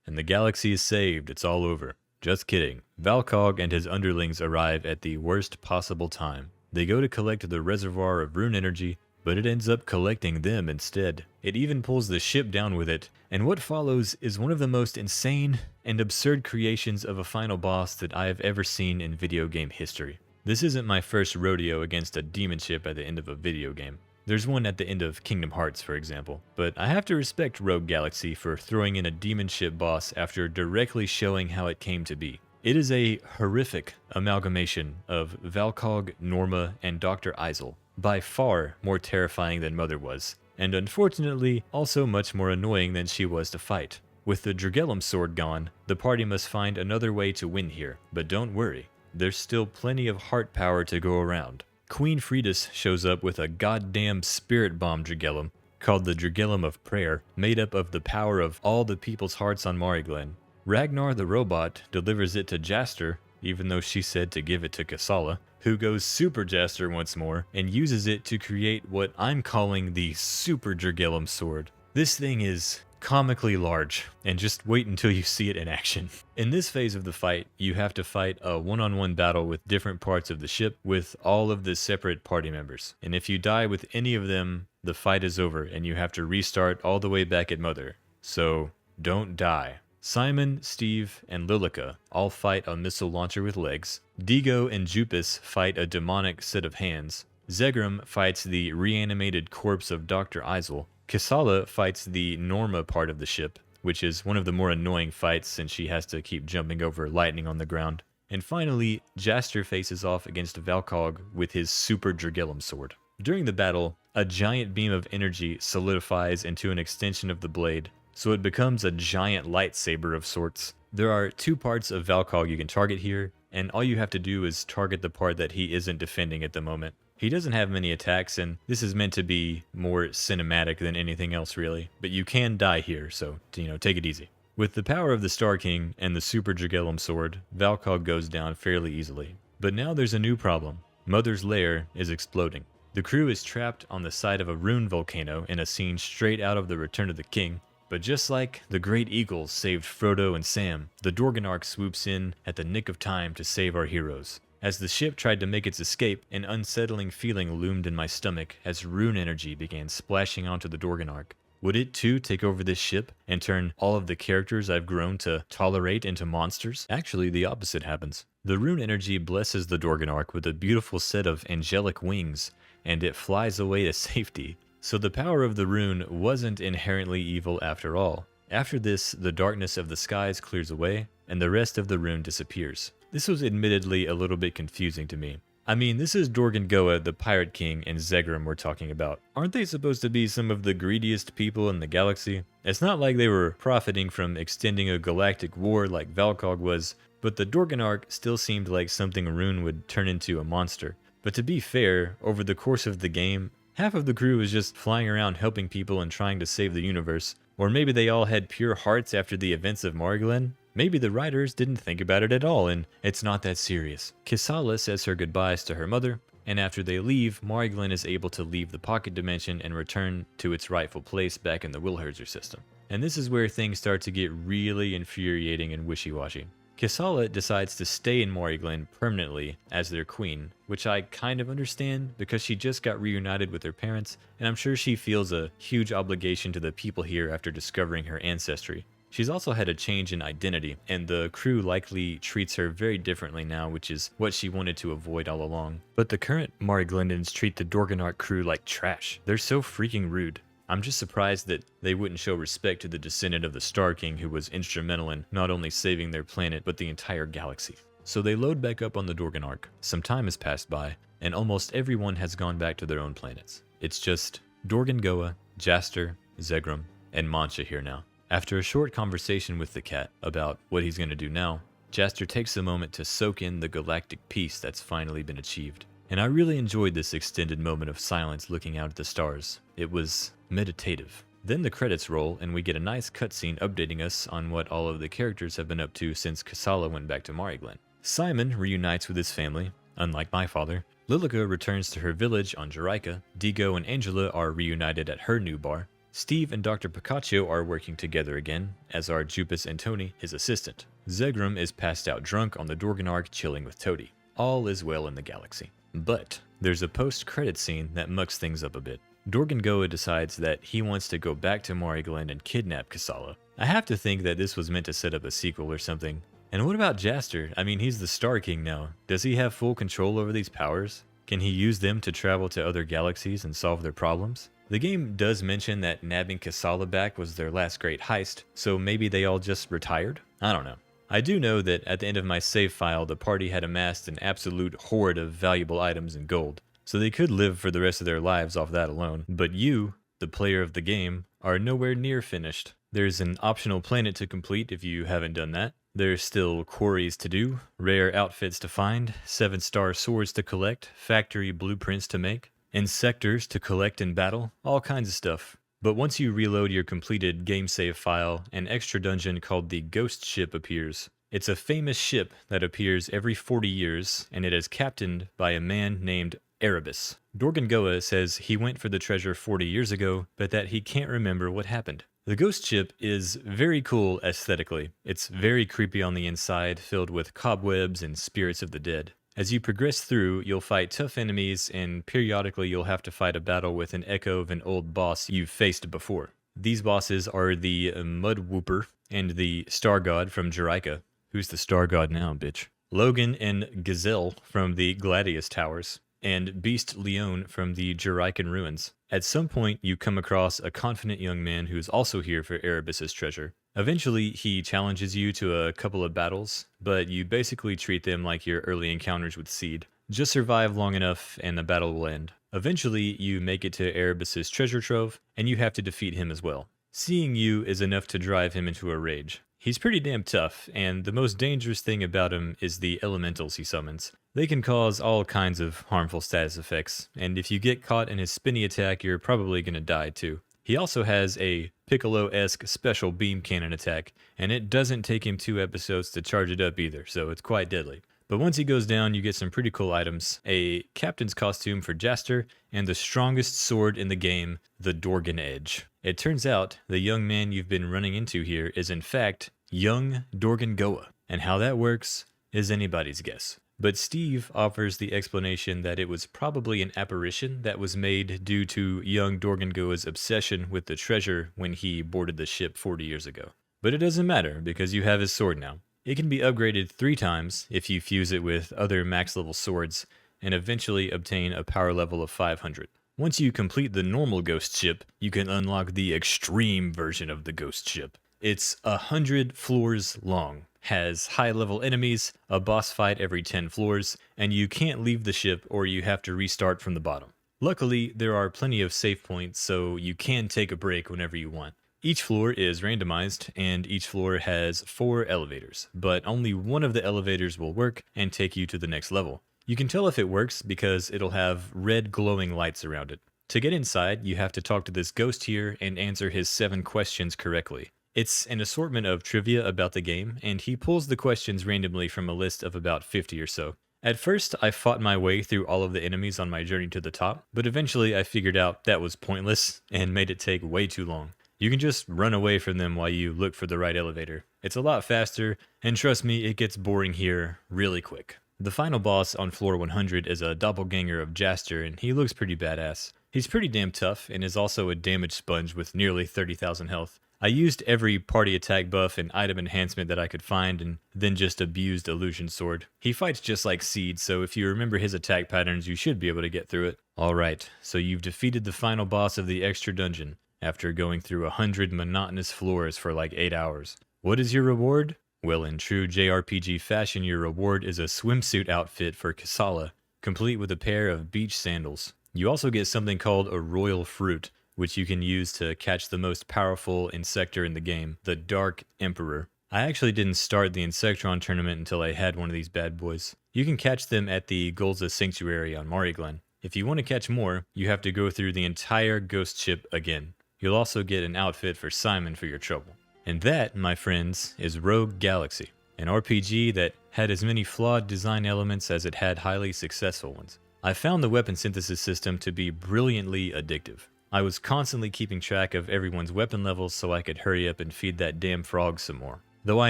[SPEAKER 1] And the galaxy is saved, it's all over. Just kidding. Valcog and his underlings arrive at the worst possible time. They go to collect the reservoir of rune energy, but it ends up collecting them instead. It even pulls the ship down with it, and what follows is one of the most insane and absurd creations of a final boss that I have ever seen in video game history. This isn't my first rodeo against a demon ship at the end of a video game. There's one at the end of Kingdom Hearts, for example. But I have to respect Rogue Galaxy for throwing in a demon ship boss after directly showing how it came to be. It is a horrific amalgamation of Valkog, Norma, and Dr. Eisel, by far more terrifying than Mother was, and unfortunately also much more annoying than she was to fight. With the Dragellum sword gone, the party must find another way to win here, but don't worry, there's still plenty of heart power to go around. Queen Freydis shows up with a goddamn spirit bomb Dragellum, called the Dragellum of Prayer, made up of the power of all the people's hearts on Mariglen. Ragnar the robot delivers it to Jaster, even though she said to give it to Kisala, who goes Super Jaster once more and uses it to create what I'm calling the Super Dragellum sword. This thing is comically large, and just wait until you see it in action. In this phase of the fight, you have to fight a one-on-one battle with different parts of the ship with all of the separate party members. And if you die with any of them, the fight is over and you have to restart all the way back at Mother. So don't die. Simon, Steve, and Lilica all fight a missile launcher with legs. Digo and Jupus fight a demonic set of hands. Zegram fights the reanimated corpse of Dr. Eisel. Kisala fights the Norma part of the ship, which is one of the more annoying fights since she has to keep jumping over lightning on the ground. And finally, Jaster faces off against Valkog with his Super Dragellum sword. During the battle, a giant beam of energy solidifies into an extension of the blade, so it becomes a giant lightsaber of sorts. There are two parts of Valkog you can target here, and all you have to do is target the part that he isn't defending at the moment. He doesn't have many attacks, and this is meant to be more cinematic than anything else really, but you can die here, so, take it easy. With the power of the Star King and the Super Dragellum sword, Valkog goes down fairly easily. But now there's a new problem. Mother's lair is exploding. The crew is trapped on the side of a rune volcano in a scene straight out of the Return of the King. But just like the Great Eagles saved Frodo and Sam, the Dorganarch swoops in at the nick of time to save our heroes. As the ship tried to make its escape, an unsettling feeling loomed in my stomach as rune energy began splashing onto the Dorganarch. Would it too take over this ship and turn all of the characters I've grown to tolerate into monsters? Actually, the opposite happens. The rune energy blesses the Dorganarch with a beautiful set of angelic wings, and it flies away to safety. So the power of the rune wasn't inherently evil after all. After this, the darkness of the skies clears away, and the rest of the rune disappears. This was admittedly a little bit confusing to me. I mean, this is Dorgangoa, the Pirate King, and Zegram we're talking about. Aren't they supposed to be some of the greediest people in the galaxy? It's not like they were profiting from extending a galactic war like Valkog was, but the Dorganarch still seemed like something Rune would turn into a monster. But to be fair, over the course of the game, half of the crew was just flying around helping people and trying to save the universe. Or maybe they all had pure hearts after the events of Mariglen. Maybe the writers didn't think about it at all and it's not that serious. Kisala says her goodbyes to her mother, and after they leave, Mariglen is able to leave the pocket dimension and return to its rightful place back in the Wilherzer system. And this is where things start to get really infuriating and wishy-washy. Kisala decides to stay in Mariglen permanently as their queen, which I kind of understand because she just got reunited with her parents, and I'm sure she feels a huge obligation to the people here after discovering her ancestry. She's also had a change in identity, and the crew likely treats her very differently now, which is what she wanted to avoid all along. But the current Mariglendans treat the Dorganarch crew like trash. They're so freaking rude. I'm just surprised that they wouldn't show respect to the descendant of the Star King who was instrumental in not only saving their planet, but the entire galaxy. So they load back up on the Dorganarch. Some time has passed by, and almost everyone has gone back to their own planets. It's just Dorgangoa, Jaster, Zegram, and Mancha here now. After a short conversation with the cat about what he's going to do now, Jaster takes a moment to soak in the galactic peace that's finally been achieved. And I really enjoyed this extended moment of silence looking out at the stars. It was meditative. Then the credits roll and we get a nice cutscene updating us on what all of the characters have been up to since Kisala went back to Mariglen. Simon reunites with his family, unlike my father. Lilica returns to her village on Jaraika. Digo and Angela are reunited at her new bar. Steve and Dr. Picacho are working together again, as are Jupus and Tony, his assistant. Zegram is passed out drunk on the Dorganarch chilling with Toady. All is well in the galaxy. But there's a post-credit scene that mucks things up a bit. Dorgangoa decides that he wants to go back to Mariglen and kidnap Kisala. I have to think that this was meant to set up a sequel or something, And what about Jaster? I mean, he's the Star King now. Does he have full control over these powers? Can he use them to travel to other galaxies and solve their problems? The game does mention that nabbing Kisala back was their last great heist, so maybe they all just retired? I don't know. I do know that at the end of my save file, the party had amassed an absolute hoard of valuable items and gold, so they could live for the rest of their lives off that alone. But you, the player of the game, are nowhere near finished. There's an optional planet to complete if you haven't done that. There's still quarries to do, rare outfits to find, 7-star swords to collect, factory blueprints to make, and sectors to collect and battle, all kinds of stuff. But once you reload your completed game save file, an extra dungeon called the Ghost Ship appears. It's a famous ship that appears every 40 years, and it is captained by a man named Erebus. Dorgongoa says he went for the treasure 40 years ago, but that he can't remember what happened. The Ghost Ship is very cool aesthetically. It's very creepy on the inside, filled with cobwebs and spirits of the dead. As you progress through, you'll fight tough enemies, and periodically you'll have to fight a battle with an echo of an old boss you've faced before. These bosses are the Mud Whooper and the Star God from Jerica. Who's the Star God now, bitch? Logan and Gazelle from the Gladius Towers, and Beast Leon from the Jerican Ruins. At some point, you come across a confident young man who's also here for Erebus's treasure. Eventually, he challenges you to a couple of battles, but you basically treat them like your early encounters with Seed. Just survive long enough and the battle will end. Eventually, you make it to Erebus's treasure trove, and you have to defeat him as well. Seeing you is enough to drive him into a rage. He's pretty damn tough, and the most dangerous thing about him is the elementals he summons. They can cause all kinds of harmful status effects, and if you get caught in his spinny attack, you're probably gonna die too. He also has a Piccolo-esque special beam cannon attack, and it doesn't take him 2 episodes to charge it up either, so it's quite deadly. But once he goes down, you get some pretty cool items, a captain's costume for Jaster, and the strongest sword in the game, the Dorgan Edge. It turns out the young man you've been running into here is in fact young Dorgongoa, and how that works is anybody's guess. But Steve offers the explanation that it was probably an apparition that was made due to young Dorgongoa's obsession with the treasure when he boarded the ship 40 years ago. But it doesn't matter because you have his sword now. It can be upgraded 3 times if you fuse it with other max level swords and eventually obtain a power level of 500. Once you complete the normal Ghost Ship, you can unlock the extreme version of the Ghost Ship. It's 100 floors long, has high-level enemies, a boss fight every 10 floors, and you can't leave the ship or you have to restart from the bottom. Luckily, there are plenty of save points, so you can take a break whenever you want. Each floor is randomized, and each floor has 4 elevators, but only one of the elevators will work and take you to the next level. You can tell if it works because it'll have red glowing lights around it. To get inside, you have to talk to this ghost here and answer his 7 questions correctly. It's an assortment of trivia about the game, and he pulls the questions randomly from a list of about 50 or so. At first, I fought my way through all of the enemies on my journey to the top, but eventually I figured out that was pointless and made it take way too long. You can just run away from them while you look for the right elevator. It's a lot faster, and trust me, it gets boring here really quick. The final boss on floor 100 is a doppelganger of Jaster, and he looks pretty badass. He's pretty damn tough, and is also a damage sponge with nearly 30,000 health. I used every party attack buff and item enhancement that I could find, and then just abused Illusion Sword. He fights just like Seed, so if you remember his attack patterns, you should be able to get through it. Alright, so you've defeated the final boss of the extra dungeon, after going through 100 monotonous floors for like 8 hours. What is your reward? Well, in true JRPG fashion, your reward is a swimsuit outfit for Kisala, complete with a pair of beach sandals. You also get something called a royal fruit, which you can use to catch the most powerful insector in the game, the Dark Emperor. I actually didn't start the Insectron tournament until I had one of these bad boys. You can catch them at the Golza Sanctuary on Mari Glen. If you want to catch more, you have to go through the entire Ghost Ship again. You'll also get an outfit for Simon for your trouble. And that, my friends, is Rogue Galaxy, an RPG that had as many flawed design elements as it had highly successful ones. I found the weapon synthesis system to be brilliantly addictive. I was constantly keeping track of everyone's weapon levels so I could hurry up and feed that damn frog some more. Though I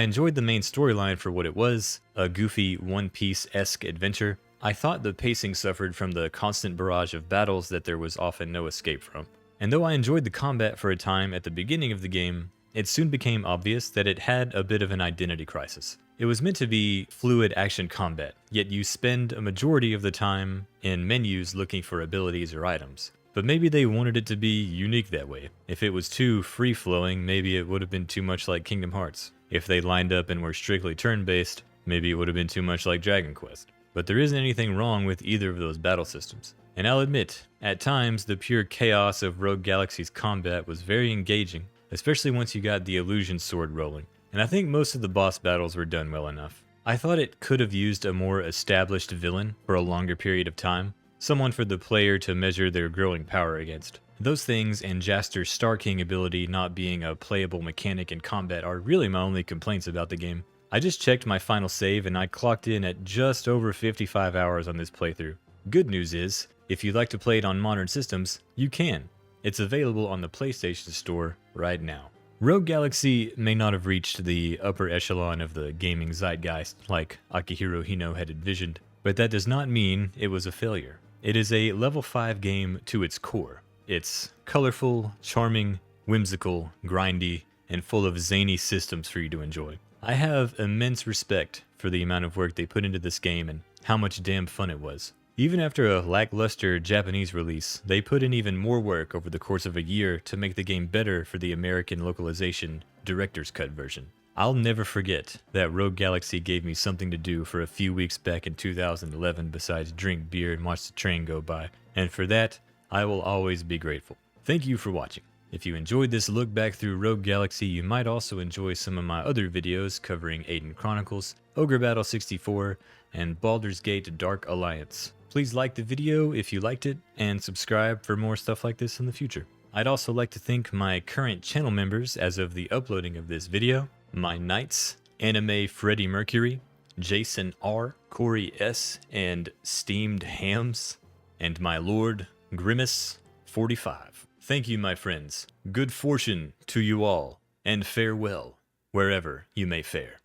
[SPEAKER 1] enjoyed the main storyline for what it was, a goofy One Piece-esque adventure, I thought the pacing suffered from the constant barrage of battles that there was often no escape from. And though I enjoyed the combat for a time at the beginning of the game, it soon became obvious that it had a bit of an identity crisis. It was meant to be fluid action combat, yet you spend a majority of the time in menus looking for abilities or items. But maybe they wanted it to be unique that way. If it was too free-flowing, maybe it would have been too much like Kingdom Hearts. If they lined up and were strictly turn-based, maybe it would have been too much like Dragon Quest. But there isn't anything wrong with either of those battle systems. And I'll admit, at times the pure chaos of Rogue Galaxy's combat was very engaging, especially once you got the illusion sword rolling. And I think most of the boss battles were done well enough. I thought it could have used a more established villain for a longer period of time, someone for the player to measure their growing power against. Those things and Jaster's Star King ability not being a playable mechanic in combat are really my only complaints about the game. I just checked my final save and I clocked in at just over 55 hours on this playthrough. Good news is, if you'd like to play it on modern systems, you can. It's available on the PlayStation Store right now. Rogue Galaxy may not have reached the upper echelon of the gaming zeitgeist like Akihiro Hino had envisioned, but that does not mean it was a failure. It is a level 5 game to its core. It's colorful, charming, whimsical, grindy, and full of zany systems for you to enjoy. I have immense respect for the amount of work they put into this game and how much damn fun it was. Even after a lackluster Japanese release, they put in even more work over the course of a year to make the game better for the American localization director's cut version. I'll never forget that Rogue Galaxy gave me something to do for a few weeks back in 2011 besides drink beer and watch the train go by, and for that, I will always be grateful. Thank you for watching. If you enjoyed this look back through Rogue Galaxy, you might also enjoy some of my other videos covering Aiden Chronicles, Ogre Battle 64, and Baldur's Gate Dark Alliance. Please like the video if you liked it, and subscribe for more stuff like this in the future. I'd also like to thank my current channel members as of the uploading of this video: my Knights, Anime Freddie Mercury, Jason R, Corey S, and Steamed Hams, and my Lord Grimace 45. Thank you, my friends. Good fortune to you all, and farewell wherever you may fare.